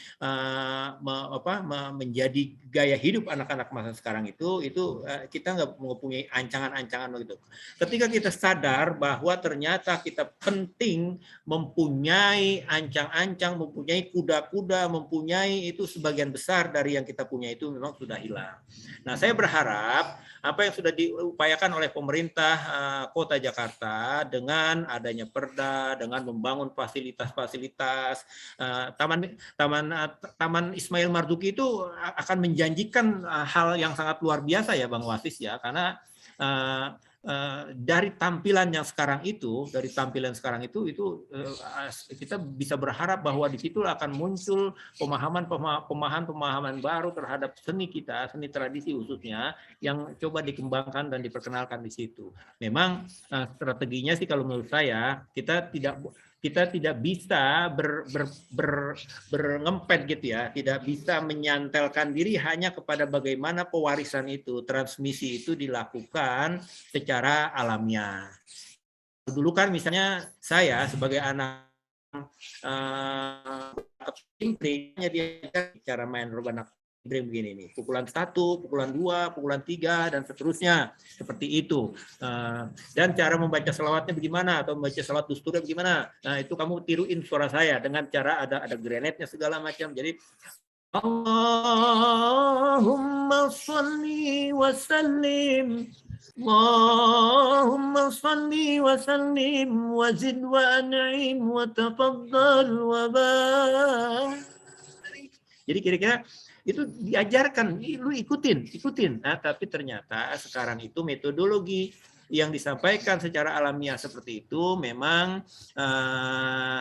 menjadi gaya hidup anak-anak masa sekarang itu kita nggak mempunyai ancangan-ancangan begitu. Ketika kita sadar bahwa ternyata kita penting mempunyai ancang-ancang, mempunyai kuda-kuda, mempunyai itu sebagian besar dari yang kita punya itu memang sudah hilang. Nah, saya berharap apa yang sudah diupayakan oleh pemerintah Kota Jakarta dengan adanya perda, dengan membangun fasilitas-fasilitas, Taman Ismail Marzuki itu akan menjanjikan hal yang sangat luar biasa ya Bang Wasis ya, karena dari tampilan yang sekarang itu, kita bisa berharap bahwa di situ akan muncul pemahaman baru terhadap seni kita, seni tradisi khususnya yang coba dikembangkan dan diperkenalkan di situ. Memang strateginya sih kalau menurut saya kita tidak bisa berngempet gitu ya, tidak bisa menyantelkan diri hanya kepada bagaimana pewarisan itu, transmisi itu dilakukan secara alamiah. Dulu kan misalnya saya sebagai anak diajar cara main rebana begini nih, pukulan 1, pukulan 2, pukulan 3 dan seterusnya seperti itu. Dan cara membaca selawatnya bagaimana atau membaca selawat dusturnya bagaimana. Nah, itu kamu tiruin suara saya dengan cara ada granatnya segala macam. Jadi Allahumma shalli wa sallim, Allahumma shalli wa sallim wa zid wa an'im wa tafaddal wa barik. Jadi kira-kira itu diajarkan, lu ikutin. Nah, tapi ternyata sekarang itu metodologi yang disampaikan secara alamiah seperti itu memang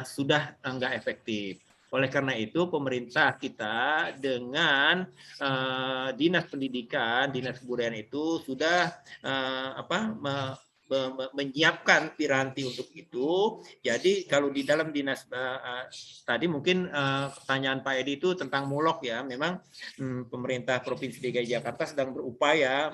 sudah enggak efektif. Oleh karena itu pemerintah kita dengan dinas pendidikan, dinas kebudayaan itu sudah menyiapkan piranti untuk itu. Jadi kalau di dalam dinas tadi mungkin pertanyaan Pak Edi itu tentang mulok ya, memang pemerintah Provinsi DKI Jakarta sedang berupaya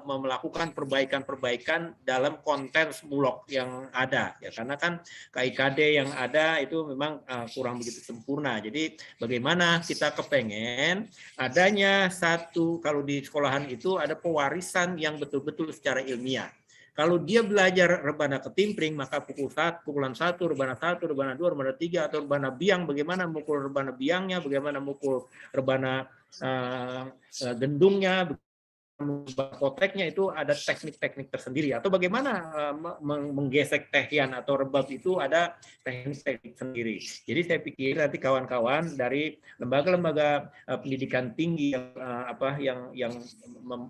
melakukan perbaikan dalam konten mulok yang ada ya, karena kan KIKD yang ada itu memang kurang begitu sempurna. Jadi bagaimana kita kepengen adanya satu, kalau di sekolahan itu ada pewarisan yang betul-betul secara ilmiah. Kalau dia belajar rebana ketimpring, maka pukulan 1, rebana 1, rebana 2, rebana 3, atau rebana biang, bagaimana mukul rebana biangnya, bagaimana mukul rebana gendungnya, koteknya itu ada teknik-teknik tersendiri, atau bagaimana menggesek tehian atau rebab itu ada teknik-teknik sendiri. Jadi saya pikir nanti kawan-kawan dari lembaga-lembaga pendidikan tinggi yang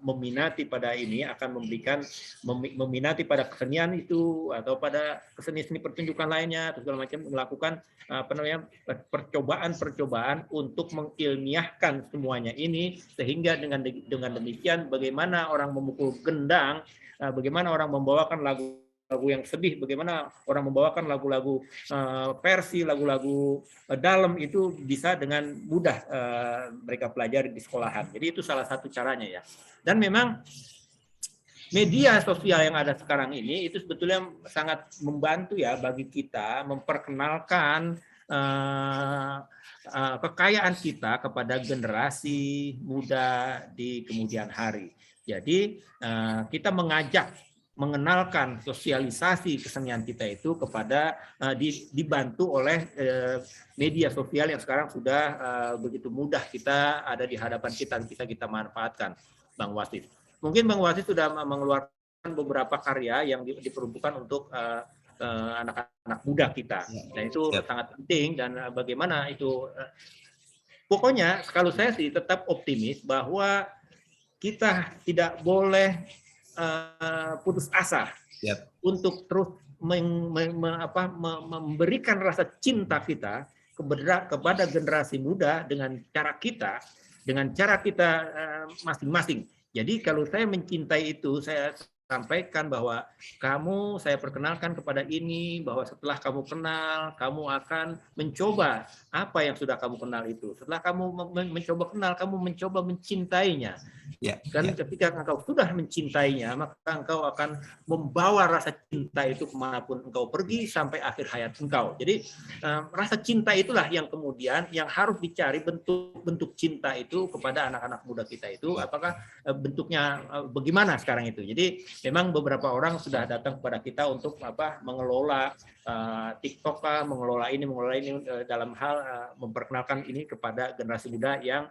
meminati pada ini akan meminati pada kesenian itu atau pada keseni-seni pertunjukan lainnya atau segala macam, melakukan percobaan untuk mengilmiahkan semuanya ini, sehingga dengan demikian bagaimana orang memukul gendang, bagaimana orang membawakan lagu yang sedih, bagaimana orang membawakan lagu-lagu versi, lagu-lagu dalam itu bisa dengan mudah mereka pelajari di sekolahan. Jadi itu salah satu caranya ya. Dan memang media sosial yang ada sekarang ini itu sebetulnya sangat membantu ya bagi kita memperkenalkan kekayaan kita kepada generasi muda di kemudian hari. Jadi kita mengenalkan sosialisasi kesenian kita itu kepada dibantu oleh media sosial yang sekarang sudah begitu mudah kita ada di hadapan kita, bisa kita manfaatkan, Bang Wasis. Mungkin Bang Wasis sudah mengeluarkan beberapa karya yang diperuntukkan untuk anak-anak muda kita. Dan itu sangat penting, dan bagaimana itu pokoknya kalau saya sih tetap optimis bahwa kita tidak boleh putus asa untuk terus memberikan rasa cinta kita kepada generasi muda dengan cara kita masing-masing. Jadi kalau saya mencintai itu, saya sampaikan bahwa saya perkenalkan kepada ini, bahwa setelah kamu kenal, kamu akan mencoba apa yang sudah kamu kenal itu. Setelah kamu mencoba kenal, kamu mencoba mencintainya. Ketika engkau sudah mencintainya, maka engkau akan membawa rasa cinta itu kemanapun engkau pergi sampai akhir hayat engkau. Jadi rasa cinta itulah yang kemudian yang harus dicari bentuk cinta itu kepada anak-anak muda kita itu. Apakah bentuknya bagaimana sekarang itu? Jadi memang beberapa orang sudah datang kepada kita untuk mengelola TikTok, mengelola ini dalam hal memperkenalkan ini kepada generasi muda yang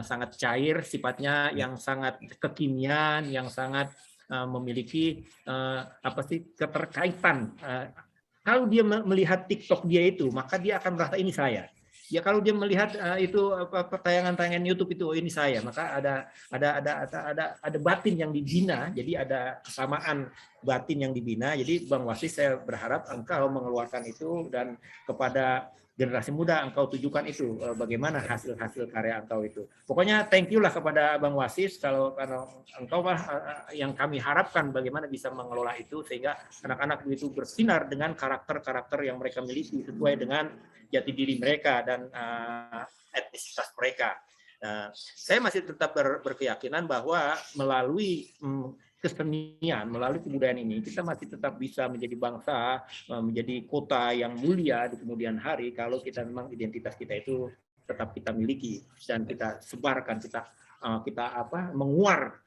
sangat cair sifatnya, yang sangat kekinian, yang sangat memiliki keterkaitan. Kalau dia melihat TikTok dia itu, maka dia akan merasa ini saya. Ya kalau dia melihat itu tayangan-tayangan YouTube itu, ini saya, maka ada batin yang dibina, jadi ada kesamaan batin yang dibina. Jadi Bang Wasis, saya berharap engkau mengeluarkan itu dan kepada generasi muda engkau tujukan itu bagaimana hasil-hasil karya engkau itu. Pokoknya thank you lah kepada Bang Wasis kalau engkau yang kami harapkan bagaimana bisa mengelola itu sehingga anak-anak itu bersinar dengan karakter-karakter yang mereka miliki sesuai dengan jati diri mereka dan etnisitas mereka. Saya masih tetap berkeyakinan bahwa melalui kesenian, melalui kebudayaan ini, kita masih tetap bisa menjadi bangsa, menjadi kota yang mulia di kemudian hari kalau kita memang identitas kita itu tetap kita miliki dan kita sebarkan, kita menguar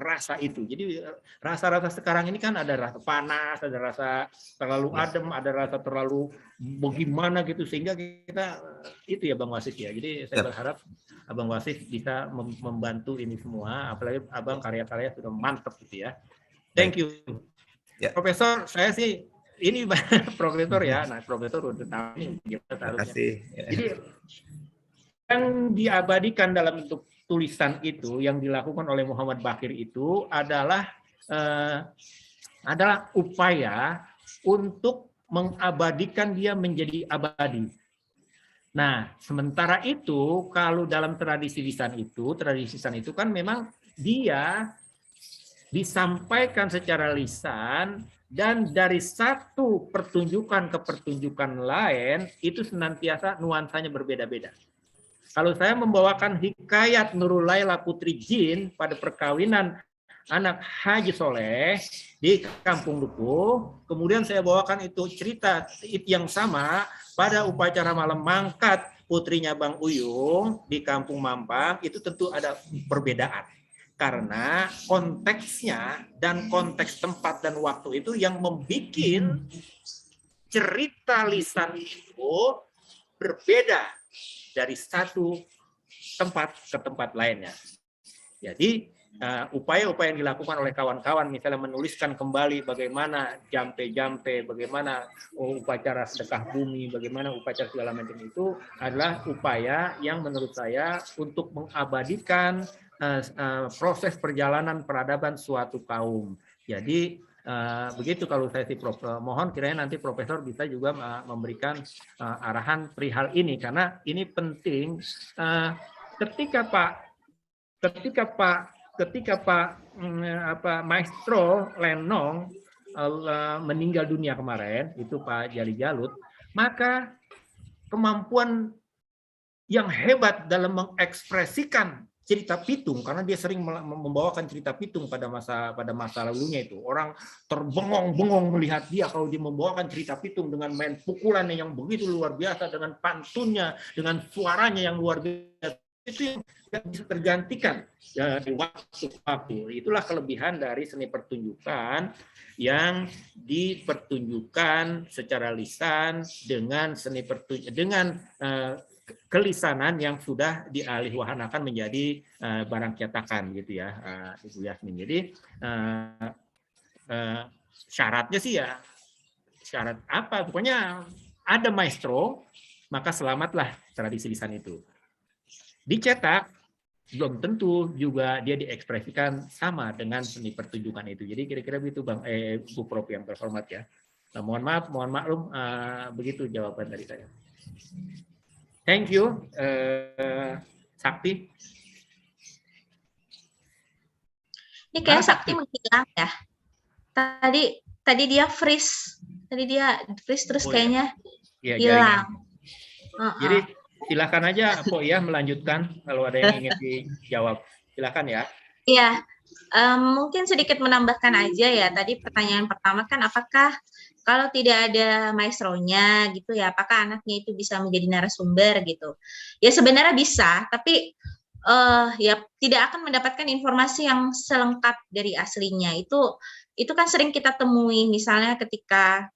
rasa itu. Jadi rasa-rasa sekarang ini kan ada rasa panas, ada rasa terlalu adem, ada rasa terlalu bagaimana gitu, sehingga kita itu ya Bang Wasis ya. Jadi saya berharap Abang Wasis bisa membantu ini semua, apalagi Abang karya-karya sudah mantap gitu ya. Thank you. Profesor, saya sih ini profesor ya. Nah, profesor udah tahu terima kasih. Jadi yang diabadikan dalam bentuk tulisan itu yang dilakukan oleh Muhammad Bakir itu adalah upaya untuk mengabadikan dia menjadi abadi. Nah, sementara itu kalau dalam tradisi lisan itu kan memang dia disampaikan secara lisan dan dari satu pertunjukan ke pertunjukan lain itu senantiasa nuansanya berbeda-beda. Kalau saya membawakan hikayat Nurul Laila Putri Jin pada perkawinan anak Haji Soleh di Kampung Dukuh, kemudian saya bawakan itu cerita yang sama pada upacara malam mangkat putrinya Bang Uyung di Kampung Mampang, itu tentu ada perbedaan. Karena konteksnya dan konteks tempat dan waktu itu yang membuat cerita lisan itu berbeda dari satu tempat ke tempat lainnya. Jadi upaya-upaya yang dilakukan oleh kawan-kawan, misalnya menuliskan kembali bagaimana jampe-jampe, bagaimana upacara sedekah bumi, bagaimana upacara segala macam itu adalah upaya yang menurut saya untuk mengabadikan proses perjalanan peradaban suatu kaum. Jadi begitu kalau saya sih Prof. Mohon kiranya nanti Profesor bisa juga memberikan arahan perihal ini karena ini penting ketika Pak Maestro Lenong meninggal dunia kemarin, itu Pak Jali Jalut, maka kemampuan yang hebat dalam mengekspresikan cerita pitung, karena dia sering membawakan cerita pitung pada masa lalunya itu. Orang terbengong-bengong melihat dia kalau dia membawakan cerita pitung dengan main pukulannya yang begitu luar biasa, dengan pantunnya, dengan suaranya yang luar biasa. Itu yang tidak bisa tergantikan di waktu. Itulah kelebihan dari seni pertunjukan yang dipertunjukkan secara lisan dengan seni kelisanan yang sudah dialihwahanakan menjadi barang cetakan gitu ya, Ibu Yasmin. Jadi syaratnya sih ya syarat apa? Pokoknya ada maestro, maka selamatlah tradisi lisan itu. Dicetak belum tentu juga dia diekspresikan sama dengan seni pertunjukan itu. Jadi kira-kira begitu Bang Bu Prof yang terhormat ya. Nah, mohon maklum begitu jawaban dari saya. Thank you, Sakti. Ini kayak Sakti menghilang ya. Tadi dia freeze. Tadi dia freeze terus kayaknya ya, hilang. Jadi silakan aja Po ya melanjutkan kalau ada yang ingin dijawab. Silakan ya. Iya. Mungkin sedikit menambahkan aja ya. Tadi pertanyaan pertama kan apakah kalau tidak ada maestronya gitu ya, apakah anaknya itu bisa menjadi narasumber gitu? Ya sebenarnya bisa, tapi ya tidak akan mendapatkan informasi yang selengkap dari aslinya. Itu kan sering kita temui, misalnya ketika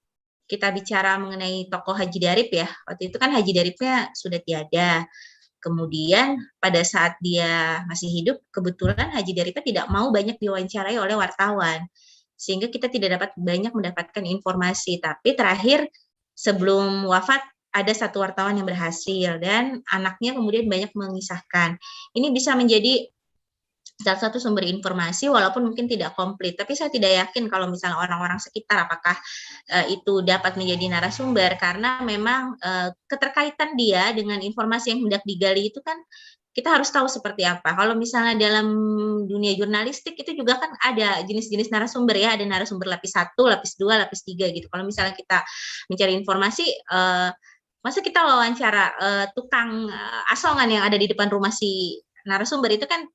kita bicara mengenai tokoh Haji Darip ya, waktu itu kan Haji Daripnya sudah tiada. Kemudian pada saat dia masih hidup, kebetulan Haji Daripnya tidak mau banyak diwawancarai oleh wartawan, sehingga kita tidak dapat banyak mendapatkan informasi. Tapi terakhir sebelum wafat ada satu wartawan yang berhasil dan anaknya kemudian banyak mengisahkan. Ini bisa menjadi salah satu sumber informasi walaupun mungkin tidak komplit, tapi saya tidak yakin kalau misalnya orang-orang sekitar apakah itu dapat menjadi narasumber, karena memang keterkaitan dia dengan informasi yang hendak digali itu kan kita harus tahu seperti apa. Kalau misalnya dalam dunia jurnalistik itu juga kan ada jenis-jenis narasumber ya, ada narasumber lapis 1, lapis 2, lapis 3 gitu. Kalau misalnya kita mencari informasi, masa kita wawancara tukang asongan yang ada di depan rumah si narasumber, itu kan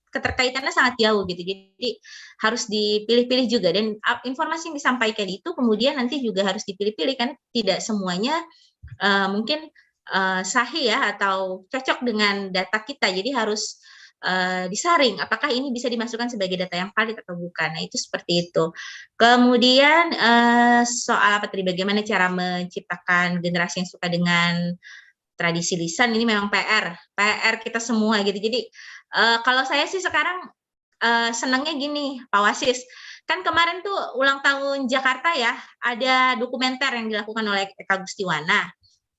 keterkaitannya sangat jauh gitu. Jadi harus dipilih-pilih juga, dan informasi yang disampaikan itu kemudian nanti juga harus dipilih-pilih, kan tidak semuanya mungkin sahih ya atau cocok dengan data kita. Jadi harus disaring apakah ini bisa dimasukkan sebagai data yang valid atau bukan. Nah, itu seperti itu. Kemudian soal apa tadi, bagaimana cara menciptakan generasi yang suka dengan tradisi lisan, ini memang PR kita semua gitu. Jadi kalau saya sih sekarang senangnya gini, Pak Wasis, kan kemarin tuh ulang tahun Jakarta ya, ada dokumenter yang dilakukan oleh Eka Gustiwana.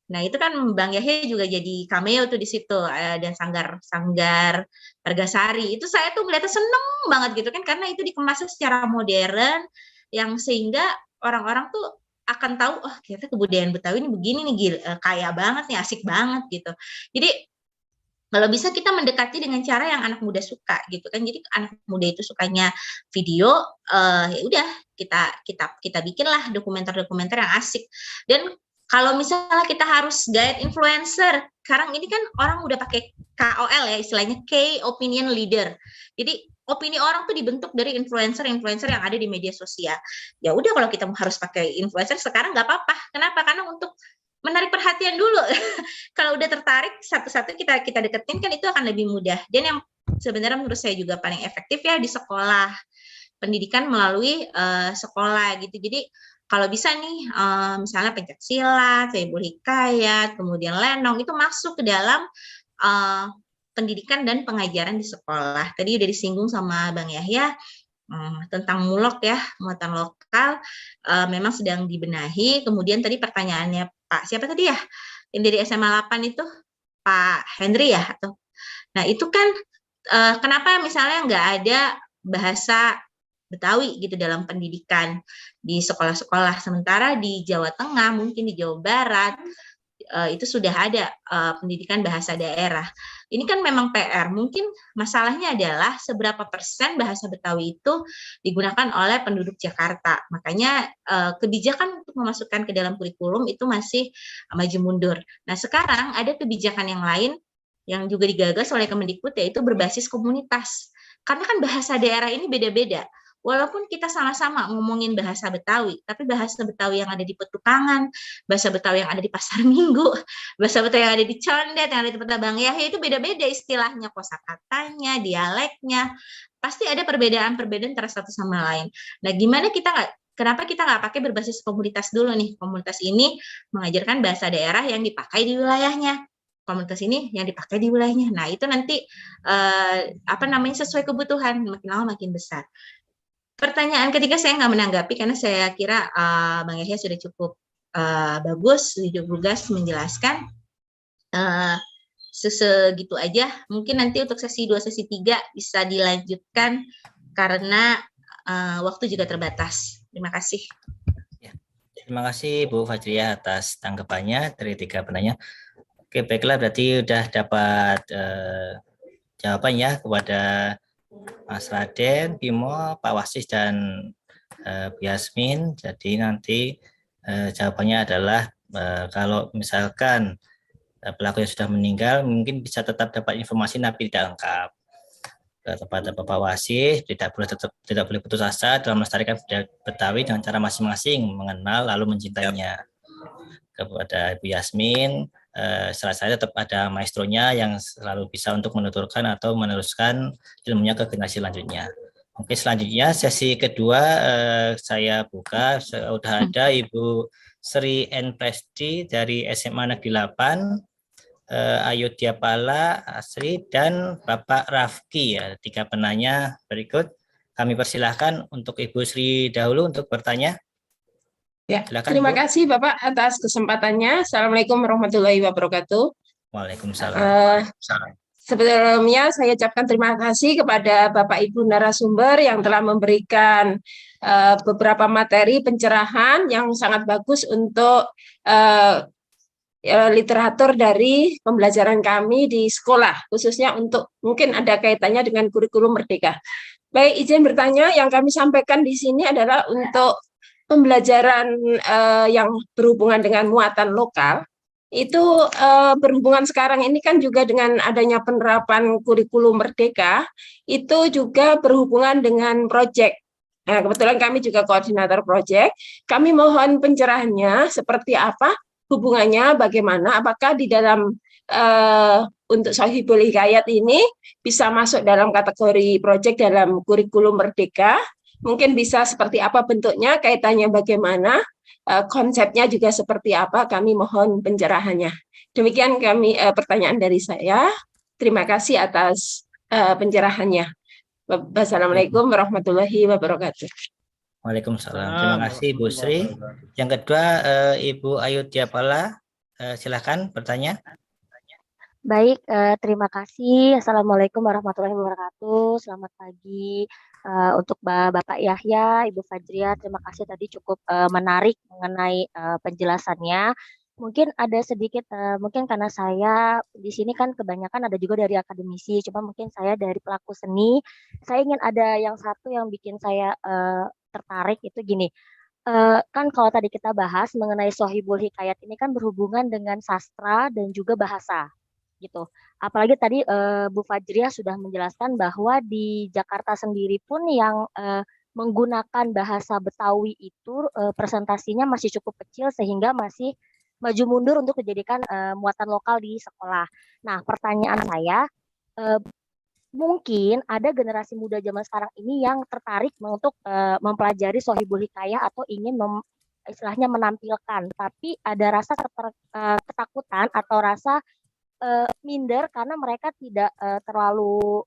Nah itu kan Bang Yahya juga jadi cameo tuh di situ, dan Sanggar Pergasari. Itu saya tuh ngeliatnya seneng banget gitu kan, karena itu dikemasnya secara modern, yang sehingga orang-orang tuh akan tahu, oh ternyata kebudayaan Betawi ini begini nih, kaya banget nih, asik banget gitu. Jadi kalau bisa kita mendekati dengan cara yang anak muda suka gitu kan. Jadi anak muda itu sukanya video, ya udah kita bikinlah dokumenter-dokumenter yang asik. Dan kalau misalnya kita harus guide influencer, sekarang ini kan orang udah pakai KOL ya, istilahnya Key Opinion Leader. Jadi opini orang tuh dibentuk dari influencer-influencer yang ada di media sosial. Ya udah, kalau kita harus pakai influencer sekarang nggak apa-apa. Kenapa? Karena untuk menarik perhatian dulu. Kalau udah tertarik, satu-satu kita deketin kan, itu akan lebih mudah. Dan yang sebenarnya menurut saya juga paling efektif ya di sekolah, pendidikan melalui sekolah gitu. Jadi kalau bisa nih misalnya pencaksilat, Saibul Hikayat, kemudian Lenong, itu masuk ke dalam pendidikan dan pengajaran di sekolah. Tadi udah disinggung sama Bang Yahya tentang mulok ya, muatan lokal, memang sedang dibenahi. Kemudian tadi pertanyaannya Pak siapa tadi ya, yang dari SMA 8 itu Pak Henry ya, atau nah itu kan kenapa misalnya nggak ada bahasa Betawi gitu dalam pendidikan di sekolah-sekolah, sementara di Jawa Tengah, mungkin di Jawa Barat itu sudah ada pendidikan bahasa daerah. Ini kan memang PR. Mungkin masalahnya adalah seberapa persen bahasa Betawi itu digunakan oleh penduduk Jakarta. Makanya kebijakan untuk memasukkan ke dalam kurikulum itu masih maju mundur. Nah sekarang ada kebijakan yang lain yang juga digagas oleh Kemendikbud, yaitu berbasis komunitas. Karena kan bahasa daerah ini beda-beda. Walaupun kita sama-sama ngomongin bahasa Betawi, tapi bahasa Betawi yang ada di Petukangan, bahasa Betawi yang ada di Pasar Minggu, bahasa Betawi yang ada di Condet, yang ada di tempat Bang Yahya, itu beda-beda istilahnya, kosakatanya, dialeknya, pasti ada perbedaan-perbedaan antara satu sama lain. Nah, gimana kenapa kita nggak pakai berbasis komunitas dulu nih? Komunitas ini mengajarkan bahasa daerah yang dipakai di wilayahnya. Komunitas ini yang dipakai di wilayahnya. Nah, itu nanti sesuai kebutuhan, makin lama makin besar. Pertanyaan ketiga saya nggak menanggapi karena saya kira Bang Yahya sudah cukup bagus, cukup lugas menjelaskan. segitu aja. Mungkin nanti untuk sesi 2, sesi 3 bisa dilanjutkan karena waktu juga terbatas. Terima kasih. Terima kasih Bu Fajriah atas tanggapannya dari 3 penanya. Oke, baiklah, berarti sudah dapat jawabannya kepada Mas Raden, Bimo, Pak Wasis, dan Bu Yasmin. Jadi nanti jawabannya adalah kalau misalkan pelaku yang sudah meninggal mungkin bisa tetap dapat informasi tapi tidak lengkap. Kepada Bapak Wasis, tidak boleh putus asa dalam melestarikan budaya Betawi dengan cara masing-masing mengenal lalu mencintainya. Kepada Ibu Yasmin, saya tetap ada maestronya yang selalu bisa untuk menuturkan atau meneruskan ilmunya ke generasi selanjutnya. Oke, selanjutnya sesi kedua saya buka. Sudah ada Ibu Sri N. Presti dari SMA Negeri 8, Ayu Diapala, Asri, dan Bapak Rafki, ya, 3 penanya berikut. Kami persilahkan untuk Ibu Sri dahulu untuk bertanya. Ya, silakan, terima Bu. kasih Bapak atas kesempatannya. Assalamualaikum warahmatullahi wabarakatuh. Waalaikumsalam. Sebelumnya saya ucapkan terima kasih kepada Bapak Ibu narasumber yang telah memberikan beberapa materi pencerahan yang sangat bagus untuk literatur dari pembelajaran kami di sekolah, khususnya untuk mungkin ada kaitannya dengan kurikulum Merdeka. Baik, izin bertanya, yang kami sampaikan di sini adalah untuk pembelajaran yang berhubungan dengan muatan lokal, itu berhubungan sekarang ini kan juga dengan adanya penerapan kurikulum Merdeka, itu juga berhubungan dengan proyek. Nah, kebetulan kami juga koordinator proyek, kami mohon pencerahannya seperti apa, hubungannya bagaimana, apakah di dalam untuk Sohibul Hikayat ini bisa masuk dalam kategori proyek dalam kurikulum Merdeka, mungkin bisa seperti apa bentuknya, kaitannya bagaimana, konsepnya juga seperti apa, kami mohon pencerahannya. Demikian pertanyaan dari saya. Terima kasih atas pencerahannya. Wassalamualaikum warahmatullahi wabarakatuh. Waalaikumsalam. Terima kasih Bu Sri. Yang kedua Ibu Ayu Diapala, silakan bertanya. Baik, terima kasih. Assalamualaikum warahmatullahi wabarakatuh. Selamat pagi untuk Bapak Yahya, Ibu Fajriah. Terima kasih tadi cukup menarik mengenai penjelasannya. Mungkin ada sedikit, mungkin karena saya di sini kan kebanyakan ada juga dari akademisi, cuma mungkin saya dari pelaku seni. Saya ingin ada yang satu yang bikin saya tertarik itu gini. Kan kalau tadi kita bahas mengenai Sohibul Hikayat ini kan berhubungan dengan sastra dan juga bahasa gitu. Apalagi tadi Bu Fajriah sudah menjelaskan bahwa di Jakarta sendiri pun yang menggunakan bahasa Betawi itu presentasinya masih cukup kecil sehingga masih maju mundur untuk dijadikan muatan lokal di sekolah. Nah, pertanyaan saya, mungkin ada generasi muda zaman sekarang ini yang tertarik untuk mempelajari Sohibul Hikayah atau ingin istilahnya menampilkan, tapi ada rasa ketakutan atau rasa minder karena mereka tidak terlalu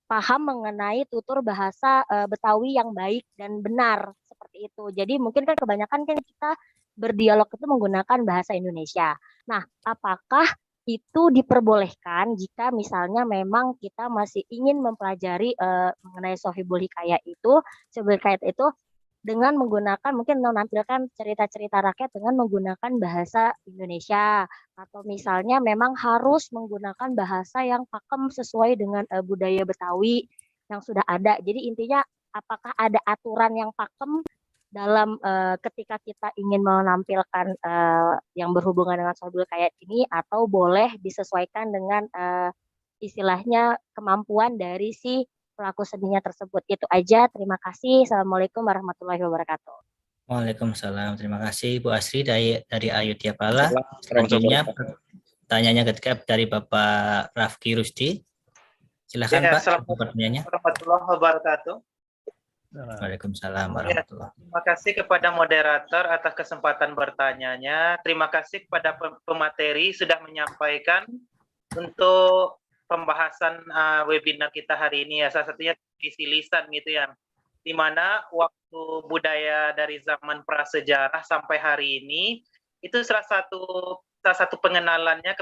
paham mengenai tutur bahasa Betawi yang baik dan benar seperti itu. Jadi mungkin kan kebanyakan kan kita berdialog itu menggunakan bahasa Indonesia. Nah, apakah itu diperbolehkan jika misalnya memang kita masih ingin mempelajari mengenai Sohibul Hikayat itu, dengan menggunakan mungkin menampilkan cerita-cerita rakyat dengan menggunakan bahasa Indonesia, atau misalnya memang harus menggunakan bahasa yang pakem sesuai dengan budaya Betawi yang sudah ada. Jadi intinya apakah ada aturan yang pakem dalam ketika kita ingin menampilkan yang berhubungan dengan Sohibul Hikayat ini, atau boleh disesuaikan dengan istilahnya kemampuan dari si pelaku seninya tersebut. Itu aja, terima kasih. Assalamualaikum warahmatullahi wabarakatuh. Waalaikumsalam. Terima kasih Bu Asri dari Ayu Diapala. Selanjutnya pertanyaannya ketiga dari Bapak Rafki Rusdi. Silakan Pak. Assalamualaikum warahmatullahi wabarakatuh. Waalaikumsalam warahmatullahi wabarakatuh. Terima kasih kepada moderator atas kesempatan bertanyanya. Terima kasih kepada pemateri sudah menyampaikan untuk pembahasan webinar kita hari ini, ya, salah satunya visi lisan gitu ya, di mana waktu budaya dari zaman prasejarah sampai hari ini itu salah satu salah satu pengenalannya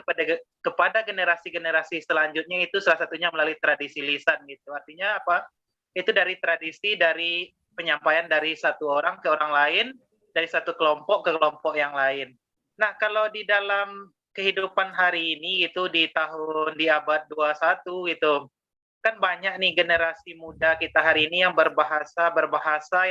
kepada generasi-generasi selanjutnya itu salah satunya melalui tradisi lisan gitu. Artinya apa? Itu dari tradisi, dari penyampaian dari satu orang ke orang lain, dari satu kelompok ke kelompok yang lain. Nah, kalau di dalam kehidupan hari ini itu di abad 21 gitu, kan banyak nih generasi muda kita hari ini yang berbahasa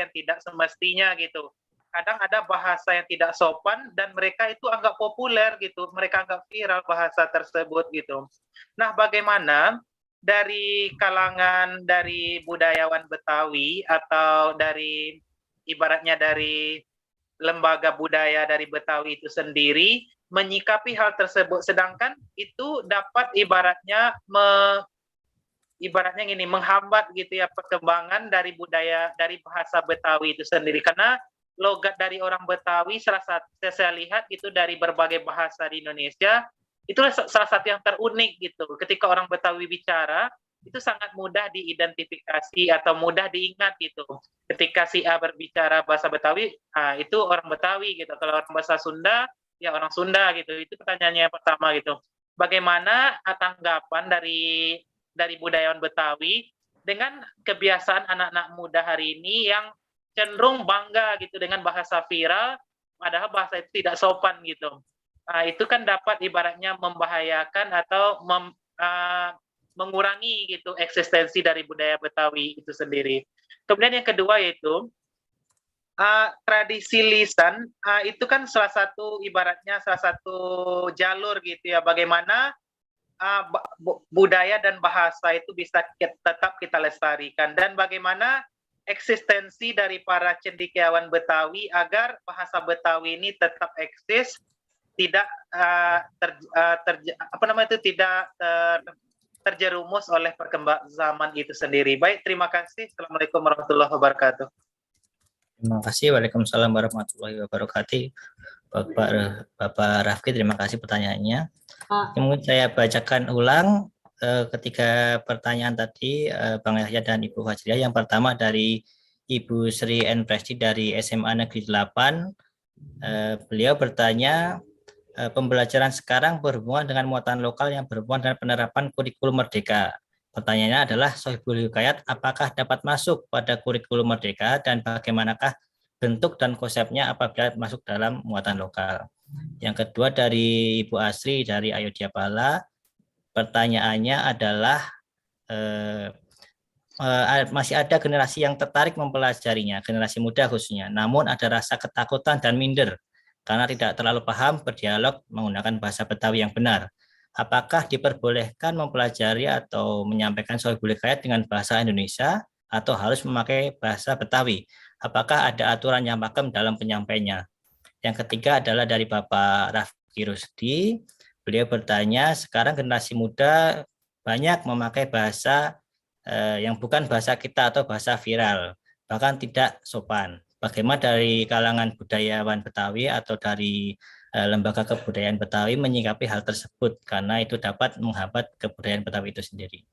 yang tidak semestinya gitu. Kadang ada bahasa yang tidak sopan dan mereka itu anggap populer gitu, mereka anggap viral bahasa tersebut gitu. Nah, bagaimana dari kalangan dari budayawan Betawi atau dari ibaratnya dari lembaga budaya dari Betawi itu sendiri menyikapi hal tersebut, sedangkan itu dapat ibaratnya menghambat gitu ya perkembangan dari budaya dari bahasa Betawi itu sendiri, karena logat dari orang Betawi salah satu saya lihat itu dari berbagai bahasa di Indonesia itu salah satu yang terunik gitu. Ketika orang Betawi bicara itu sangat mudah diidentifikasi atau mudah diingat gitu. Ketika si A berbicara bahasa Betawi, itu orang Betawi gitu. Kalau orang bahasa Sunda, ya orang Sunda gitu. Itu pertanyaannya yang pertama gitu. Bagaimana tanggapan dari budayawan Betawi dengan kebiasaan anak-anak muda hari ini yang cenderung bangga gitu dengan bahasa viral, padahal bahasa itu tidak sopan gitu. Itu kan dapat ibaratnya membahayakan atau mengurangi gitu eksistensi dari budaya Betawi itu sendiri. Kemudian yang kedua yaitu tradisi lisan, itu kan salah satu jalur gitu ya, bagaimana budaya dan bahasa itu bisa tetap kita lestarikan, dan bagaimana eksistensi dari para cendekiawan Betawi agar bahasa Betawi ini tetap eksis, tidak terjerumus oleh perkembangan zaman itu sendiri. Baik, terima kasih. Assalamualaikum warahmatullahi wabarakatuh. Terima kasih. Waalaikumsalam warahmatullahi wabarakatuh. Bapak Rafki, terima kasih pertanyaannya. Mungkin saya bacakan ulang ketiga pertanyaan tadi, Bang Yahya dan Ibu Fajriah. Yang pertama dari Ibu Sri N. Presti dari SMA Negeri 8. Beliau bertanya, pembelajaran sekarang berhubungan dengan muatan lokal yang berhubungan dengan penerapan kurikulum merdeka. Pertanyaannya adalah, Sohibul Hikayat apakah dapat masuk pada kurikulum merdeka dan bagaimanakah bentuk dan konsepnya apabila masuk dalam muatan lokal. Yang kedua dari Ibu Asri dari Ayodhya Pala, pertanyaannya adalah masih ada generasi yang tertarik mempelajarinya, generasi muda khususnya, namun ada rasa ketakutan dan minder karena tidak terlalu paham berdialog menggunakan bahasa Betawi yang benar. Apakah diperbolehkan mempelajari atau menyampaikan Sohibul Hikayat dengan bahasa Indonesia atau harus memakai bahasa Betawi? Apakah ada aturan yang pakem dalam penyampaiannya? Yang ketiga adalah dari Bapak Rafki Rusdi. Beliau bertanya, sekarang generasi muda banyak memakai bahasa yang bukan bahasa kita atau bahasa viral, bahkan tidak sopan. Bagaimana dari kalangan budayawan Betawi atau dari lembaga kebudayaan Betawi menyikapi hal tersebut, karena itu dapat menghambat kebudayaan Betawi itu sendiri.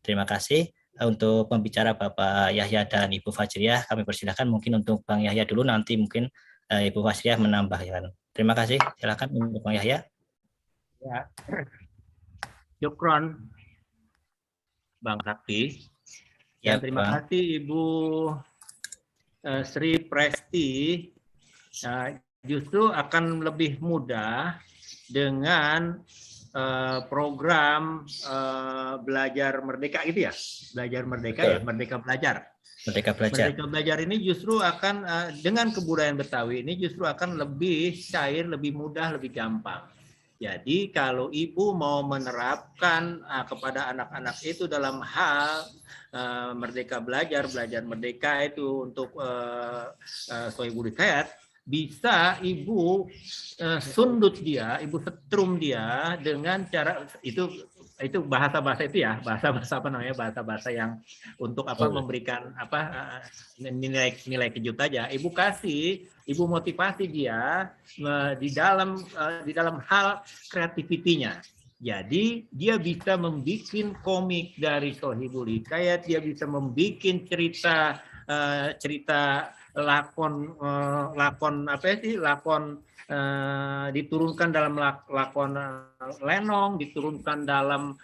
Terima kasih. Untuk pembicara Bapak Yahya dan Ibu Fajriah, kami persilahkan mungkin untuk Bang Yahya dulu, nanti mungkin Ibu Fajriah menambahkan. Terima kasih. Silakan untuk Bang Yahya. Ya. Syukron Bang Sakti. Ya, terima Bang. kasih Ibu Sri Presti. Justru akan lebih mudah dengan program belajar merdeka gitu ya, belajar merdeka. Betul. Ya, merdeka belajar. Merdeka belajar. Merdeka belajar ini justru akan dengan kebudayaan Betawi ini justru akan lebih cair, lebih mudah, lebih gampang. Jadi kalau ibu mau menerapkan kepada anak-anak itu dalam hal merdeka belajar merdeka itu untuk Sohibul Hikayat, bisa ibu sundut dia, ibu setrum dia dengan cara itu bahasa-bahasa itu ya, bahasa-bahasa apa namanya, bahasa-bahasa yang untuk apa memberikan apa nilai kejut aja. Ibu motivasi dia di dalam hal kreativitinya. Jadi dia bisa membuat komik dari Sohibul Hikayat, dia bisa membuat cerita lakon diturunkan dalam lakon lenong, diturunkan dalam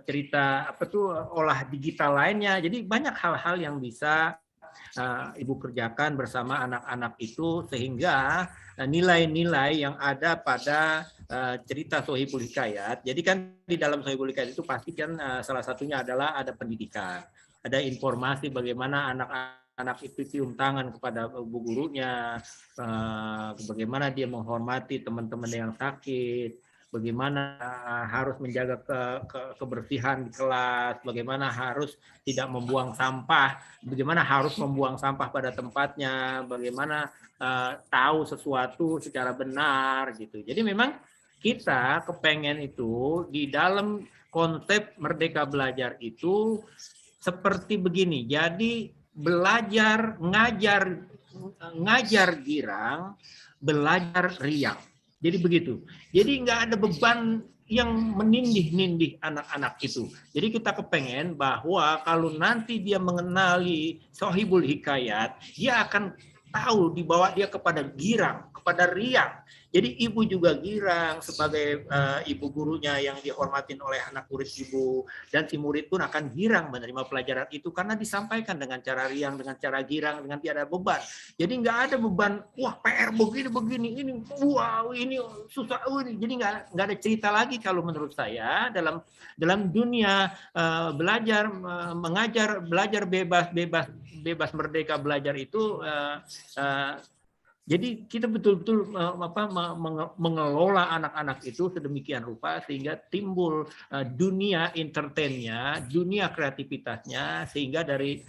cerita olah digital lainnya. Jadi banyak hal-hal yang bisa Ibu kerjakan bersama anak-anak itu sehingga nilai-nilai yang ada pada cerita Sohibul Hikayat. Jadi kan di dalam Sohibul Hikayat itu pasti kan salah satunya adalah ada pendidikan, ada informasi bagaimana anak-anak itu cium tangan kepada bu gurunya, bagaimana dia menghormati teman-teman yang sakit, bagaimana harus menjaga kebersihan di kelas, bagaimana harus tidak membuang sampah, bagaimana harus membuang sampah pada tempatnya, bagaimana tahu sesuatu secara benar gitu. Jadi memang kita kepengen itu di dalam konsep Merdeka Belajar itu seperti begini. Jadi belajar, ngajar girang, belajar riang. Jadi begitu. Jadi nggak ada beban yang menindih-nindih anak-anak itu. Jadi kita kepengen bahwa kalau nanti dia mengenali Sohibul Hikayat, dia akan tahu dibawa dia kepada girang, kepada riang. Jadi ibu juga girang sebagai ibu gurunya yang dihormatin oleh anak murid ibu, dan si murid pun akan girang menerima pelajaran itu karena disampaikan dengan cara riang, dengan cara girang, dengan tiada beban. Jadi nggak ada beban, wah PR begini, ini, wow ini susah, ini. Jadi nggak ada cerita lagi kalau menurut saya dalam dunia belajar, mengajar, belajar bebas merdeka belajar itu. Jadi kita betul-betul mengelola anak-anak itu sedemikian rupa sehingga timbul dunia entertainnya, dunia kreativitasnya, sehingga dari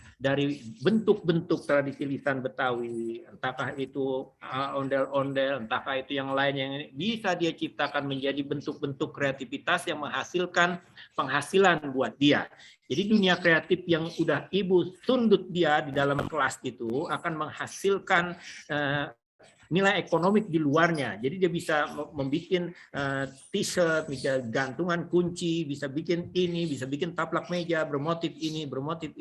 bentuk-bentuk tradisi lisan Betawi, entahkah itu ondel-ondel, entahkah itu yang lain yang bisa dia ciptakan menjadi bentuk-bentuk kreativitas yang menghasilkan penghasilan buat dia. Jadi dunia kreatif yang udah ibu sundut dia di dalam kelas itu akan menghasilkan nilai ekonomik di luarnya. Jadi dia bisa membuat t-shirt, bisa gantungan kunci, bisa bikin ini, bisa bikin taplak meja bermotif ini, bermotif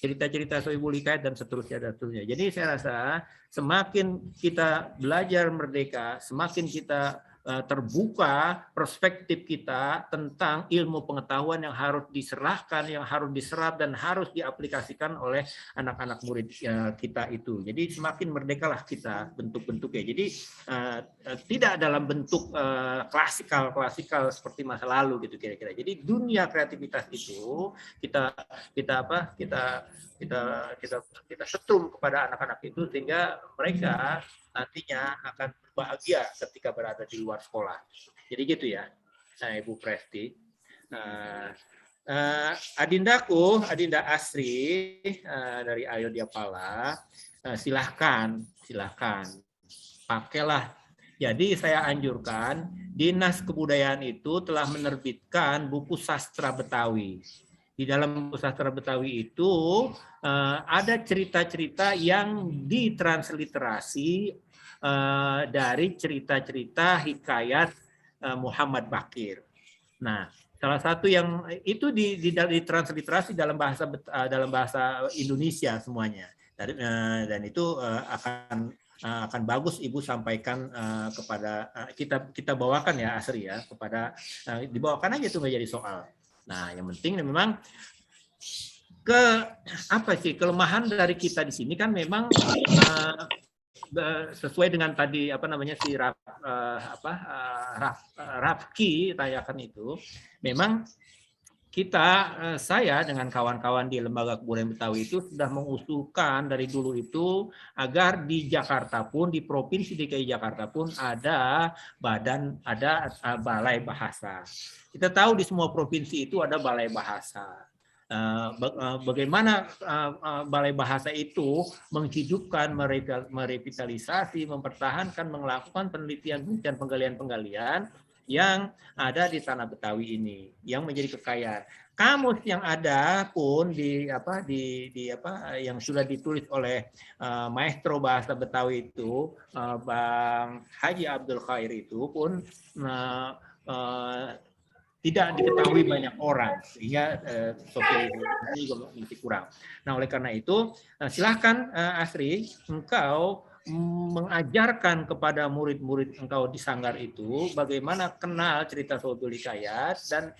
cerita-cerita Sohibul Hikayat dan seterusnya. Jadi saya rasa semakin kita belajar merdeka, semakin kita terbuka perspektif kita tentang ilmu pengetahuan yang harus diserahkan, yang harus diserap dan harus diaplikasikan oleh anak-anak murid kita itu. Jadi semakin merdekalah kita bentuk-bentuknya. Jadi tidak dalam bentuk klasikal seperti masa lalu gitu kira-kira. Jadi dunia kreativitas itu kita setrum kepada anak-anak itu sehingga mereka nantinya akan berbahagia ketika berada di luar sekolah. Jadi gitu ya, Ibu Presti. Adinda Asri dari Ayodhya-Pala, silahkan, pakailah. Jadi saya anjurkan, Dinas Kebudayaan itu telah menerbitkan buku sastra Betawi. Di dalam buku sastra Betawi itu ada cerita-cerita yang ditransliterasi dari cerita-cerita hikayat Muhammad Bakir. Nah, salah satu yang itu ditransliterasi dalam bahasa Indonesia semuanya, dan itu akan bagus Ibu sampaikan kepada kita bawakan ya Asri ya, kepada dibawakan aja itu menjadi soal. Nah, yang penting memang kelemahan dari kita di sini kan memang sesuai dengan tadi si Rafki tanyakan itu, memang saya dengan kawan-kawan di Lembaga Kebudayaan Betawi itu sudah mengusulkan dari dulu itu agar di Jakarta pun, di Provinsi DKI Jakarta pun ada balai bahasa. Kita tahu di semua provinsi itu ada balai bahasa. Bagaimana balai bahasa itu menghidupkan, merevitalisasi, mempertahankan, melakukan penelitian, penggalian yang ada di tanah Betawi ini, yang menjadi kekayaan. Kamus yang ada pun yang sudah ditulis oleh maestro bahasa Betawi itu, Bang Haji Abdul Khair itu pun tidak diketahui banyak orang, sehingga sosialisasi juga masih kurang. Nah, oleh karena itu, silahkan Asri, engkau mengajarkan kepada murid-murid engkau di sanggar itu bagaimana kenal cerita Sohibul Hikayat dan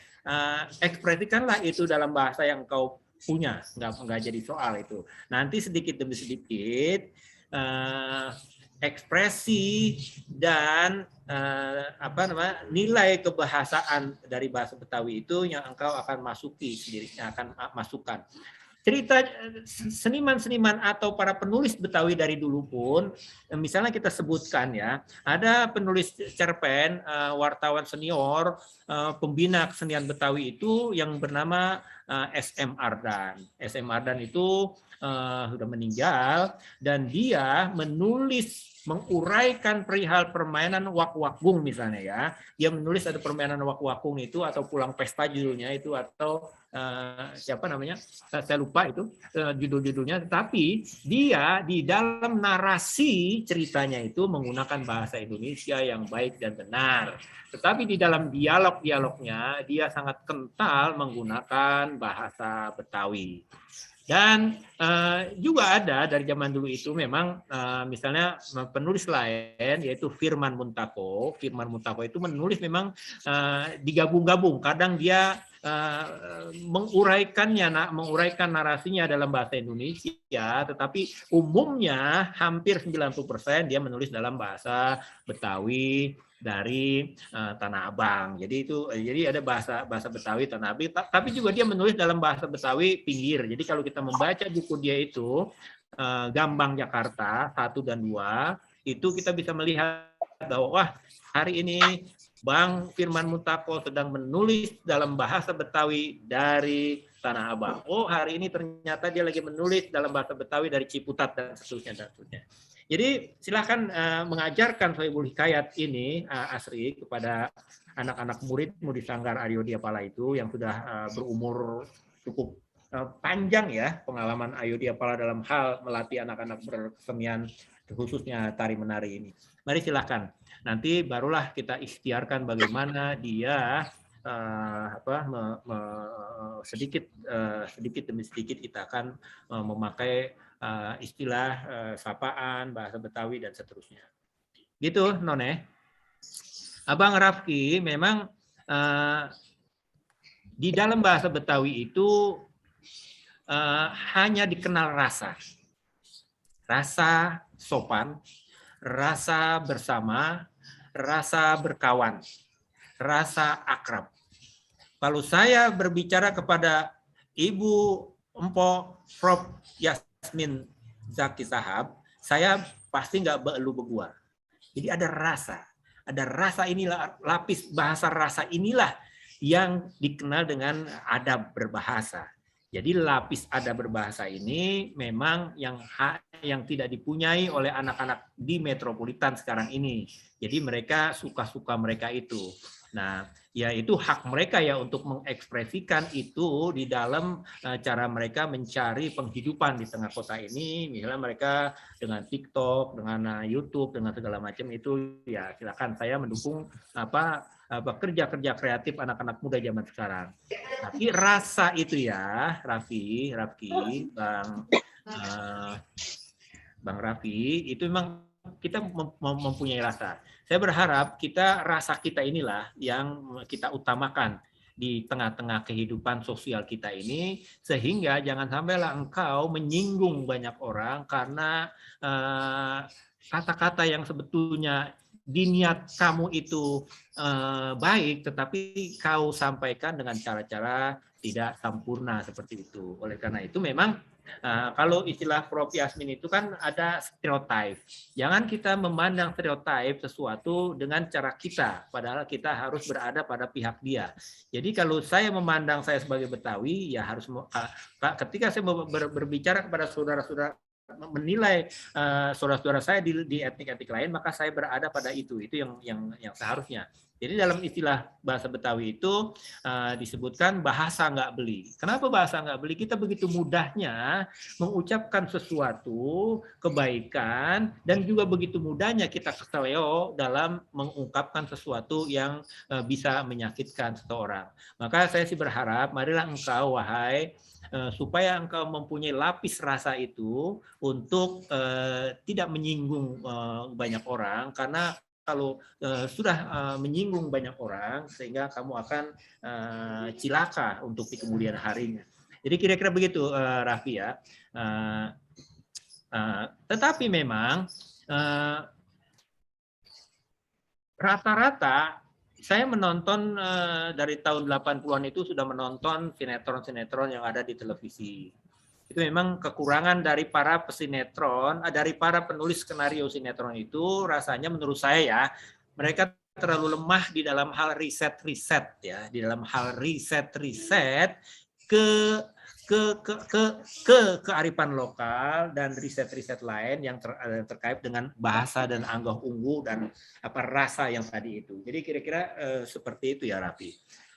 ekspresikanlah itu dalam bahasa yang engkau punya, nggak jadi soal itu. Nanti sedikit demi sedikit ekspresi dan nilai kebahasaan dari bahasa Betawi itu yang engkau akan masuki sendiri, akan masukkan. Cerita seniman-seniman atau para penulis Betawi dari dulu pun, misalnya kita sebutkan ya, ada penulis cerpen, wartawan senior, pembina kesenian Betawi itu yang bernama S.M. Ardan. S.M. Ardan itu sudah meninggal dan dia menguraikan perihal permainan wak-wakung misalnya ya. Dia menulis ada permainan wak-wakung itu atau pulang pesta judulnya itu atau siapa namanya? Saya lupa itu judul-judulnya, tetapi dia di dalam narasi ceritanya itu menggunakan bahasa Indonesia yang baik dan benar. Tetapi di dalam dialog-dialognya dia sangat kental menggunakan bahasa Betawi. Dan juga ada dari zaman dulu itu memang misalnya penulis lain yaitu Firman Muntako. Firman Muntako itu menulis memang digabung-gabung. Kadang dia menguraikan narasinya dalam bahasa Indonesia, tetapi umumnya hampir 90% dia menulis dalam bahasa Betawi dari Tanah Abang. Jadi ada bahasa Betawi Tanah Abang, tapi juga dia menulis dalam bahasa Betawi pinggir. Jadi kalau kita membaca buku dia itu Gambang Jakarta 1 dan 2, itu kita bisa melihat bahwa wah, hari ini Bang Firman Muntako sedang menulis dalam bahasa Betawi dari Tanah Abang. Oh, hari ini ternyata dia lagi menulis dalam bahasa Betawi dari Ciputat dan seterusnya. Jadi silakan mengajarkan Sohibul Hikayat ini Asri kepada anak-anak muridmu di Sanggar Aryo Diapala itu yang sudah berumur cukup panjang ya pengalaman Aryo Diapala dalam hal melatih anak-anak berkesenian khususnya tari menari ini. Mari silakan. Nanti barulah kita ikhtiarkan bagaimana dia sedikit demi sedikit kita akan memakai istilah sapaan, bahasa Betawi dan seterusnya. Gitu, None. Abang Rafki memang di dalam bahasa Betawi itu hanya dikenal rasa. Rasa sopan, rasa bersama, rasa berkawan, rasa akrab. Kalau saya berbicara kepada Ibu Empok Prof. Yasmin Zaki Sahab, saya pasti nggak belu-begua. Jadi ada rasa inilah, lapis bahasa rasa inilah yang dikenal dengan adab berbahasa. Jadi lapis adab berbahasa ini memang yang tidak dipunyai oleh anak-anak di metropolitan sekarang ini. Jadi mereka suka-suka mereka itu. Nah, ya itu hak mereka ya untuk mengekspresikan itu di dalam cara mereka mencari penghidupan di tengah kota ini. Misalnya mereka dengan TikTok, dengan YouTube, dengan segala macam itu ya silakan, saya mendukung kerja-kerja kreatif anak-anak muda zaman sekarang. Tapi rasa itu ya, Rafki, Bang Raffi, itu memang kita mempunyai rasa. Saya berharap rasa kita inilah yang kita utamakan di tengah-tengah kehidupan sosial kita ini, sehingga jangan sampailah engkau menyinggung banyak orang karena kata-kata yang sebetulnya di niat kamu itu baik, tetapi kau sampaikan dengan cara-cara tidak sempurna seperti itu. Oleh karena itu memang kalau istilah Prof. Yasmin itu kan ada stereotip. Jangan kita memandang stereotip sesuatu dengan cara kita, padahal kita harus berada pada pihak dia. Jadi kalau saya memandang saya sebagai Betawi, ya harus ketika saya berbicara kepada saudara-saudara, menilai saudara-saudara saya di etnik-etnik lain, maka saya berada pada itu yang seharusnya. Jadi dalam istilah bahasa Betawi itu disebutkan bahasa nggak beli. Kenapa bahasa nggak beli? Kita begitu mudahnya mengucapkan sesuatu kebaikan dan juga begitu mudahnya kita keseleo dalam mengungkapkan sesuatu yang bisa menyakitkan seseorang. Maka saya sih berharap, marilah engkau wahai supaya engkau mempunyai lapis rasa itu untuk tidak menyinggung banyak orang, karena kalau sudah menyinggung banyak orang sehingga kamu akan cilaka untuk di kemudian harinya. Jadi kira-kira begitu Raffi ya. Tetapi memang rata-rata saya menonton dari tahun 80-an itu sudah menonton sinetron-sinetron yang ada di televisi. Itu memang kekurangan dari para pesinetron, dari para penulis skenario sinetron itu rasanya menurut saya ya, mereka terlalu lemah di dalam hal riset-riset ya, di dalam hal riset-riset kearifan lokal dan riset-riset lain yang terkait dengan bahasa dan anggah unggu dan rasa yang tadi itu. Jadi kira-kira seperti itu ya Raffi.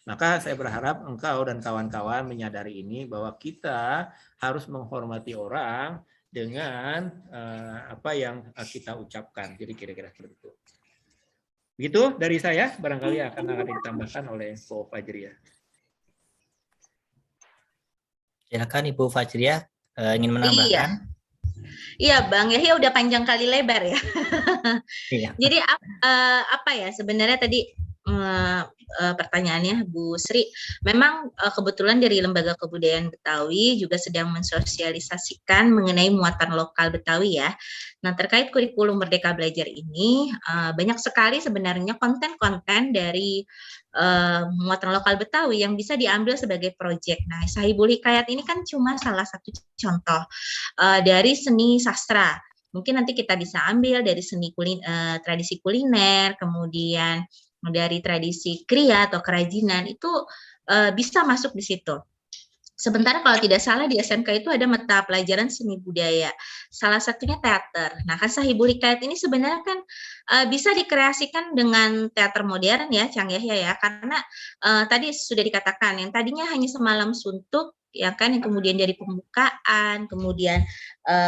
Maka saya berharap engkau dan kawan-kawan menyadari ini bahwa kita harus menghormati orang dengan apa yang kita ucapkan. Jadi kira-kira seperti itu. Begitu dari saya, barangkali akan ditambahkan oleh Bu Fajriah. Silakan Ibu Fajriah, ingin menambahkan? Iya Bang Yahya udah panjang kali lebar ya. Iya. Jadi apa ya sebenarnya tadi pertanyaannya Bu Sri, memang kebetulan dari Lembaga Kebudayaan Betawi juga sedang mensosialisasikan mengenai muatan lokal Betawi ya. Nah terkait kurikulum Merdeka Belajar ini banyak sekali sebenarnya konten-konten dari muatan lokal Betawi yang bisa diambil sebagai proyek. Nah Sahibul Hikayat ini kan cuma salah satu contoh dari seni sastra. Mungkin nanti kita bisa ambil dari seni tradisi kuliner, kemudian dari tradisi kriya atau kerajinan itu bisa masuk di situ. Sementara kalau tidak salah di SMK itu ada mata pelajaran seni budaya, salah satunya teater. Nah, kan Sahibul Hikayat ini sebenarnya kan bisa dikreasikan dengan teater modern ya, Cang Yahya ya, karena tadi sudah dikatakan yang tadinya hanya semalam suntuk, ya kan, yang kemudian dari pembukaan, kemudian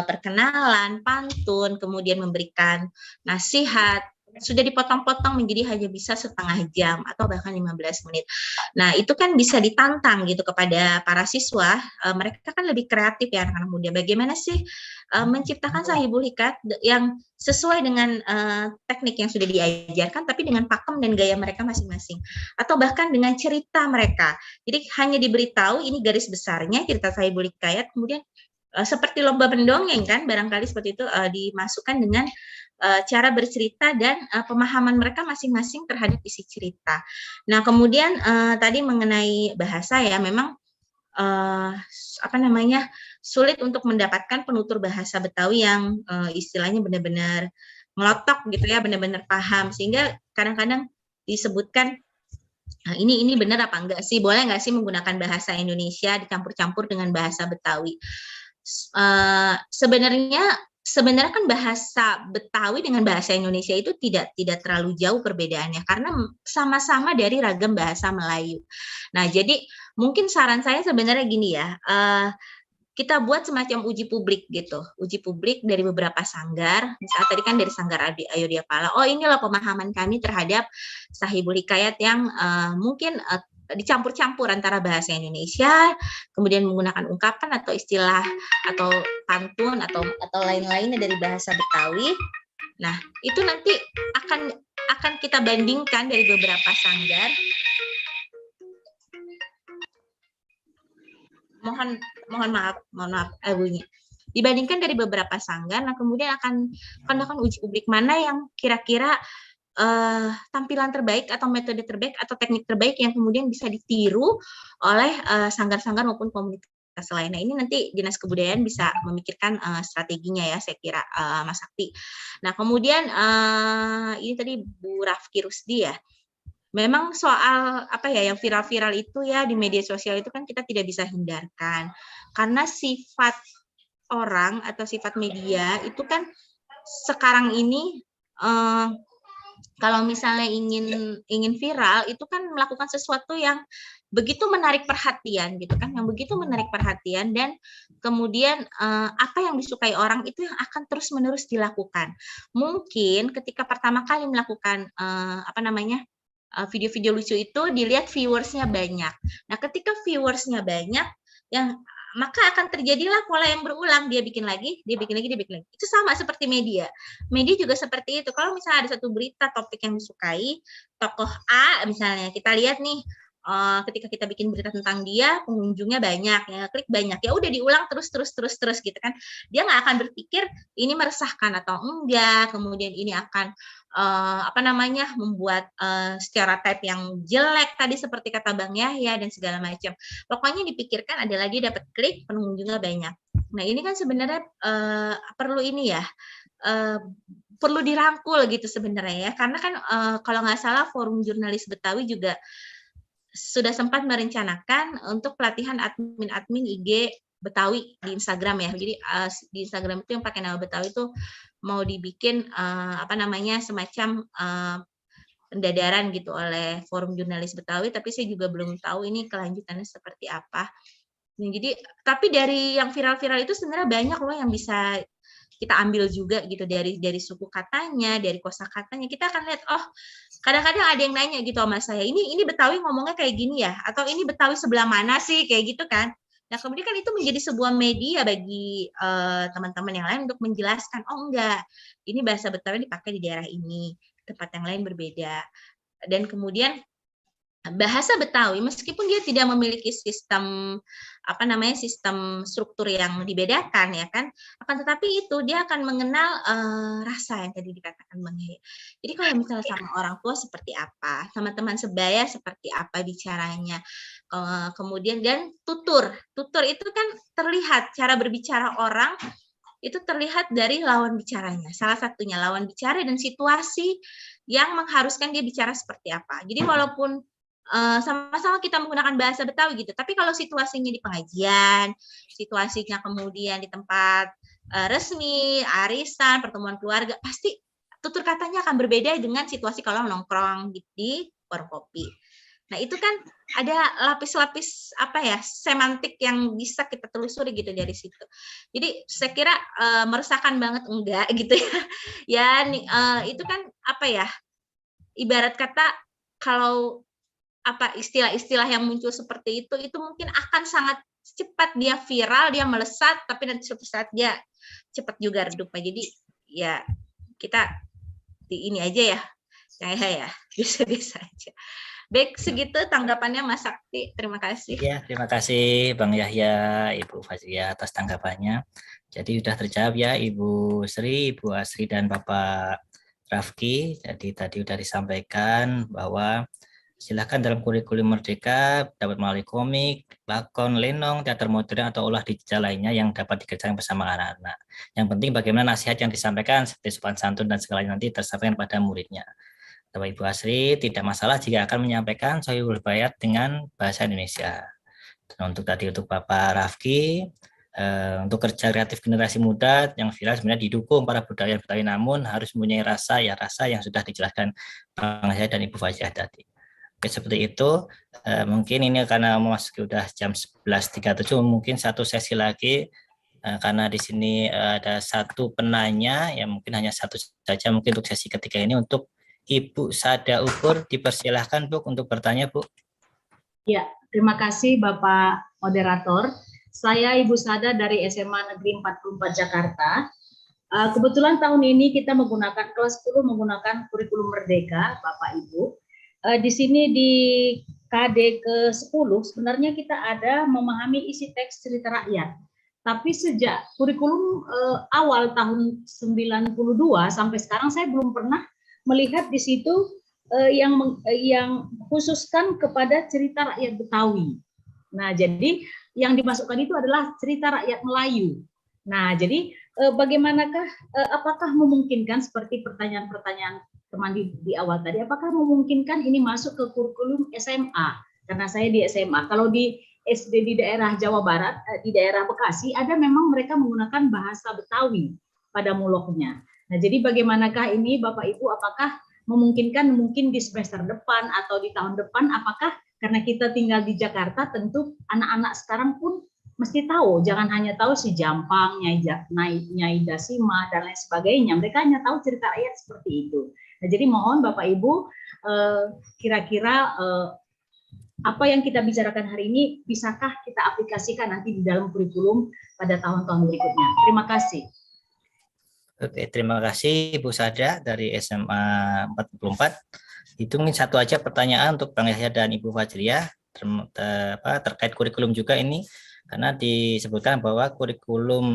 perkenalan, pantun, kemudian memberikan nasihat, sudah dipotong-potong menjadi hanya bisa setengah jam atau bahkan 15 menit. Nah, itu kan bisa ditantang gitu kepada para siswa, mereka kan lebih kreatif ya anak-anak muda. Bagaimana sih menciptakan Sahibul Hikayat yang sesuai dengan teknik yang sudah diajarkan tapi dengan pakem dan gaya mereka masing-masing. Atau bahkan dengan cerita mereka. Jadi hanya diberitahu ini garis besarnya cerita Sahibul Hikayat, kemudian seperti lomba mendongeng kan, barangkali seperti itu dimasukkan dengan cara bercerita dan pemahaman mereka masing-masing terhadap isi cerita. Nah, kemudian tadi mengenai bahasa ya, memang sulit untuk mendapatkan penutur bahasa Betawi yang istilahnya benar-benar ngelotok gitu ya, benar-benar paham, sehingga kadang-kadang disebutkan ini benar apa enggak sih, boleh enggak sih menggunakan bahasa Indonesia dicampur-campur dengan bahasa Betawi. Sebenarnya kan bahasa Betawi dengan bahasa Indonesia itu tidak terlalu jauh perbedaannya karena sama-sama dari ragam bahasa Melayu. Nah, jadi mungkin saran saya sebenarnya gini ya, kita buat semacam uji publik gitu, uji publik dari beberapa sanggar. Misalnya tadi kan dari Sanggar Ayodhya Pala, oh inilah pemahaman kami terhadap Sahibul Hikayat yang mungkin dicampur-campur antara bahasa Indonesia, kemudian menggunakan ungkapan atau istilah atau pantun atau lain-lainnya dari bahasa Betawi. Nah, itu nanti akan kita bandingkan dari beberapa sanggar. Mohon maaf bunyi. Dibandingkan dari beberapa sanggar, nah kemudian akan melakukan uji publik mana yang kira-kira tampilan terbaik atau metode terbaik atau teknik terbaik yang kemudian bisa ditiru oleh sanggar-sanggar maupun komunitas lainnya. Ini nanti Dinas Kebudayaan bisa memikirkan strateginya ya, saya kira Mas Sakti. Nah, kemudian ini tadi Bu Rafki Rusdi ya. Memang soal yang viral-viral itu ya di media sosial itu kan kita tidak bisa hindarkan. Karena sifat orang atau sifat media itu kan sekarang ini kalau misalnya ingin viral itu kan melakukan sesuatu yang begitu menarik perhatian gitu kan, yang begitu menarik perhatian, dan kemudian apa yang disukai orang itu yang akan terus-menerus dilakukan. Mungkin ketika pertama kali melakukan video-video lucu itu dilihat viewersnya banyak. Nah, ketika viewersnya banyak, maka akan terjadilah pola yang berulang, dia bikin lagi. Itu sama seperti media. Media juga seperti itu. Kalau misalnya ada satu berita topik yang disukai, tokoh A misalnya, kita lihat nih, ketika kita bikin berita tentang dia, pengunjungnya banyak, ya klik banyak, ya udah diulang terus gitu kan. Dia nggak akan berpikir ini meresahkan atau enggak, kemudian ini akan membuat stereotip yang jelek tadi seperti kata Bang Yahya dan segala macam. Pokoknya dipikirkan adalah dia dapat klik, pengunjungnya banyak. Nah, ini kan sebenarnya perlu ini ya, perlu dirangkul gitu sebenarnya ya, karena kan kalau nggak salah Forum Jurnalis Betawi juga sudah sempat merencanakan untuk pelatihan admin IG Betawi di Instagram ya. Jadi di Instagram itu yang pakai nama Betawi itu mau dibikin semacam pendadaran gitu oleh Forum Jurnalis Betawi, tapi saya juga belum tahu ini kelanjutannya seperti apa. Nah, jadi tapi dari yang viral-viral itu sebenarnya banyak loh yang bisa kita ambil juga gitu, dari suku katanya, dari kosakatanya. Kita akan lihat, oh kadang-kadang ada yang nanya gitu sama saya, ini Betawi ngomongnya kayak gini ya, atau ini Betawi sebelah mana sih, kayak gitu kan. Nah, kemudian kan itu menjadi sebuah media bagi teman-teman yang lain untuk menjelaskan, oh enggak, ini bahasa Betawi dipakai di daerah ini, tempat yang lain berbeda. Dan kemudian bahasa Betawi meskipun dia tidak memiliki sistem sistem struktur yang dibedakan ya kan, akan tetapi itu dia akan mengenal rasa yang tadi dikatakan Bang Yahya. Jadi kalau misalnya sama orang tua seperti apa, sama teman sebaya seperti apa bicaranya, kemudian dan tutur itu kan terlihat, cara berbicara orang itu terlihat dari lawan bicaranya. Salah satunya lawan bicara dan situasi yang mengharuskan dia bicara seperti apa. Jadi walaupun sama-sama kita menggunakan bahasa Betawi gitu, tapi kalau situasinya di pengajian, situasinya kemudian di tempat resmi, arisan, pertemuan keluarga, pasti tutur katanya akan berbeda dengan situasi kalau nongkrong di warung kopi. Nah, itu kan ada lapis-lapis semantik yang bisa kita telusuri gitu dari situ. Jadi saya kira meresahkan banget enggak gitu ya. Ya itu kan ibarat kata kalau istilah-istilah yang muncul seperti itu mungkin akan sangat cepat dia viral, dia melesat, tapi nanti suatu saat dia cepat juga redup. Jadi ya kita di ini aja ya biasa-biasa aja. Baik, segitu tanggapannya Mas Sakti. Terima kasih. Ya, terima kasih Bang Yahya, Ibu Fazia atas tanggapannya. Jadi sudah terjawab ya Ibu Sri, Ibu Asri dan Bapak Rafki. Jadi tadi sudah disampaikan bahwa silakan dalam kurikulum Merdeka dapat melalui komik, lakon, lenong, teater modern atau olah digital lainnya yang dapat dikerjakan bersama anak-anak. Yang penting bagaimana nasihat yang disampaikan seperti sopan santun dan segalanya nanti tersampaikan pada muridnya. Bapak Ibu Asri, tidak masalah jika akan menyampaikan Sohibul Bayat dengan bahasa Indonesia. Dan untuk Bapak Rafki, untuk kerja kreatif generasi muda yang viral sebenarnya didukung para budayawan Betawi, namun harus mempunyai rasa yang sudah dijelaskan Bang Yahya dan Ibu Fazia tadi. Oke, seperti itu. Mungkin ini karena memasuki udah jam 11.37, mungkin satu sesi lagi karena di sini ada satu penanya, ya mungkin hanya satu saja mungkin untuk sesi ketiga ini. Untuk Ibu Sada Ukur, dipersilahkan Bu untuk bertanya Bu. Ya, terima kasih Bapak Moderator. Saya Ibu Sada dari SMA Negeri 44 Jakarta. Kebetulan tahun ini kita menggunakan kelas 10 menggunakan kurikulum Merdeka, Bapak Ibu. Di sini di KD ke-10 sebenarnya kita ada memahami isi teks cerita rakyat. Tapi sejak kurikulum awal tahun 92 sampai sekarang saya belum pernah melihat di situ yang khususkan kepada cerita rakyat Betawi. Nah, jadi yang dimasukkan itu adalah cerita rakyat Melayu. Nah, jadi bagaimanakah, apakah memungkinkan seperti pertanyaan-pertanyaan teman di awal tadi, apakah memungkinkan ini masuk ke kurikulum SMA? Karena saya di SMA. Kalau di SD di daerah Jawa Barat, di daerah Bekasi, ada memang mereka menggunakan bahasa Betawi pada muloknya. Nah, jadi bagaimanakah ini Bapak Ibu, apakah memungkinkan mungkin di semester depan atau di tahun depan, apakah karena kita tinggal di Jakarta, tentu anak-anak sekarang pun mesti tahu, jangan hanya tahu si Jampang, Nyai Dasimah, dan lain sebagainya. Mereka hanya tahu cerita rakyat seperti itu. Nah, jadi mohon Bapak Ibu, kira-kira apa yang kita bicarakan hari ini, bisakah kita aplikasikan nanti di dalam kurikulum pada tahun-tahun berikutnya. Terima kasih. Oke, terima kasih Ibu Sada dari SMA 44. Itu mungkin satu aja pertanyaan untuk Bang Yahya dan Ibu Fajriah terkait kurikulum juga ini, karena disebutkan bahwa kurikulum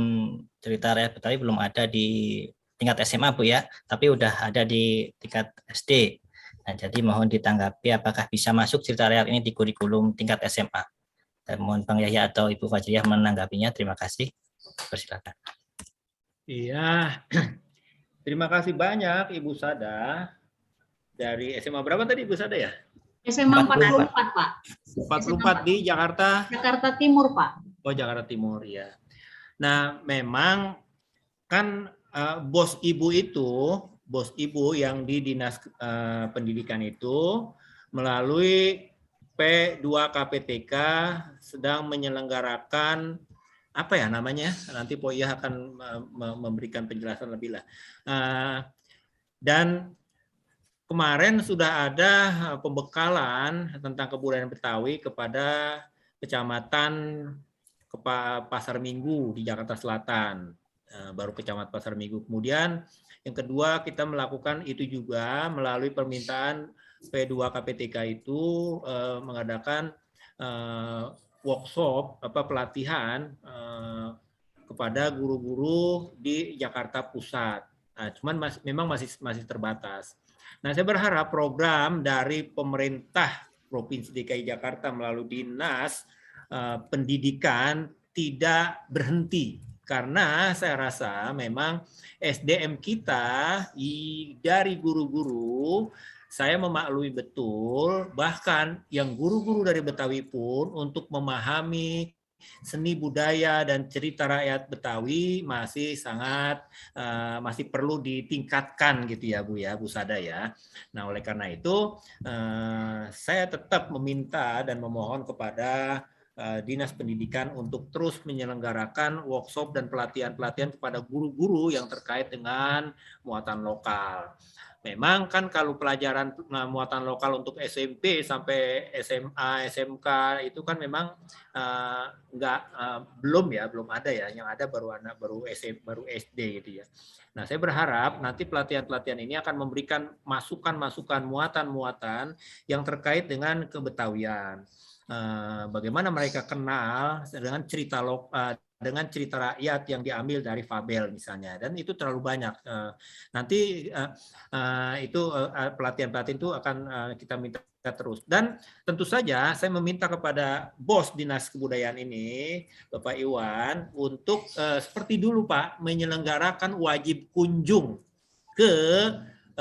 cerita rakyat Betawi belum ada di tingkat SMA Bu ya, tapi udah ada di tingkat SD. Nah, jadi mohon ditanggapi apakah bisa masuk cerita rakyat ini di kurikulum tingkat SMA. Dan mohon Bang Yahya atau Ibu Fajriah menanggapinya. Terima kasih. Persilakan. Iya, terima kasih banyak Ibu Sada dari SMA berapa tadi Ibu Sada ya? SMA 44 Pak. 44 di Jakarta. Jakarta Timur Pak. Oh Jakarta Timur ya. Nah memang kan bos ibu yang di Dinas Pendidikan itu melalui P2 KPTK sedang menyelenggarakan apa ya namanya, nanti Poya akan memberikan penjelasan lebih lah. Dan kemarin sudah ada pembekalan tentang kebudayaan Betawi kepada Kecamatan Pasar Minggu di Jakarta Selatan, baru Kecamatan Pasar Minggu. Kemudian yang kedua kita melakukan itu juga melalui permintaan P2 KPTK itu mengadakan workshop pelatihan kepada guru-guru di Jakarta Pusat. Nah, cuman memang masih terbatas. Nah, saya berharap program dari pemerintah Provinsi DKI Jakarta melalui Dinas Pendidikan tidak berhenti, karena saya rasa memang SDM kita dari guru-guru, saya memaklumi betul, bahkan yang guru-guru dari Betawi pun untuk memahami seni budaya dan cerita rakyat Betawi masih masih perlu ditingkatkan gitu ya Bu Sada ya. Nah oleh karena itu saya tetap meminta dan memohon kepada Dinas Pendidikan untuk terus menyelenggarakan workshop dan pelatihan-pelatihan kepada guru-guru yang terkait dengan muatan lokal. Memang kan kalau pelajaran muatan lokal untuk SMP sampai SMA, SMK itu kan memang belum ada ya, yang ada baru SD gitu ya. Nah, saya berharap nanti pelatihan-pelatihan ini akan memberikan masukan-masukan muatan-muatan yang terkait dengan kebetawian. Bagaimana mereka kenal dengan cerita rakyat yang diambil dari fabel misalnya, dan itu terlalu banyak. Nanti itu pelatihan-pelatihan itu akan kita minta terus. Dan tentu saja saya meminta kepada bos Dinas Kebudayaan ini, Bapak Iwan, untuk seperti dulu Pak, menyelenggarakan wajib kunjung ke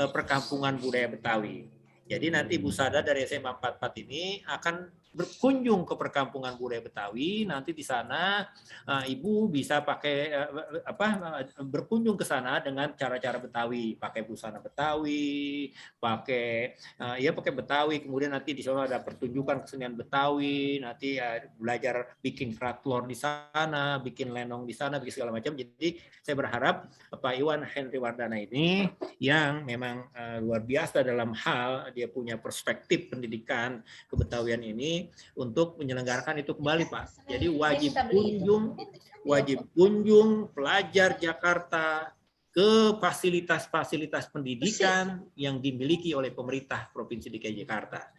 perkampungan budaya Betawi. Jadi nanti Bu Sada dari SMA 44 ini akan berkunjung ke perkampungan budaya Betawi. Nanti di sana Ibu bisa pakai berkunjung ke sana dengan cara-cara Betawi, pakai busana Betawi, pakai Betawi. Kemudian nanti di sana ada pertunjukan kesenian Betawi. Nanti belajar bikin kerak telur di sana, bikin lenong di sana, bikin segala macam. Jadi saya berharap Pak Iwan Henry Wardana ini yang memang luar biasa dalam hal dia punya perspektif pendidikan kebetawian ini untuk menyelenggarakan itu kembali Pak. Jadi wajib kunjung pelajar Jakarta ke fasilitas-fasilitas pendidikan yang dimiliki oleh pemerintah Provinsi DKI Jakarta.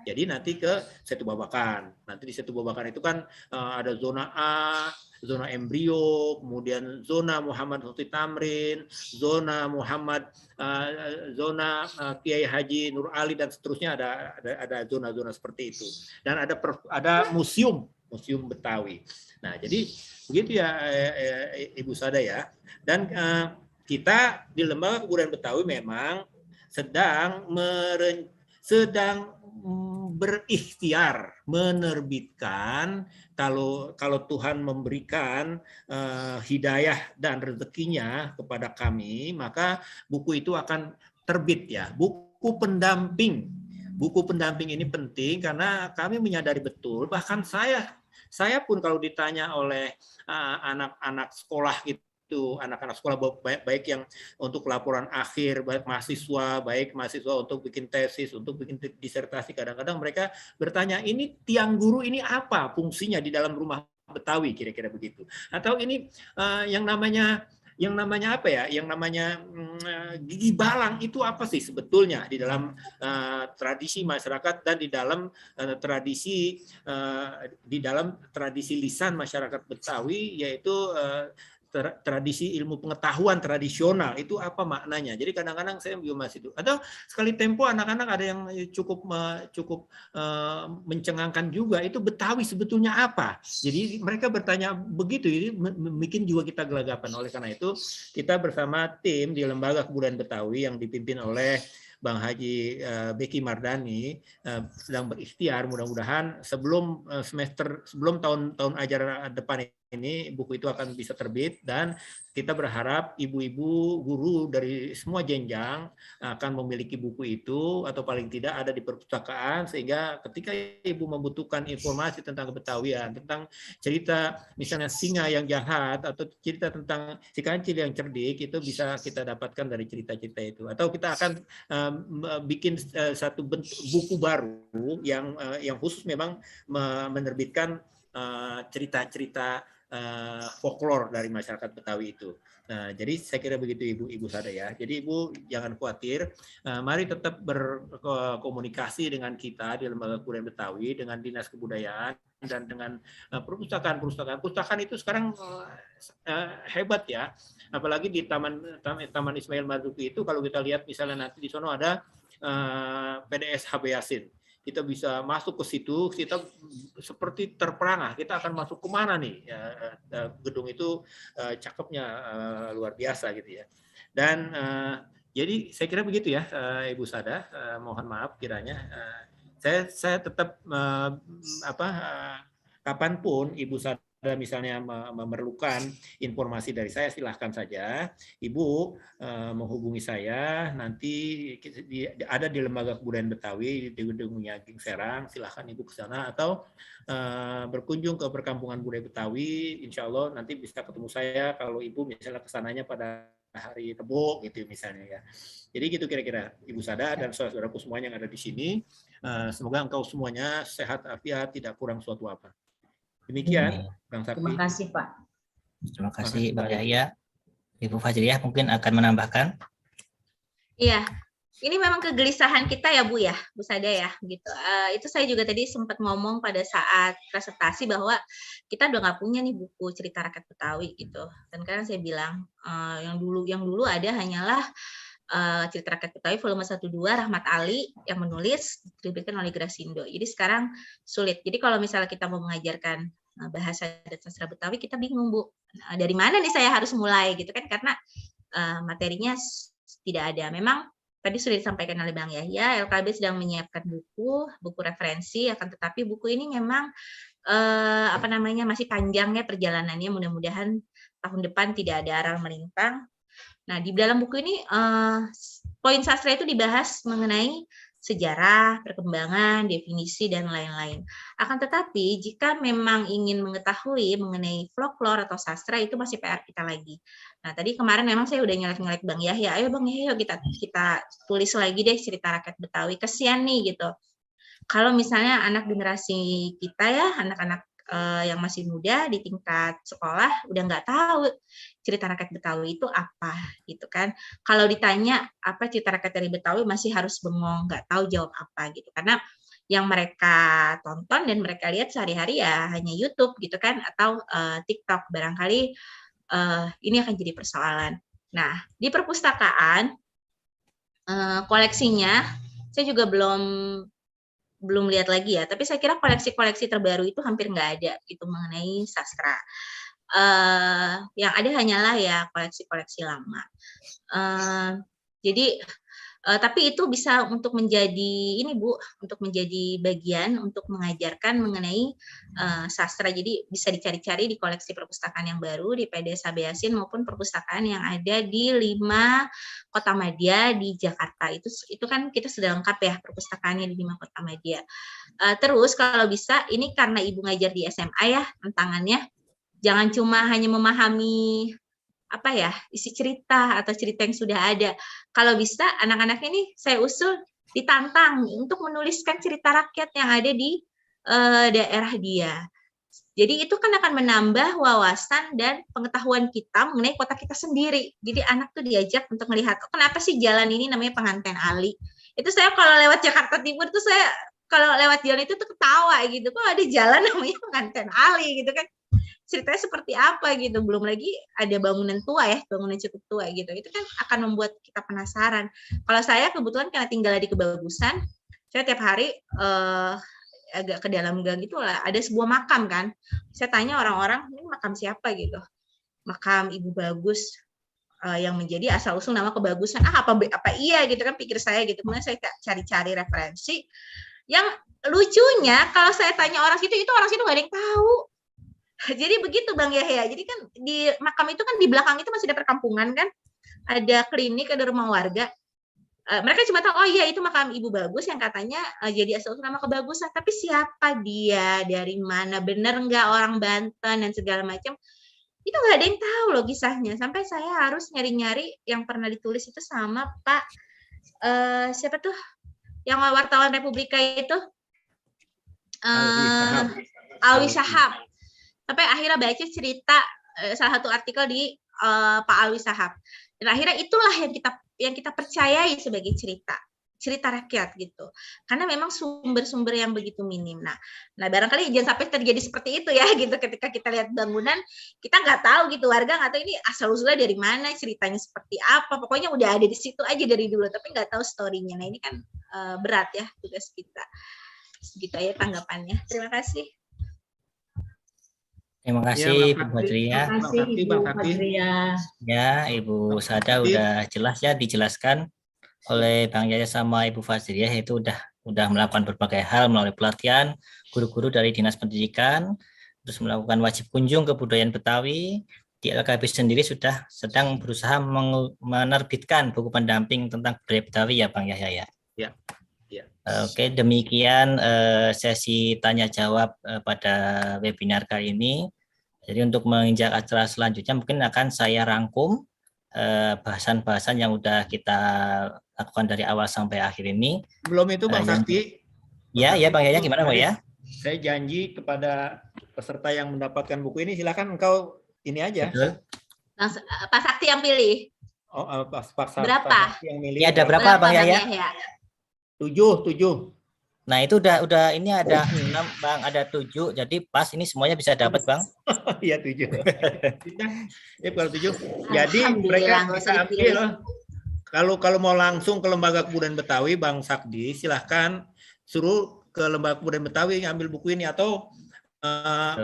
Jadi nanti ke Setu Babakan. Nanti di Setu Babakan itu kan ada zona A, zona embrio, kemudian zona Muhammad Hoti Tamrin, zona zona Kiai Haji Nur Ali, dan seterusnya ada zona-zona seperti itu. Dan ada museum Betawi. Nah, jadi begitu ya Ibu Sada ya. Dan kita di Lembaga Kebudayaan Betawi memang sedang berikhtiar menerbitkan, kalau Tuhan memberikan hidayah dan rezekinya kepada kami, maka buku itu akan terbit ya, buku pendamping. Buku pendamping ini penting karena kami menyadari betul, bahkan saya pun kalau ditanya oleh anak-anak sekolah gitu, anak-anak sekolah baik yang untuk laporan akhir, baik mahasiswa untuk bikin tesis, untuk bikin disertasi, kadang-kadang mereka bertanya, ini tiang guru ini apa fungsinya di dalam rumah Betawi, kira-kira begitu. Atau ini yang namanya apa ya? Yang namanya gigi balang itu apa sih sebetulnya di dalam tradisi masyarakat dan di dalam tradisi lisan masyarakat Betawi, yaitu tradisi ilmu pengetahuan tradisional itu apa maknanya. Jadi kadang-kadang saya juga masih itu. Atau sekali tempo anak-anak ada yang cukup mencengangkan juga, itu Betawi sebetulnya apa. Jadi mereka bertanya begitu, jadi bikin juga kita gelagapan. Oleh karena itu kita bersama tim di Lembaga Kebudayaan Betawi yang dipimpin oleh Bang Haji Beki Mardani sedang berikhtiar, mudah-mudahan sebelum tahun ajaran depan ini buku itu akan bisa terbit, dan kita berharap ibu-ibu guru dari semua jenjang akan memiliki buku itu atau paling tidak ada di perpustakaan, sehingga ketika ibu membutuhkan informasi tentang Kebetawian, tentang cerita misalnya singa yang jahat atau cerita tentang si kancil yang cerdik, itu bisa kita dapatkan dari cerita-cerita itu. Atau kita akan bikin satu buku baru yang khusus memang menerbitkan cerita-cerita folklore dari masyarakat Betawi itu. Nah, jadi saya kira begitu Ibu Sada ya. Jadi Ibu jangan khawatir, mari tetap berkomunikasi dengan kita di Lembaga Kebudayaan Betawi, dengan Dinas Kebudayaan dan dengan perpustakaan. Perpustakaan itu sekarang hebat ya. Apalagi di Taman Ismail Marzuki itu, kalau kita lihat misalnya nanti di sana ada PDS HB Yasin. Kita bisa masuk ke situ, kita seperti terperangah, kita akan masuk kemana nih, gedung itu cakepnya luar biasa gitu ya. Dan jadi saya kira begitu ya Ibu Sada, mohon maaf kiranya saya tetap kapanpun Ibu Sada misalnya memerlukan informasi dari saya, silahkan saja Ibu menghubungi saya. Nanti ada di Lembaga Kebudayaan Betawi di Gedung Nyaging Serang, silahkan Ibu ke sana, atau berkunjung ke Perkampungan Budaya Betawi. Insya Allah nanti bisa ketemu saya kalau Ibu misalnya kesananya pada hari Rebo gitu misalnya ya. Jadi gitu kira-kira Ibu Sada dan saudara-saudaraku semuanya yang ada di sini. Semoga engkau semuanya sehat afiat, tidak kurang suatu apa. Demikian, Bang Sakti. Terima kasih, Pak. Terima kasih, Bang Yahya. Ibu Fajriyah mungkin akan menambahkan. Iya, ini memang kegelisahan kita ya Bu Sada ya, gitu. Itu saya juga tadi sempat ngomong pada saat presentasi bahwa kita udah nggak punya nih buku cerita rakyat Betawi gitu. Dan karena saya bilang yang dulu ada hanyalah cerita rakyat Betawi volume 1-2 Rahmat Ali yang menulis, diterbitkan oleh Grasindo. Jadi sekarang sulit. Jadi kalau misalnya kita mau mengajarkan bahasa dan sastra Betawi, kita bingung Bu, dari mana nih saya harus mulai gitu kan, karena materinya tidak ada. Memang tadi sudah disampaikan oleh Bang Yahya, LKB sedang menyiapkan buku referensi, akan tetapi buku ini memang masih panjang ya perjalanannya. Mudah-mudahan tahun depan tidak ada aral melintang. Nah, di dalam buku ini poin sastra itu dibahas mengenai sejarah, perkembangan, definisi, dan lain-lain. Akan tetapi, jika memang ingin mengetahui mengenai folklore atau sastra, itu masih PR kita lagi. Nah, tadi kemarin memang saya udah nyelek-nyelek Bang Yahya, ayo Bang Yahya kita tulis lagi deh cerita rakyat Betawi, kesian nih gitu. Kalau misalnya anak generasi kita ya, anak-anak yang masih muda di tingkat sekolah udah nggak tahu cerita rakyat Betawi itu apa gitu kan. Kalau ditanya apa cerita rakyat dari Betawi masih harus bengong, nggak tahu jawab apa gitu, karena yang mereka tonton dan mereka lihat sehari-hari ya hanya YouTube gitu kan, atau TikTok. Barangkali ini akan jadi persoalan. Nah, di perpustakaan koleksinya saya juga belum lihat lagi ya, tapi saya kira koleksi-koleksi terbaru itu hampir nggak ada gitu mengenai sastra. Yang ada hanyalah ya koleksi-koleksi lama. Jadi Tapi itu bisa untuk menjadi ini Bu, untuk menjadi bagian untuk mengajarkan mengenai sastra. Jadi bisa dicari-cari di koleksi perpustakaan yang baru di PD Sabe Yassin maupun perpustakaan yang ada di 5 kota madya di Jakarta. Itu kan kita sudah lengkap ya perpustakaannya di 5 kota madya. Terus kalau bisa ini karena Ibu ngajar di SMA ya tantangannya, jangan cuma hanya memahami isi cerita atau cerita yang sudah ada. Kalau bisa anak-anaknya nih saya usul ditantang untuk menuliskan cerita rakyat yang ada di daerah dia. Jadi itu kan akan menambah wawasan dan pengetahuan kita mengenai kota kita sendiri. Jadi anak tuh diajak untuk melihat, kenapa sih jalan ini namanya Penganten Ali. Itu saya kalau lewat Jakarta Timur tuh saya kalau lewat jalan itu tuh ketawa gitu. Kok ada jalan namanya Penganten Ali gitu kan. Ceritanya seperti apa gitu, belum lagi ada bangunan tua ya, bangunan cukup tua gitu, itu kan akan membuat kita penasaran. Kalau saya kebetulan karena tinggal di Kebagusan, saya tiap hari agak ke dalam gang gitu lah, ada sebuah makam kan, saya tanya orang-orang ini makam siapa gitu, makam Ibu Bagus yang menjadi asal usul nama Kebagusan. Apa iya gitu kan pikir saya gitu, kemudian saya cari-cari referensi. Yang lucunya kalau saya tanya orang situ, itu orang situ nggak ada yang tahu. Jadi begitu Bang Yahya. Jadi kan di makam itu kan di belakang itu masih ada perkampungan kan, ada klinik, ada rumah warga. Mereka cuma tahu oh iya itu makam Ibu Bagus yang katanya jadi asal usul nama Kebagusan. Tapi siapa dia, dari mana, benar nggak orang Banten dan segala macam, itu nggak ada yang tahu loh kisahnya. Sampai saya harus nyari-nyari yang pernah ditulis itu sama Pak siapa tuh yang wartawan Republika itu Alwi Shahab. Sampai akhirnya baca cerita salah satu artikel di Pak Alwi Shahab. Dan akhirnya itulah yang kita percayai sebagai cerita rakyat gitu. Karena memang sumber-sumber yang begitu minim. Nah barangkali jangan sampai terjadi seperti itu ya gitu. Ketika kita lihat bangunan, kita nggak tahu gitu, warga nggak tahu ini asal usulnya dari mana, ceritanya seperti apa. Pokoknya udah ada di situ aja dari dulu, tapi nggak tahu story-nya. Nah ini kan berat ya tugas kita. Segitu aja tanggapannya. Terima kasih. Terima kasih Bu Terima Badriah. kasih Ibu Badriah. Ya, Ibu Sada udah jelas ya dijelaskan oleh Bang Yahya sama Ibu Fadriah, itu udah melakukan berbagai hal melalui pelatihan guru-guru dari Dinas Pendidikan, terus melakukan wajib kunjung kebudayaan Betawi. Di LKB sendiri sudah sedang berusaha menerbitkan buku pendamping tentang budaya Betawi ya Bang Yahya ya. Ya. Oke, demikian sesi tanya jawab pada webinar kali ini. Jadi untuk menginjak acara selanjutnya mungkin akan saya rangkum bahasan-bahasan yang udah kita lakukan dari awal sampai akhir ini. Belum itu Bang Sakti. Ya Bang Yahya, gimana Bang ya? Saya janji kepada peserta yang mendapatkan buku ini, silakan engkau ini aja. Betul. Pak Sakti yang pilih. Oh, Pak berapa? Sakti yang milih. Ya, ada berapa Bang Yahya? 7. Nah itu udah ini ada 6 Bang, ada 7, jadi pas ini semuanya bisa dapat Bang. Iya 7. Ya kalau 7. Jadi mereka ambil kalau mau langsung ke Lembaga Kebudayaan Betawi Bang Sakdi, silahkan suruh ke Lembaga Kebudayaan Betawi ngambil buku ini atau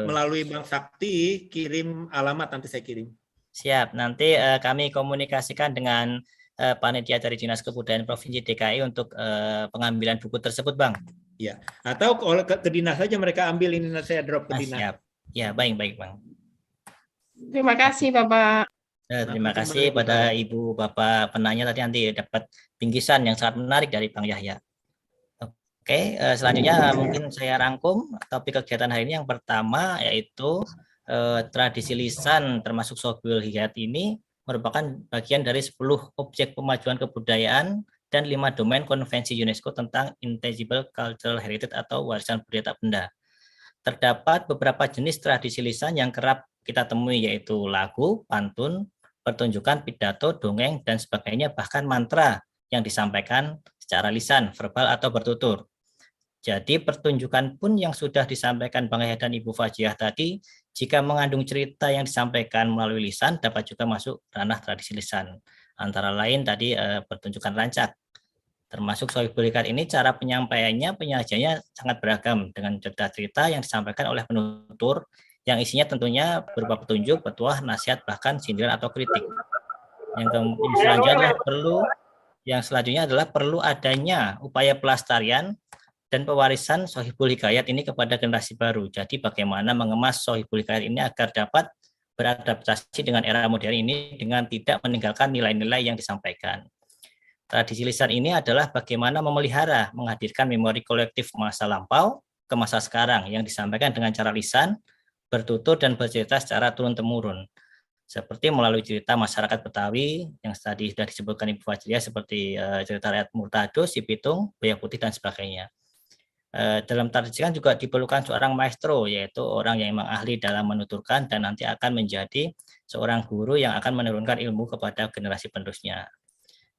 melalui Bang Sakti kirim alamat, nanti saya kirim. Siap, nanti kami komunikasikan dengan panitia dari Dinas Kebudayaan Provinsi DKI untuk pengambilan buku tersebut, Bang. Ya, atau kalau ke dinas saja mereka ambil ini, nanti saya drop ke dinas. Siap. Ya, baik, Bang. Terima kasih, Bapak. Terima kasih pada Ibu Bapak penanya tadi, nanti dapat bingkisan yang sangat menarik dari Bang Yahya. Oke, selanjutnya mungkin saya rangkum topik kegiatan hari ini. Yang pertama yaitu tradisi lisan termasuk Sohibul Hikayat ini merupakan bagian dari 10 objek pemajuan kebudayaan dan 5 domain konvensi UNESCO tentang Intangible Cultural Heritage atau warisan budaya tak benda. Terdapat beberapa jenis tradisi lisan yang kerap kita temui, yaitu lagu, pantun, pertunjukan, pidato, dongeng, dan sebagainya, bahkan mantra yang disampaikan secara lisan, verbal, atau bertutur. Jadi pertunjukan pun yang sudah disampaikan Bang Yahya dan Ibu Fadriah tadi, jika mengandung cerita yang disampaikan melalui lisan, dapat juga masuk ranah tradisi lisan. Antara lain tadi pertunjukan rancak. Termasuk Sohibul Hikayat ini, cara penyampaiannya, penyajiannya sangat beragam dengan cerita-cerita yang disampaikan oleh penutur, yang isinya tentunya berupa petunjuk, petuah, nasihat, bahkan sindiran atau kritik. Yang selanjutnya adalah perlu Yang selanjutnya adalah perlu adanya upaya pelestarian dan pewarisan Sohibul Hikayat ini kepada generasi baru. Jadi bagaimana mengemas Sohibul Hikayat ini agar dapat beradaptasi dengan era modern ini dengan tidak meninggalkan nilai-nilai yang disampaikan. Tradisi lisan ini adalah bagaimana memelihara, menghadirkan memori kolektif masa lampau ke masa sekarang yang disampaikan dengan cara lisan, bertutur dan bercerita secara turun-temurun. Seperti melalui cerita masyarakat Betawi yang tadi sudah disebutkan Ibu Fajriah seperti cerita rakyat Murtado, Si Pitung, Buaya Putih dan sebagainya. Dalam tradisi kan juga diperlukan seorang maestro, yaitu orang yang memang ahli dalam menuturkan dan nanti akan menjadi seorang guru yang akan menurunkan ilmu kepada generasi penerusnya.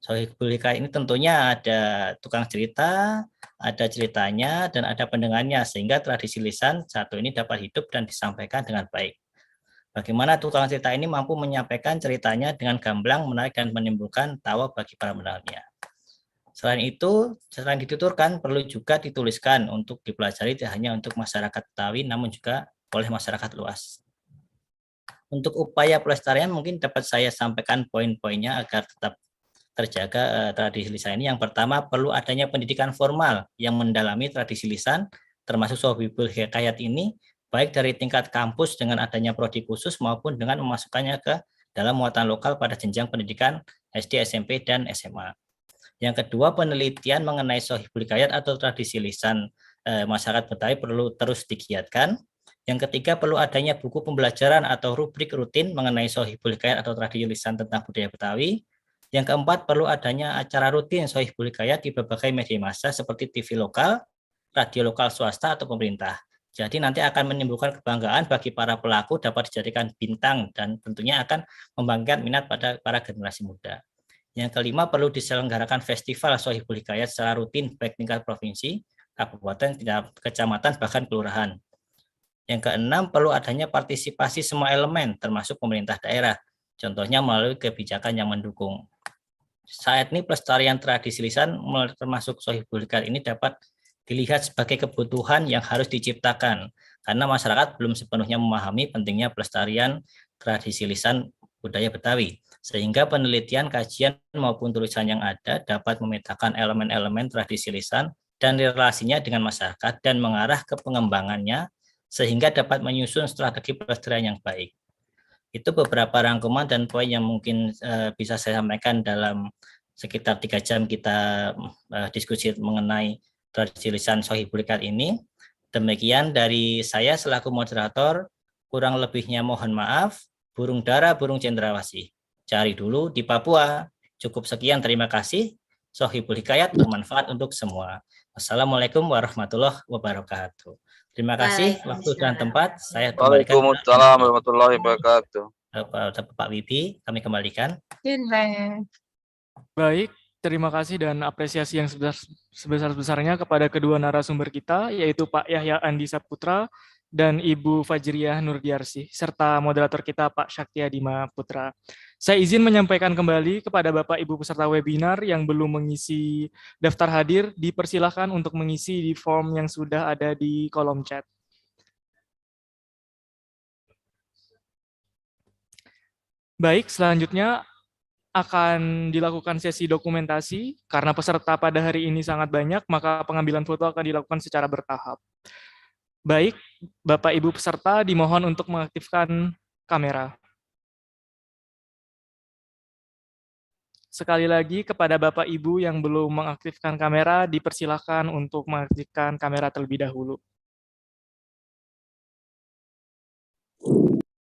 Sohibul Hikayat ini tentunya ada tukang cerita, ada ceritanya, dan ada pendengarnya, sehingga tradisi lisan satu ini dapat hidup dan disampaikan dengan baik. Bagaimana tukang cerita ini mampu menyampaikan ceritanya dengan gamblang, menarik, dan menimbulkan tawa bagi para pendengarnya. Selain itu, selain dituturkan, perlu juga dituliskan untuk dipelajari tidak hanya untuk masyarakat Betawi, namun juga oleh masyarakat luas. Untuk upaya pelestarian mungkin dapat saya sampaikan poin-poinnya agar tetap terjaga tradisi lisan ini. Yang pertama, perlu adanya pendidikan formal yang mendalami tradisi lisan, termasuk Sohibul Hikayat ini, baik dari tingkat kampus dengan adanya prodi khusus maupun dengan memasukkannya ke dalam muatan lokal pada jenjang pendidikan SD, SMP, dan SMA. Yang kedua, penelitian mengenai Sohibul Hikayat atau tradisi lisan masyarakat Betawi perlu terus digiatkan. Yang ketiga, perlu adanya buku pembelajaran atau rubrik rutin mengenai Sohibul Hikayat atau tradisi lisan tentang budaya Betawi. Yang keempat, perlu adanya acara rutin Sohibul Hikayat di berbagai media massa seperti TV lokal, radio lokal swasta, atau pemerintah. Jadi nanti akan menimbulkan kebanggaan bagi para pelaku dapat dijadikan bintang dan tentunya akan membangkitkan minat pada para generasi muda. Yang kelima, perlu diselenggarakan festival Sohibul Hikayat secara rutin baik tingkat provinsi, kabupaten, kecamatan, bahkan kelurahan. Yang keenam, perlu adanya partisipasi semua elemen termasuk pemerintah daerah, contohnya melalui kebijakan yang mendukung. Saat ini pelestarian tradisi lisan termasuk Sohibul Hikayat ini dapat dilihat sebagai kebutuhan yang harus diciptakan karena masyarakat belum sepenuhnya memahami pentingnya pelestarian tradisi lisan budaya Betawi, sehingga penelitian, kajian maupun tulisan yang ada dapat memetakan elemen-elemen tradisi lisan dan relasinya dengan masyarakat dan mengarah ke pengembangannya sehingga dapat menyusun strategi pelestarian yang baik. Itu beberapa rangkuman dan poin yang mungkin bisa saya sampaikan dalam sekitar 3 jam kita diskusi mengenai tradisi lisan Sohibul Hikayat ini. Demikian dari saya selaku moderator, kurang lebihnya mohon maaf. Burung dara, burung cendrawasih. Cari dulu di Papua. Cukup sekian, terima kasih. Sohibul Hikayat bermanfaat untuk semua. Wassalamualaikum warahmatullahi wabarakatuh. Terima kasih waktu dan tempat. Saya kembalikan. Waalaikumsalam warahmatullahi wabarakatuh. Pak Wibi, kami kembalikan. Baik, terima kasih dan apresiasi yang sebesar-besarnya kepada kedua narasumber kita, yaitu Pak Yahya Andi Saputra dan Ibu Fajriah Nurdiarsih, serta moderator kita Pak Syakti Adima Putra. Saya izin menyampaikan kembali kepada Bapak Ibu peserta webinar yang belum mengisi daftar hadir, dipersilakan untuk mengisi di form yang sudah ada di kolom chat. Baik, selanjutnya akan dilakukan sesi dokumentasi. Karena peserta pada hari ini sangat banyak, maka pengambilan foto akan dilakukan secara bertahap. Baik, Bapak Ibu peserta dimohon untuk mengaktifkan kamera. Sekali lagi kepada Bapak Ibu yang belum mengaktifkan kamera, dipersilakan untuk mengaktifkan kamera terlebih dahulu.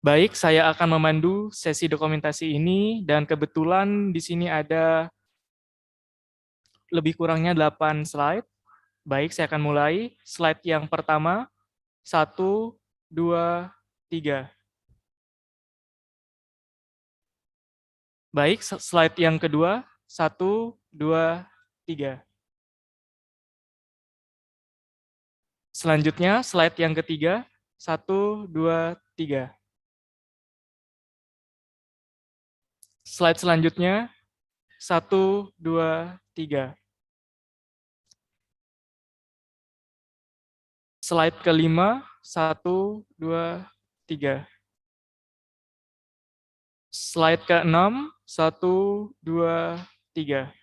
Baik, saya akan memandu sesi dokumentasi ini dan kebetulan di sini ada lebih kurangnya 8 slide. Baik, saya akan mulai. Slide yang pertama, 1, 2, 3. Baik, slide yang kedua, 1, 2, 3. Selanjutnya, slide yang ketiga, 1, 2, 3. Slide selanjutnya, 1, 2, 3. Slide kelima, 1, 2, 3. Slide ke-6, 1, 2, 3.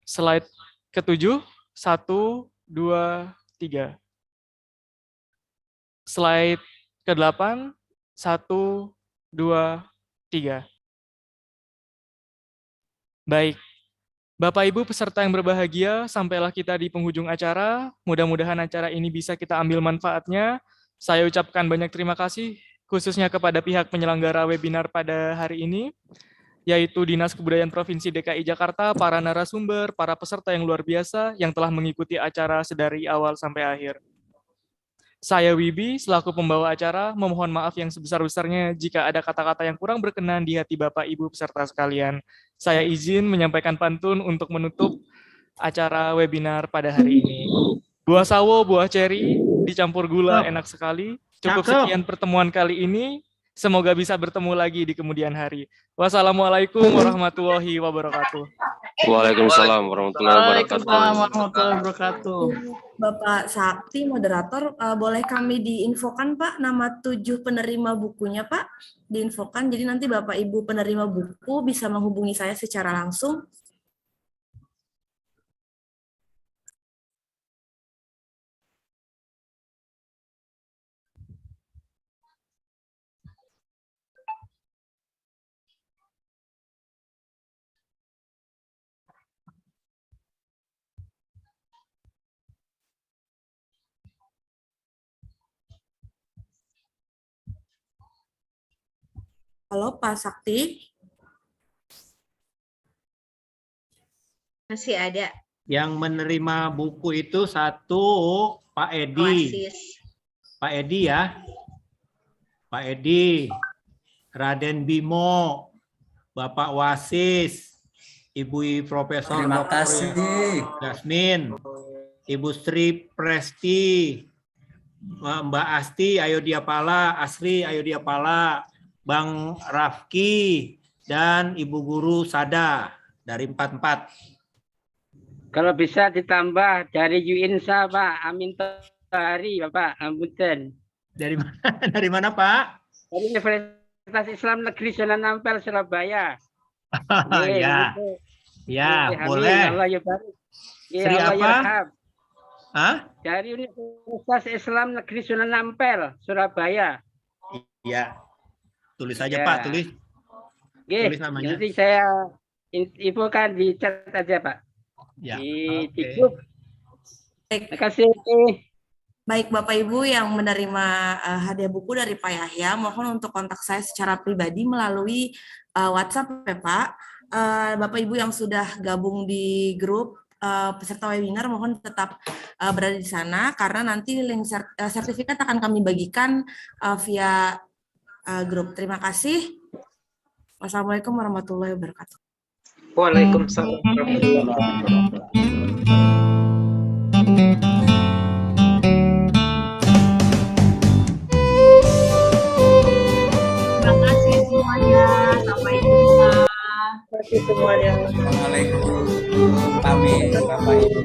Slide ke-7, 1, 2, 3. Slide ke-8, 1, 2, 3. Baik, Bapak Ibu peserta yang berbahagia, sampailah kita di penghujung acara. Mudah-mudahan acara ini bisa kita ambil manfaatnya. Saya ucapkan banyak terima kasih, khususnya kepada pihak penyelenggara webinar pada hari ini, yaitu Dinas Kebudayaan Provinsi DKI Jakarta, para narasumber, para peserta yang luar biasa yang telah mengikuti acara sedari awal sampai akhir. Saya Wibi, selaku pembawa acara, memohon maaf yang sebesar-besarnya jika ada kata-kata yang kurang berkenan di hati Bapak Ibu peserta sekalian. Saya izin menyampaikan pantun untuk menutup acara webinar pada hari ini. Buah sawo, buah ceri, dicampur gula, enak sekali. Cukup sekian pertemuan kali ini. Semoga bisa bertemu lagi di kemudian hari. Wassalamualaikum warahmatullahi wabarakatuh. Waalaikumsalam warahmatullahi wabarakatuh. Bapak Sakti, moderator, boleh kami diinfokan Pak nama 7 penerima bukunya Pak? Diinfokan, jadi nanti Bapak Ibu penerima buku bisa menghubungi saya secara langsung. Halo Pak Sakti. Masih ada. Yang menerima buku itu 1 Pak Edi. Oasis. Pak Edi ya. Pak Edi, Raden Bimo, Bapak Wasis, Ibu Profesor Terima kasih. Jasmin, Ibu Sri Presti, Mbak Asti Ayodiapala, Asri Ayodiapala, Bang Rafki, dan Ibu Guru Sada dari 44. Kalau bisa ditambah dari Yuinsa, Pak. Amin Tohari, Bapak. Ampunten. Dari mana? Dari mana, Pak? Dari Universitas Islam Negeri Sunan Ampel, Surabaya. Ya, ya, boleh. Allah ya barik. Sri apa? Hah? Dari Universitas Islam Negeri Sunan Ampel, Surabaya. Iya. Tulis saja, Ya. Pak, tulis. Tulis namanya. Nanti saya infokan di chat aja, Pak. Ya. Di grup. Terima kasih. Baik Bapak Ibu yang menerima hadiah buku dari Pak Yahya, mohon untuk kontak saya secara pribadi melalui WhatsApp ya Pak. Bapak Ibu yang sudah gabung di grup peserta webinar mohon tetap berada di sana karena nanti link sertifikat akan kami bagikan via grup. Terima kasih. Wassalamualaikum warahmatullahi wabarakatuh. Waalaikumsalam warahmatullahi wabarakatuh. Terima kasih semuanya. Sampai jumpa. Terima kasih semuanya. Assalamualaikum. Pamit Bapak Ibu.